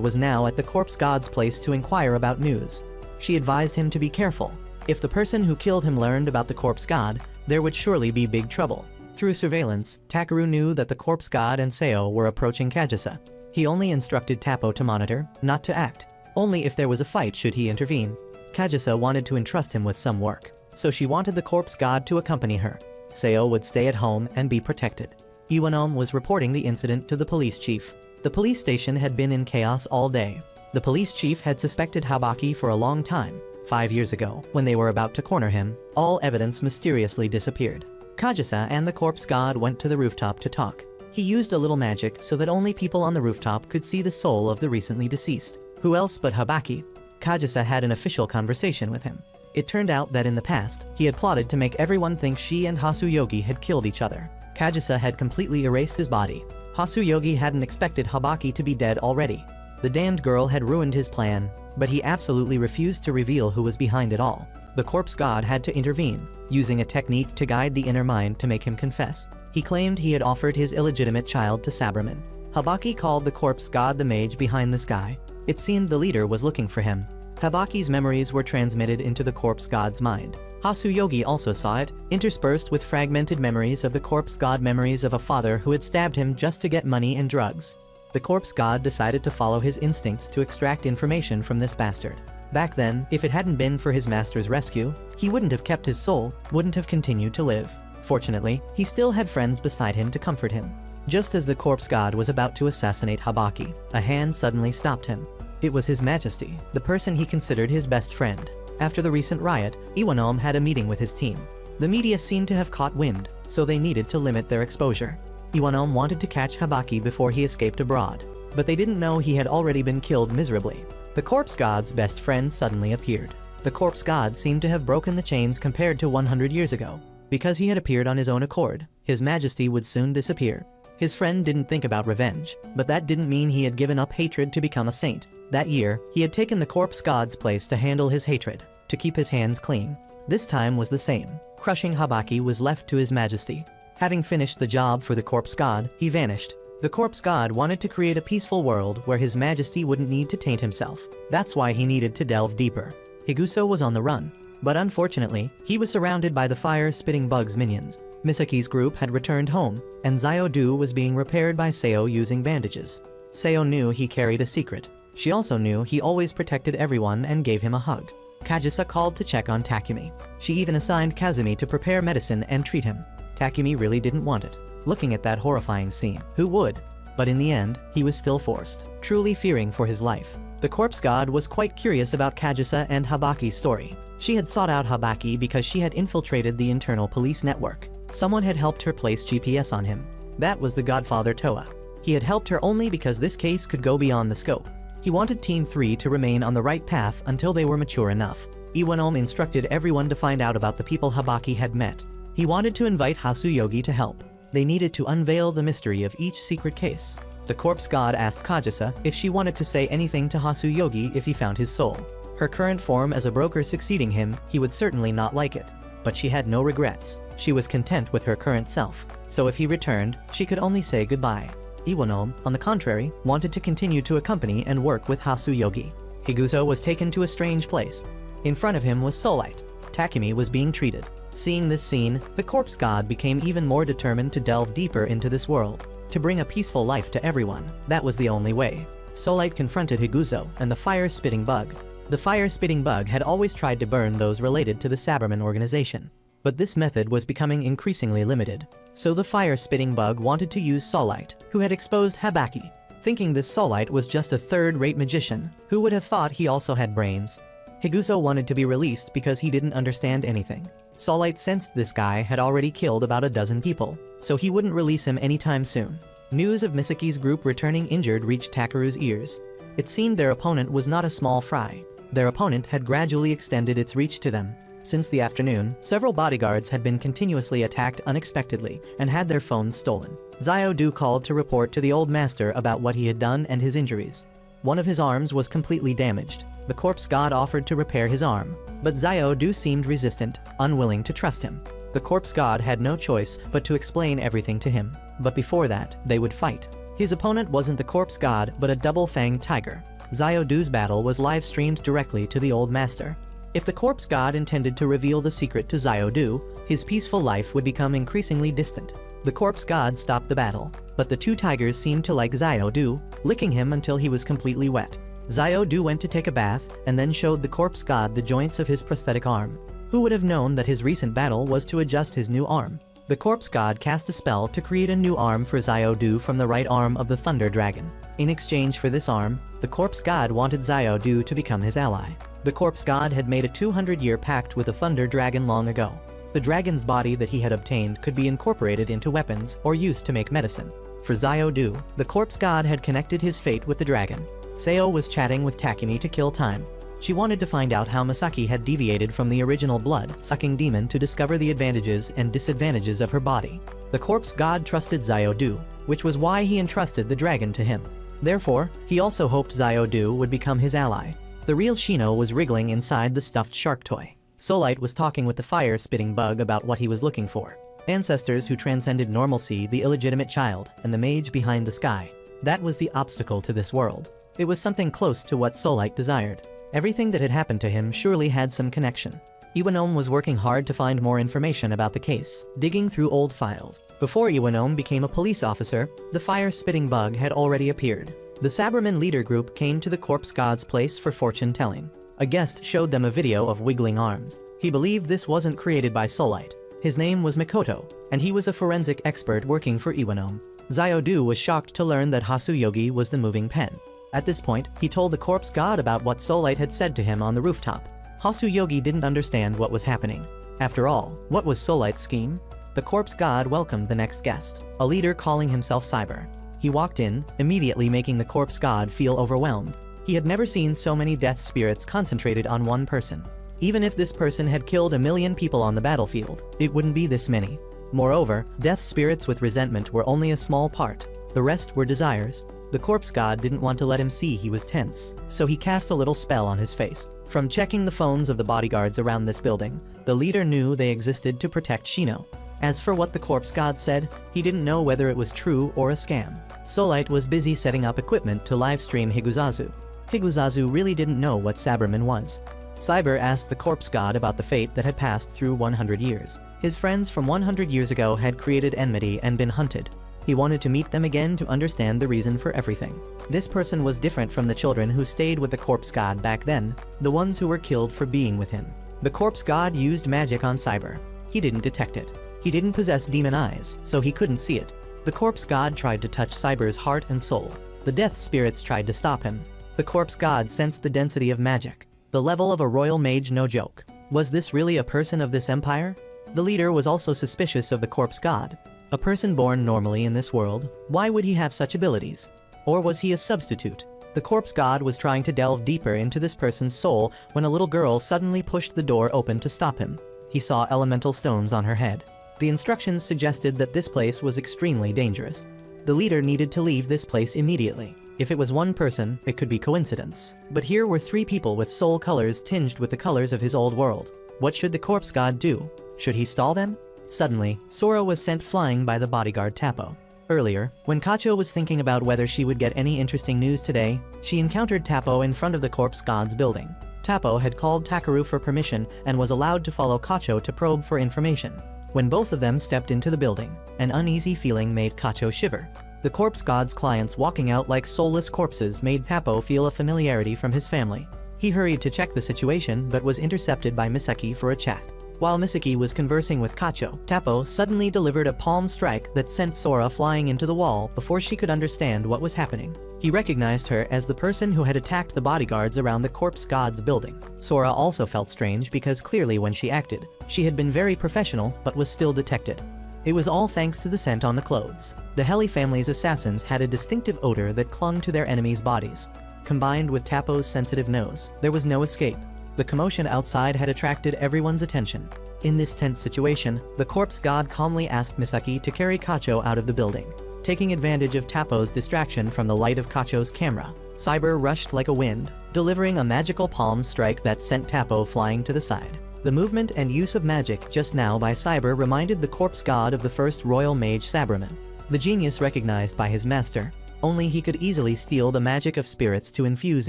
was now at the corpse god's place to inquire about news. She advised him to be careful. If the person who killed him learned about the corpse god, there would surely be big trouble. Through surveillance, Takeru knew that the corpse god and Seo were approaching Kagisa. He only instructed Tapo to monitor, not to act. Only if there was a fight should he intervene. Kagisa wanted to entrust him with some work, so she wanted the corpse god to accompany her. Seo would stay at home and be protected. Iwanom was reporting the incident to the police chief. The police station had been in chaos all day. The police chief had suspected Habaki for a long time. 5 years ago, when they were about to corner him, all evidence mysteriously disappeared. Kagisa and the corpse god went to the rooftop to talk. He used a little magic so that only people on the rooftop could see the soul of the recently deceased. Who else but Habaki? Kagisa had an official conversation with him. It turned out that in the past, he had plotted to make everyone think she and Hasuyogi had killed each other. Kagisa had completely erased his body. Hasuyogi hadn't expected Habaki to be dead already. The damned girl had ruined his plan, but he absolutely refused to reveal who was behind it all. The corpse god had to intervene, using a technique to guide the inner mind to make him confess. He claimed he had offered his illegitimate child to Sabraman. Habaki called the corpse god the mage behind the sky. It seemed the leader was looking for him. Habaki's memories were transmitted into the corpse god's mind. Hasuyogi also saw it, interspersed with fragmented memories of the corpse god, memories of a father who had stabbed him just to get money and drugs. The corpse god decided to follow his instincts to extract information from this bastard. Back then, if it hadn't been for his master's rescue, he wouldn't have kept his soul, wouldn't have continued to live. Fortunately, he still had friends beside him to comfort him. Just as the corpse god was about to assassinate Habaki, a hand suddenly stopped him. It was His Majesty, the person he considered his best friend. After the recent riot, Iwanom had a meeting with his team. The media seemed to have caught wind, so they needed to limit their exposure. Iwanom wanted to catch Habaki before he escaped abroad, but they didn't know he had already been killed miserably. The corpse god's best friend suddenly appeared. The corpse god seemed to have broken the chains compared to 100 years ago. Because he had appeared on his own accord, His Majesty would soon disappear. His friend didn't think about revenge, but that didn't mean he had given up hatred to become a saint. That year, he had taken the corpse god's place to handle his hatred, to keep his hands clean. This time was the same. Crushing Habaki was left to His Majesty. Having finished the job for the corpse god, he vanished. The corpse god wanted to create a peaceful world where His Majesty wouldn't need to taint himself. That's why he needed to delve deeper. Higuso was on the run, but unfortunately, he was surrounded by the fire-spitting bugs minions. Misaki's group had returned home, and Zio-Do was being repaired by Seo using bandages. Seo knew he carried a secret. She also knew he always protected everyone and gave him a hug. Kagisa called to check on Takumi. She even assigned Kazumi to prepare medicine and treat him. Takumi really didn't want it. Looking at that horrifying scene, who would? But in the end, he was still forced, truly fearing for his life. The corpse god was quite curious about Kagisa and Habaki's story. She had sought out Habaki because she had infiltrated the internal police network. Someone had helped her place GPS on him. That was the godfather Toa. He had helped her only because this case could go beyond the scope. He wanted Team 3 to remain on the right path until they were mature enough. Iwanom instructed everyone to find out about the people Habaki had met. He wanted to invite Hasuyogi to help. They needed to unveil the mystery of each secret case. The corpse god asked Kagisa if she wanted to say anything to Hasuyogi if he found his soul. Her current form as a broker succeeding him, he would certainly not like it. But she had no regrets. She was content with her current self. So if he returned, she could only say goodbye. Iwanom, on the contrary, wanted to continue to accompany and work with Hasuyogi. Higuso was taken to a strange place. In front of him was Soulite. Takumi was being treated. Seeing this scene, the corpse god became even more determined to delve deeper into this world. To bring a peaceful life to everyone, that was the only way. Soulite confronted Higuso and the fire-spitting bug. The fire-spitting bug had always tried to burn those related to the Saberman organization. But this method was becoming increasingly limited. So the fire-spitting bug wanted to use Soulite, who had exposed Habaki. thinking this Soulite was just a third-rate magician. Who would have thought he also had brains? Higuzo wanted to be released because he didn't understand anything. Soulite sensed this guy had already killed about a dozen people, so he wouldn't release him anytime soon. News of Misaki's group returning injured reached Takeru's ears. It seemed their opponent was not a small fry. Their opponent had gradually extended its reach to them. Since the afternoon, several bodyguards had been continuously attacked unexpectedly and had their phones stolen. Xiao called to report to the old master about what he had done and his injuries. One of his arms was completely damaged. The corpse god offered to repair his arm, but Xiao seemed resistant, unwilling to trust him. The corpse god had no choice but to explain everything to him. But before that, they would fight. His opponent wasn't the corpse god but a double-fanged tiger. Xiao's battle was live-streamed directly to the old master. If the corpse god intended to reveal the secret to Xiao, his peaceful life would become increasingly distant. The corpse god stopped the battle, but the two tigers seemed to like Xiao, licking him until he was completely wet. Xiao went to take a bath and then showed the corpse god the joints of his prosthetic arm. Who would have known that his recent battle was to adjust his new arm? The corpse god cast a spell to create a new arm for Xiao from the right arm of the thunder dragon. In exchange for this arm, the corpse god wanted Xiao to become his ally. The corpse god had made a 200-year pact with the thunder dragon long ago. The dragon's body that he had obtained could be incorporated into weapons or used to make medicine. For Xiao, the corpse god had connected his fate with the dragon. Seo was chatting with Takumi to kill time. She wanted to find out how Misaki had deviated from the original blood-sucking demon to discover the advantages and disadvantages of her body. The corpse god trusted Xiao, which was why he entrusted the dragon to him. Therefore, he also hoped Xiao would become his ally. The real Shino was wriggling inside the stuffed shark toy. Soulite was talking with the fire-spitting bug about what he was looking for. Ancestors who transcended normalcy, the illegitimate child, and the mage behind the sky. That was the obstacle to this world. It was something close to what Soulite desired. Everything that had happened to him surely had some connection. Iwanome was working hard to find more information about the case, digging through old files. Before Iwanome became a police officer, the fire-spitting bug had already appeared. The Saberman leader group came to the corpse god's place for fortune-telling. A guest showed them a video of wiggling arms. He believed this wasn't created by Soulite. His name was Mikoto, and he was a forensic expert working for Iwanome. Xiao was shocked to learn that Hasuyogi was the moving pen. At this point, he told the corpse god about what Soulite had said to him on the rooftop. Hasuyogi didn't understand what was happening. After all, what was Soulite's scheme? The corpse god welcomed the next guest, a leader calling himself Cyber. He walked in, immediately making the corpse god feel overwhelmed. He had never seen so many death spirits concentrated on one person. Even if this person had killed 1 million people on the battlefield, it wouldn't be this many. Moreover, death spirits with resentment were only a small part. The rest were desires. The corpse god didn't want to let him see he was tense, so he cast a little spell on his face. From checking the phones of the bodyguards around this building, the leader knew they existed to protect Shino. As for what the corpse god said, he didn't know whether it was true or a scam. Soulite was busy setting up equipment to livestream Higuzazu. Higuzazu really didn't know what Saberman was. Cyber asked the corpse god about the fate that had passed through 100 years. His friends from 100 years ago had created enmity and been hunted. He wanted to meet them again to understand the reason for everything. This person was different from the children who stayed with the corpse god back then, the ones who were killed for being with him. The corpse god used magic on Cyber. He didn't detect it. He didn't possess demon eyes, so he couldn't see it. The corpse god tried to touch Cyber's heart and soul. The death spirits tried to stop him. The corpse god sensed the density of magic. The level of a royal mage, no joke. Was this really a person of this empire? The leader was also suspicious of the corpse god. A person born normally in this world, why would he have such abilities? Or was he a substitute? The corpse god was trying to delve deeper into this person's soul when a little girl suddenly pushed the door open to stop him. He saw elemental stones on her head. The instructions suggested that this place was extremely dangerous. The leader needed to leave this place immediately. If it was one person, it could be coincidence. But here were 3 people with soul colors tinged with the colors of his old world. What should the corpse god do? Should he stall them? Suddenly, Sora was sent flying by the bodyguard Tapo. Earlier, when Kacho was thinking about whether she would get any interesting news today, she encountered Tapo in front of the corpse god's building. Tapo had called Takeru for permission and was allowed to follow Kacho to probe for information. When both of them stepped into the building, an uneasy feeling made Kacho shiver. The corpse god's clients walking out like soulless corpses made Tapo feel a familiarity from his family. He hurried to check the situation but was intercepted by Misaki for a chat. While Misaki was conversing with Kacho, Tapo suddenly delivered a palm strike that sent Sora flying into the wall before she could understand what was happening. He recognized her as the person who had attacked the bodyguards around the corpse god's building. Sora also felt strange because clearly when she acted, she had been very professional but was still detected. It was all thanks to the scent on the clothes. The Heli family's assassins had a distinctive odor that clung to their enemies' bodies. Combined with Tapo's sensitive nose, there was no escape. The commotion outside had attracted everyone's attention. In this tense situation, the corpse god calmly asked Misaki to carry Kacho out of the building. Taking advantage of Tapo's distraction from the light of Kacho's camera, Cyber rushed like a wind, delivering a magical palm strike that sent Tapo flying to the side. The movement and use of magic just now by Cyber reminded the corpse god of the first royal mage Sabraman, the genius recognized by his master. Only he could easily steal the magic of spirits to infuse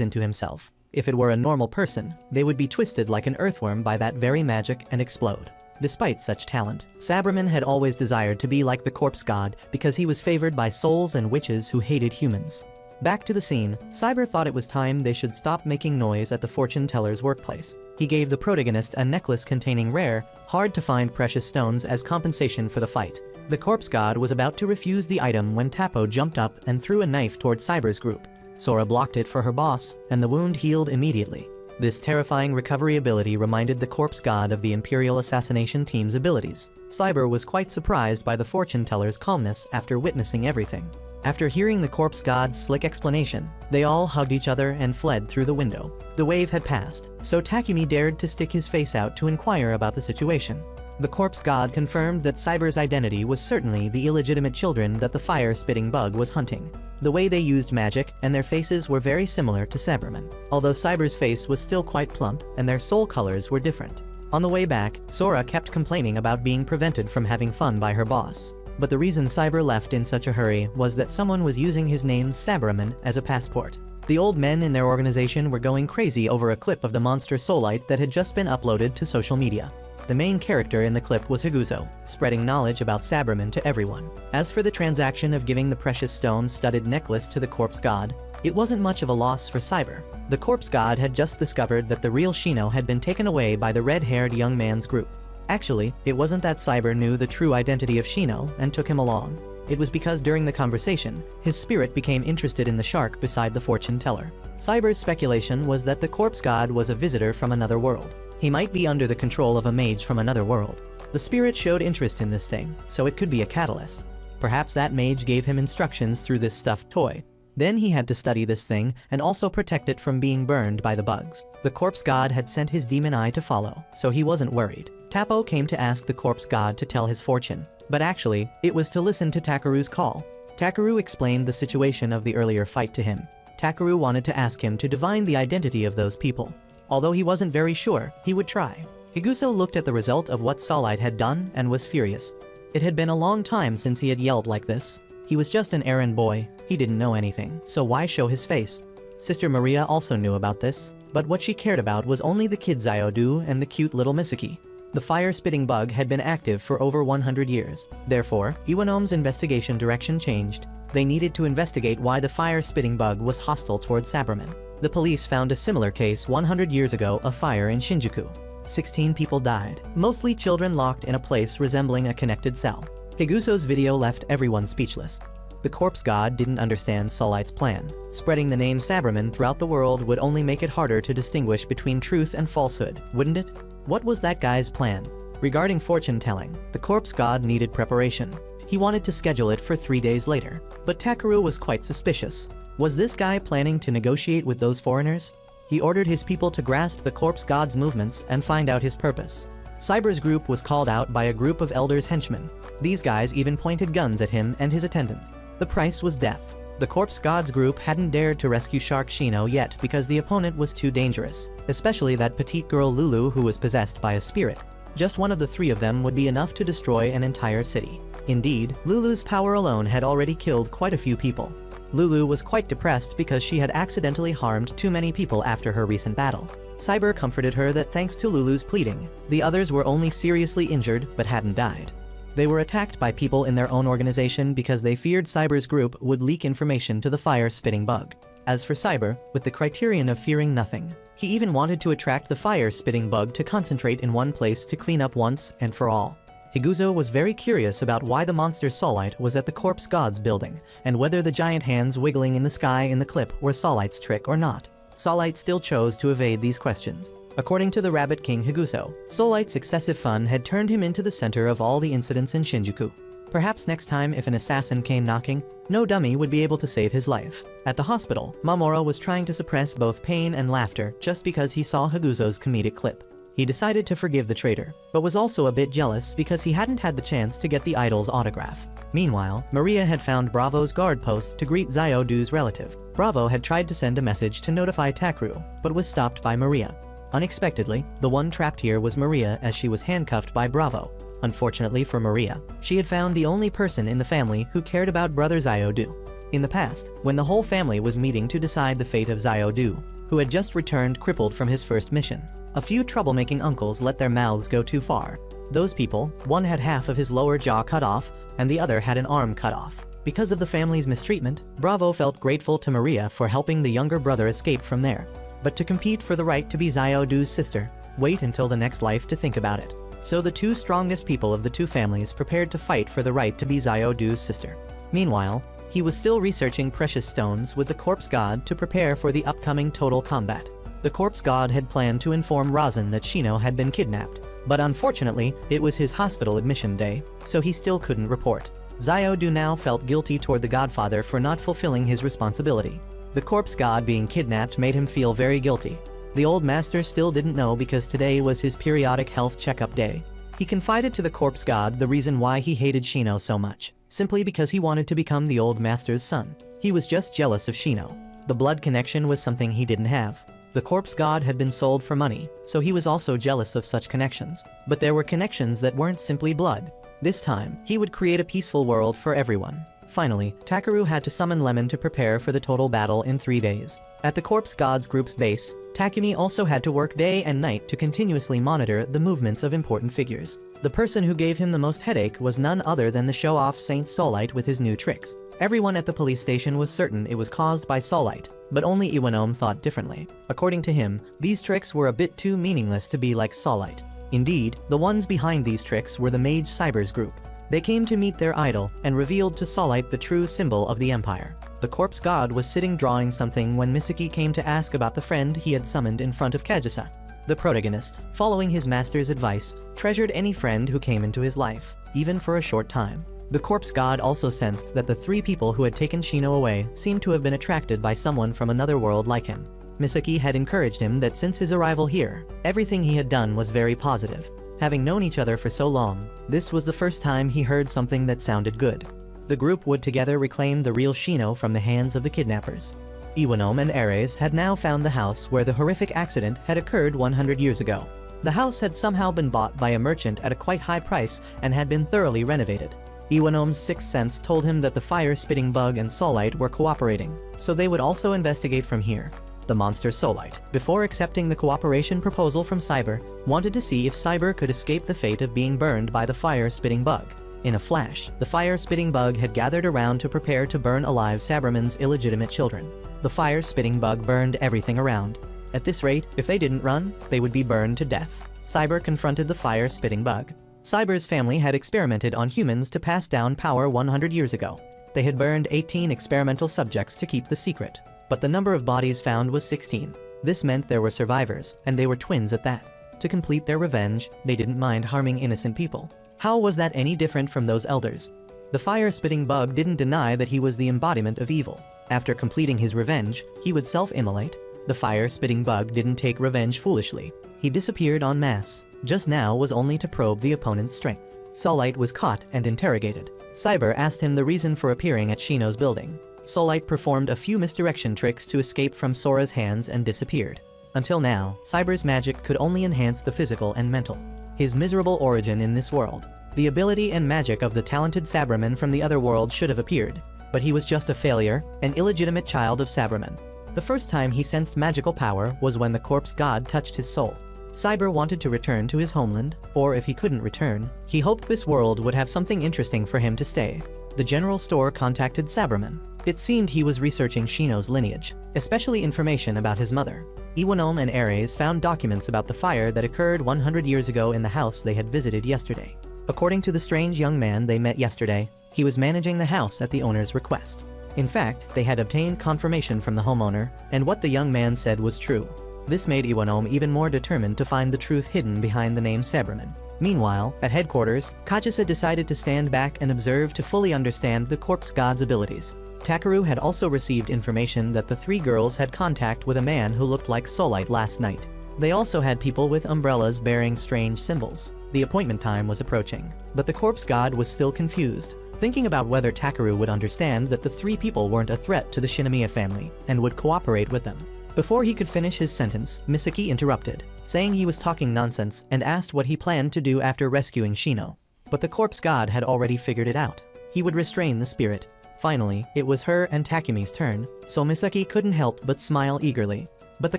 into himself. If it were a normal person, they would be twisted like an earthworm by that very magic and explode. Despite such talent, Sabraman had always desired to be like the corpse god because he was favored by souls and witches who hated humans. Back to the scene, Cyber thought it was time they should stop making noise at the fortune teller's workplace. He gave the protagonist a necklace containing rare, hard-to-find precious stones as compensation for the fight. The corpse god was about to refuse the item when Tapo jumped up and threw a knife toward Cyber's group. Sora blocked it for her boss, and the wound healed immediately. This terrifying recovery ability reminded the corpse god of the Imperial Assassination Team's abilities. Cyber was quite surprised by the fortune teller's calmness after witnessing everything. After hearing the corpse god's slick explanation, they all hugged each other and fled through the window. The wave had passed, so Takumi dared to stick his face out to inquire about the situation. The corpse god confirmed that Cyber's identity was certainly the illegitimate children that the fire-spitting bug was hunting. The way they used magic and their faces were very similar to Sabraman, although Cyber's face was still quite plump and their soul colors were different. On the way back, Sora kept complaining about being prevented from having fun by her boss. But the reason Cyber left in such a hurry was that someone was using his name Sabraman as a passport. The old men in their organization were going crazy over a clip of the monster Soulite that had just been uploaded to social media. The main character in the clip was Higuzo, spreading knowledge about Sabraman to everyone. As for the transaction of giving the precious stone-studded necklace to the corpse god, it wasn't much of a loss for Cyber. The corpse god had just discovered that the real Shino had been taken away by the red-haired young man's group. Actually, it wasn't that Cyber knew the true identity of Shino and took him along. It was because during the conversation, his spirit became interested in the shark beside the fortune teller. Cyber's speculation was that the corpse god was a visitor from another world. He might be under the control of a mage from another world. The spirit showed interest in this thing, so it could be a catalyst. Perhaps that mage gave him instructions through this stuffed toy. Then he had to study this thing and also protect it from being burned by the bugs. The corpse god had sent his demon eye to follow, so he wasn't worried. Tapo came to ask the corpse god to tell his fortune, but actually, it was to listen to Takeru's call. Takeru explained the situation of the earlier fight to him. Takeru wanted to ask him to divine the identity of those people. Although he wasn't very sure, he would try. Higuzo looked at the result of what Soulite had done and was furious. It had been a long time since he had yelled like this. He was just an errand boy, he didn't know anything, so why show his face? Sister Maria also knew about this, but what she cared about was only the kid Ziodu and the cute little Misaki. The fire-spitting bug had been active for over 100 years. Therefore, Iwanom's investigation direction changed. They needed to investigate why the fire-spitting bug was hostile towards Sabraman. The police found a similar case 100 years ago of fire in Shinjuku. 16 people died, mostly children locked in a place resembling a connected cell. Higuzo's video left everyone speechless. The corpse god didn't understand Soulite's plan. Spreading the name Sabraman throughout the world would only make it harder to distinguish between truth and falsehood, wouldn't it? What was that guy's plan? Regarding fortune-telling, the corpse god needed preparation. He wanted to schedule it for 3 days later, but Takeru was quite suspicious. Was this guy planning to negotiate with those foreigners? He ordered his people to grasp the corpse god's movements and find out his purpose. Cyber's group was called out by a group of elders' henchmen. These guys even pointed guns at him and his attendants. The price was death. The corpse god's group hadn't dared to rescue Shark Shino yet because the opponent was too dangerous, especially that petite girl Lulu who was possessed by a spirit. Just one of the 3 of them would be enough to destroy an entire city. Indeed, Lulu's power alone had already killed quite a few people. Lulu was quite depressed because she had accidentally harmed too many people after her recent battle. Cyber comforted her that thanks to Lulu's pleading, the others were only seriously injured but hadn't died. They were attacked by people in their own organization because they feared Cyber's group would leak information to the fire-spitting bug. As for Cyber, with the criterion of fearing nothing, he even wanted to attract the fire-spitting bug to concentrate in one place to clean up once and for all. Higuzo was very curious about why the monster Solite was at the Corpse God's building, and whether the giant hands wiggling in the sky in the clip were Solite's trick or not. Solite still chose to evade these questions. According to the Rabbit King Higuzo, Solite's excessive fun had turned him into the center of all the incidents in Shinjuku. Perhaps next time if an assassin came knocking, no dummy would be able to save his life. At the hospital, Mamoru was trying to suppress both pain and laughter just because he saw Higuzo's comedic clip. He decided to forgive the traitor, but was also a bit jealous because he hadn't had the chance to get the idol's autograph. Meanwhile, Maria had found Bravo's guard post to greet Xiaodu's relative. Bravo had tried to send a message to notify Takeru, but was stopped by Maria. Unexpectedly, the one trapped here was Maria as she was handcuffed by Bravo. Unfortunately for Maria, she had found the only person in the family who cared about brother Xiaodu. In the past, when the whole family was meeting to decide the fate of Xiaodu, who had just returned crippled from his first mission, a few troublemaking uncles let their mouths go too far. Those people, one had half of his lower jaw cut off, and the other had an arm cut off. Because of the family's mistreatment, Bravo felt grateful to Maria for helping the younger brother escape from there. But to compete for the right to be Xiaodu's sister, wait until the next life to think about it. So the two strongest people of the two families prepared to fight for the right to be Xiaodu's sister. Meanwhile, he was still researching precious stones with the Corpse God to prepare for the upcoming total combat. The Corpse God had planned to inform Razan that Shino had been kidnapped, but unfortunately, it was his hospital admission day, so he still couldn't report. Xiaodu now felt guilty toward the Godfather for not fulfilling his responsibility. The Corpse God being kidnapped made him feel very guilty. The old master still didn't know because today was his periodic health checkup day. He confided to the Corpse God the reason why he hated Shino so much, simply because he wanted to become the old master's son. He was just jealous of Shino. The blood connection was something he didn't have. The Corpse God had been sold for money, so he was also jealous of such connections. But there were connections that weren't simply blood. This time, he would create a peaceful world for everyone. Finally, Takeru had to summon Lemon to prepare for the total battle in 3 days. At the Corpse God's group's base, Takumi also had to work day and night to continuously monitor the movements of important figures. The person who gave him the most headache was none other than the show-off Saint Solite with his new tricks. Everyone at the police station was certain it was caused by Solite, but only Iwanome thought differently. According to him, these tricks were a bit too meaningless to be like Solite. Indeed, the ones behind these tricks were the Mage Cybers group. They came to meet their idol and revealed to Solite the true symbol of the Empire. The Corpse God was sitting drawing something when Misaki came to ask about the friend he had summoned in front of Kajisa. The protagonist, following his master's advice, treasured any friend who came into his life, even for a short time. The Corpse God also sensed that the 3 people who had taken Shino away seemed to have been attracted by someone from another world like him. Misaki had encouraged him that since his arrival here, everything he had done was very positive. Having known each other for so long, this was the first time he heard something that sounded good. The group would together reclaim the real Shino from the hands of the kidnappers. Iwanome and Ares had now found the house where the horrific accident had occurred 100 years ago. The house had somehow been bought by a merchant at a quite high price and had been thoroughly renovated. Iwanome's sixth sense told him that the fire-spitting bug and Solite were cooperating, so they would also investigate from here. The monster Solite, before accepting the cooperation proposal from Cyber, wanted to see if Cyber could escape the fate of being burned by the fire-spitting bug. In a flash, the fire-spitting bug had gathered around to prepare to burn alive Cyberman's illegitimate children. The fire-spitting bug burned everything around. At this rate, if they didn't run, they would be burned to death. Cyber confronted the fire-spitting bug. Cyber's family had experimented on humans to pass down power 100 years ago. They had burned 18 experimental subjects to keep the secret, but the number of bodies found was 16. This meant there were survivors, and they were twins at that. To complete their revenge, they didn't mind harming innocent people. How was that any different from those elders? The fire-spitting bug didn't deny that he was the embodiment of evil. After completing his revenge, he would self-immolate. The fire-spitting bug didn't take revenge foolishly. He disappeared en masse. Just now was only to probe the opponent's strength. Solite was caught and interrogated. Cyber asked him the reason for appearing at Shino's building. Solite performed a few misdirection tricks to escape from Sora's hands and disappeared. Until now, Cyber's magic could only enhance the physical and mental. His miserable origin in this world. The ability and magic of the talented Cyberman from the other world should have appeared, but he was just a failure, an illegitimate child of Cyberman. The first time he sensed magical power was when the Corpse God touched his soul. Cyber wanted to return to his homeland, or if he couldn't return, he hoped this world would have something interesting for him to stay. The general store contacted Cyberman. It seemed he was researching Shino's lineage, especially information about his mother. Iwanome and Ares found documents about the fire that occurred 100 years ago in the house they had visited yesterday. According to the strange young man they met yesterday, he was managing the house at the owner's request. In fact, they had obtained confirmation from the homeowner, and what the young man said was true. This made Iwanome even more determined to find the truth hidden behind the name Sabreman. Meanwhile, at headquarters, Kachisa decided to stand back and observe to fully understand the corpse god's abilities. Takeru had also received information that the three girls had contact with a man who looked like Solite last night. They also had people with umbrellas bearing strange symbols. The appointment time was approaching, but the corpse god was still confused, thinking about whether Takeru would understand that the three people weren't a threat to the Shinomiya family and would cooperate with them. Before he could finish his sentence, Misaki interrupted, saying he was talking nonsense and asked what he planned to do after rescuing Shino. But the corpse god had already figured it out. He would restrain the spirit. Finally, it was her and Takumi's turn, so Misaki couldn't help but smile eagerly. But the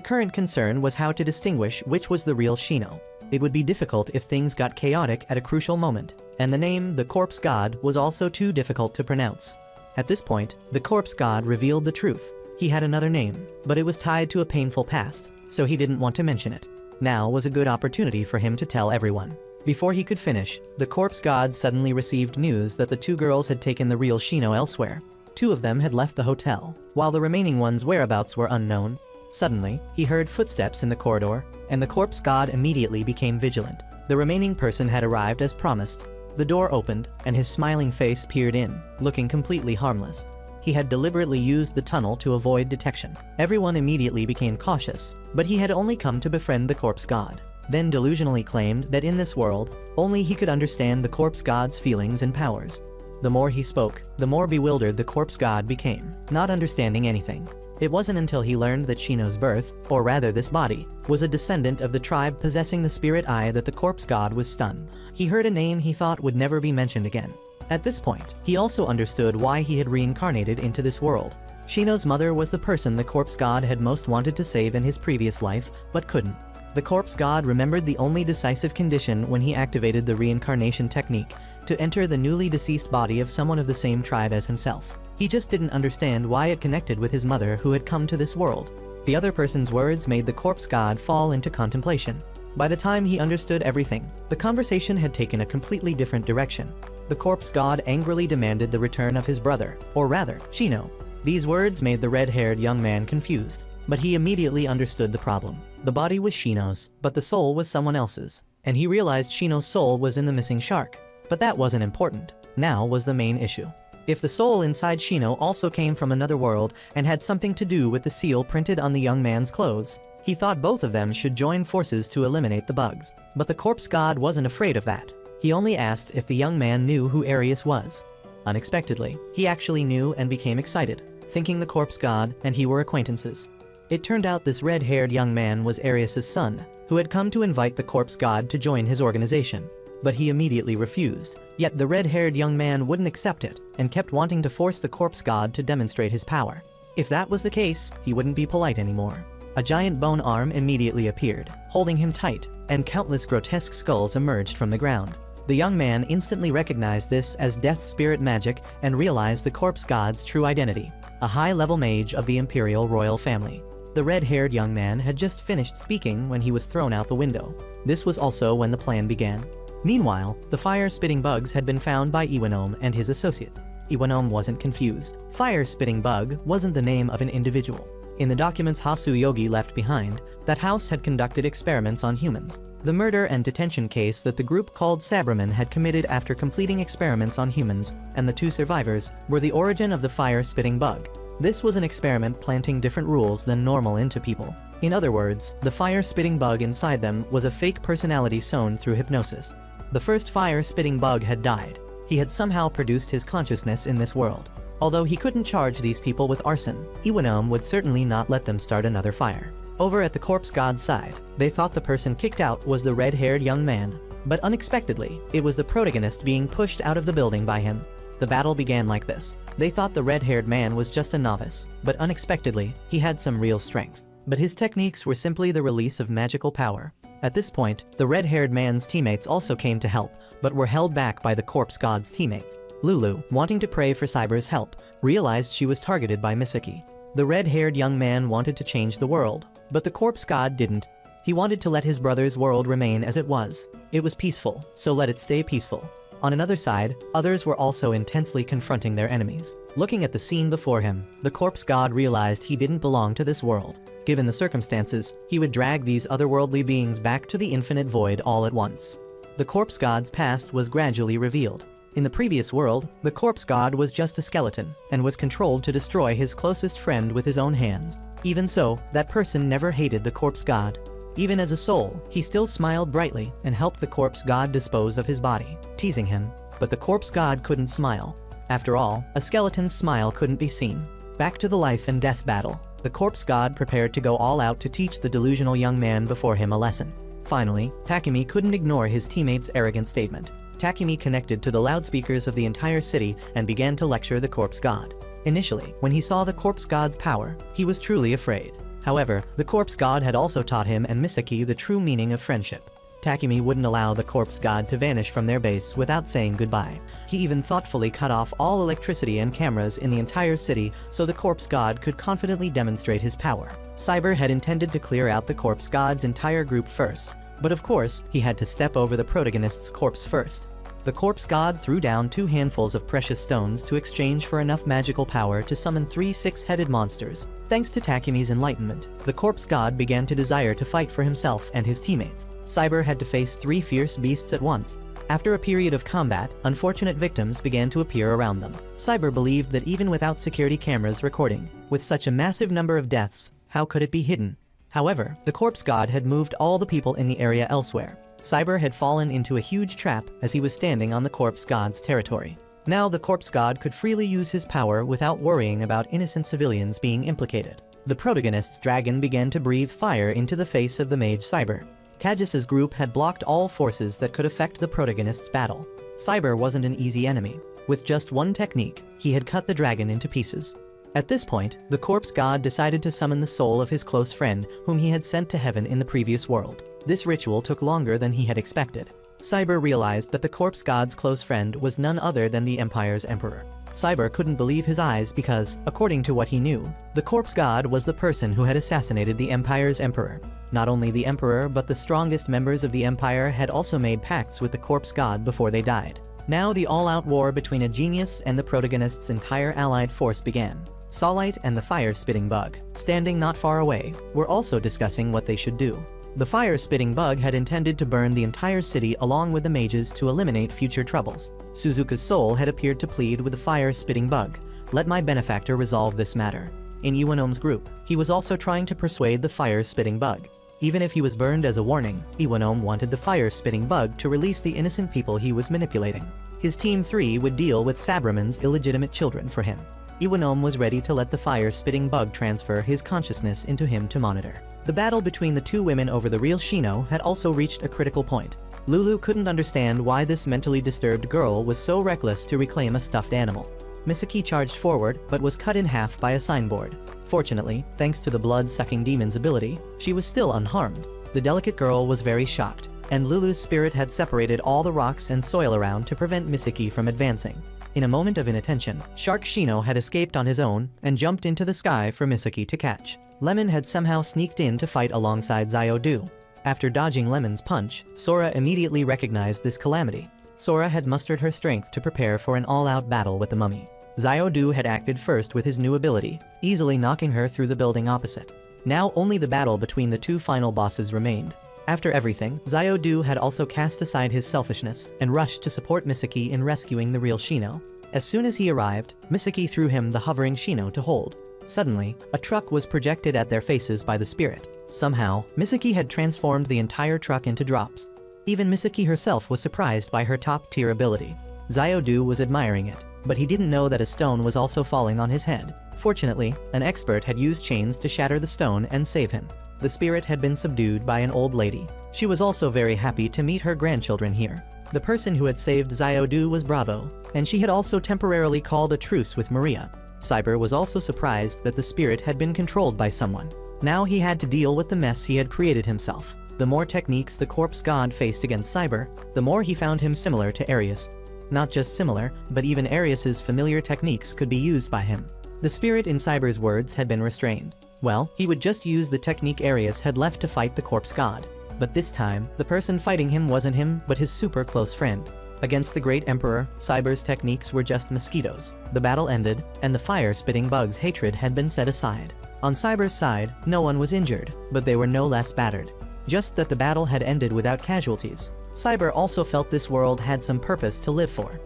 current concern was how to distinguish which was the real Shino. It would be difficult if things got chaotic at a crucial moment, and the name, the corpse god, was also too difficult to pronounce. At this point, the corpse god revealed the truth. He had another name, but it was tied to a painful past, so he didn't want to mention it. Now was a good opportunity for him to tell everyone. Before he could finish, the corpse god suddenly received news that the two girls had taken the real Shino elsewhere. Two of them had left the hotel, while the remaining one's whereabouts were unknown. Suddenly, he heard footsteps in the corridor, and the corpse god immediately became vigilant. The remaining person had arrived as promised. The door opened, and his smiling face peered in, looking completely harmless. He had deliberately used the tunnel to avoid detection. Everyone immediately became cautious, but he had only come to befriend the corpse god. Then delusionally claimed that in this world, only he could understand the corpse god's feelings and powers. The more he spoke, the more bewildered the corpse god became, not understanding anything. It wasn't until he learned that Shino's birth, or rather this body, was a descendant of the tribe possessing the spirit eye that the corpse god was stunned. He heard a name he thought would never be mentioned again. At this point, he also understood why he had reincarnated into this world. Shino's mother was the person the corpse god had most wanted to save in his previous life, but couldn't. The corpse god remembered the only decisive condition when he activated the reincarnation technique, to enter the newly deceased body of someone of the same tribe as himself. He just didn't understand why it connected with his mother who had come to this world. The other person's words made the corpse god fall into contemplation. By the time he understood everything, the conversation had taken a completely different direction. The corpse god angrily demanded the return of his brother, or rather, Shino. These words made the red-haired young man confused, but he immediately understood the problem. The body was Shino's, but the soul was someone else's, and he realized Shino's soul was in the missing shark. But that wasn't important. Now was the main issue. If the soul inside Shino also came from another world and had something to do with the seal printed on the young man's clothes, he thought both of them should join forces to eliminate the bugs. But the corpse god wasn't afraid of that. He only asked if the young man knew who Arius was. Unexpectedly, he actually knew and became excited, thinking the corpse god and he were acquaintances. It turned out this red-haired young man was Arius's son, who had come to invite the corpse god to join his organization. But he immediately refused. Yet the red-haired young man wouldn't accept it, and kept wanting to force the corpse god to demonstrate his power. If that was the case, he wouldn't be polite anymore. A giant bone arm immediately appeared, holding him tight, and countless grotesque skulls emerged from the ground. The young man instantly recognized this as death spirit magic and realized the corpse god's true identity, a high-level mage of the imperial royal family. The red-haired young man had just finished speaking when he was thrown out the window. This was also when the plan began. Meanwhile, the fire-spitting bugs had been found by Iwanome and his associates. Iwanome wasn't confused. Fire-spitting bug wasn't the name of an individual. In the documents Hasu Yogi left behind, that house had conducted experiments on humans. The murder and detention case that the group called Sabreman had committed after completing experiments on humans, and the two survivors, were the origin of the fire-spitting bug. This was an experiment planting different rules than normal into people. In other words, the fire-spitting bug inside them was a fake personality sewn through hypnosis. The first fire-spitting bug had died. He had somehow produced his consciousness in this world. Although he couldn't charge these people with arson, Iwanome would certainly not let them start another fire. Over at the corpse god's side, they thought the person kicked out was the red-haired young man, but unexpectedly, it was the protagonist being pushed out of the building by him. The battle began like this. They thought the red-haired man was just a novice, but unexpectedly, he had some real strength. But his techniques were simply the release of magical power. At this point, the red-haired man's teammates also came to help, but were held back by the corpse god's teammates. Lulu, wanting to pray for Cyber's help, realized she was targeted by Misaki. The red-haired young man wanted to change the world, but the corpse god didn't. He wanted to let his brother's world remain as it was. It was peaceful, so let it stay peaceful. On another side, others were also intensely confronting their enemies. Looking at the scene before him, the corpse god realized he didn't belong to this world. Given the circumstances, he would drag these otherworldly beings back to the infinite void all at once. The corpse god's past was gradually revealed. In the previous world, the corpse god was just a skeleton and was controlled to destroy his closest friend with his own hands. Even so, that person never hated the corpse god. Even as a soul, he still smiled brightly and helped the corpse god dispose of his body, teasing him. But the corpse god couldn't smile. After all, a skeleton's smile couldn't be seen. Back to the life and death battle, the corpse god prepared to go all out to teach the delusional young man before him a lesson. Finally, Takumi couldn't ignore his teammate's arrogant statement. Takumi connected to the loudspeakers of the entire city and began to lecture the corpse god. Initially, when he saw the corpse god's power, he was truly afraid. However, the corpse god had also taught him and Misaki the true meaning of friendship. Takumi wouldn't allow the corpse god to vanish from their base without saying goodbye. He even thoughtfully cut off all electricity and cameras in the entire city so the corpse god could confidently demonstrate his power. Cyber had intended to clear out the corpse god's entire group first, but of course, he had to step over the protagonist's corpse first. The corpse god threw down 2 handfuls of precious stones to exchange for enough magical power to summon 3 6-headed monsters. Thanks to Takumi's enlightenment, the corpse god began to desire to fight for himself and his teammates. Cyber had to face 3 fierce beasts at once. After a period of combat, unfortunate victims began to appear around them. Cyber believed that even without security cameras recording, with such a massive number of deaths, how could it be hidden? However, the corpse god had moved all the people in the area elsewhere. Cyber had fallen into a huge trap as he was standing on the corpse god's territory. Now the corpse god could freely use his power without worrying about innocent civilians being implicated. The protagonist's dragon began to breathe fire into the face of the mage Cyber. Cagis's group had blocked all forces that could affect the protagonist's battle. Cyber wasn't an easy enemy. With just one technique, he had cut the dragon into pieces. At this point, the corpse god decided to summon the soul of his close friend, whom he had sent to heaven in the previous world. This ritual took longer than he had expected. Cyber realized that the corpse god's close friend was none other than the Empire's emperor. Cyber couldn't believe his eyes because, according to what he knew, the corpse god was the person who had assassinated the Empire's emperor. Not only the emperor but the strongest members of the Empire had also made pacts with the corpse god before they died. Now the all-out war between a genius and the protagonist's entire allied force began. Solite and the fire-spitting bug, standing not far away, were also discussing what they should do. The fire-spitting bug had intended to burn the entire city along with the mages to eliminate future troubles. Suzuka's soul had appeared to plead with the fire-spitting bug. Let my benefactor resolve this matter. In Iwanom's group, he was also trying to persuade the fire-spitting bug. Even if he was burned as a warning, Iwanom wanted the fire-spitting bug to release the innocent people he was manipulating. His Team 3 would deal with Sabraman's illegitimate children for him. Iwanom was ready to let the fire-spitting bug transfer his consciousness into him to monitor. The battle between the 2 women over the real Shino had also reached a critical point. Lulu couldn't understand why this mentally disturbed girl was so reckless to reclaim a stuffed animal. Misaki charged forward, but was cut in half by a signboard. Fortunately, thanks to the blood-sucking demon's ability, she was still unharmed. The delicate girl was very shocked, and Lulu's spirit had separated all the rocks and soil around to prevent Misaki from advancing. In a moment of inattention, Shark Shino had escaped on his own and jumped into the sky for Misaki to catch. Lemon had somehow sneaked in to fight alongside Xiaodu. After dodging Lemon's punch, Sora immediately recognized this calamity. Sora had mustered her strength to prepare for an all-out battle with the mummy. Xiaodu had acted first with his new ability, easily knocking her through the building opposite. Now only the battle between the 2 final bosses remained. After everything, Xiaodu had also cast aside his selfishness and rushed to support Misaki in rescuing the real Shino. As soon as he arrived, Misaki threw him the hovering Shino to hold. Suddenly, a truck was projected at their faces by the spirit. Somehow, Misaki had transformed the entire truck into drops. Even Misaki herself was surprised by her top-tier ability. Xiaodu was admiring it, but he didn't know that a stone was also falling on his head. Fortunately, an expert had used chains to shatter the stone and save him. The spirit had been subdued by an old lady. She was also very happy to meet her grandchildren here. The person who had saved Xiaodu was Bravo, and she had also temporarily called a truce with Maria. Cyber was also surprised that the spirit had been controlled by someone. Now he had to deal with the mess he had created himself. The more techniques the corpse god faced against Cyber, the more he found him similar to Arius. Not just similar, but even Arius's familiar techniques could be used by him. The spirit in Cyber's words had been restrained. Well, he would just use the technique Arius had left to fight the corpse god. But this time, the person fighting him wasn't him, but his super close friend. Against the Great Emperor, Cyber's techniques were just mosquitoes. The battle ended, and the fire-spitting bug's hatred had been set aside. On Cyber's side, no one was injured, but they were no less battered. Just that the battle had ended without casualties. Cyber also felt this world had some purpose to live for.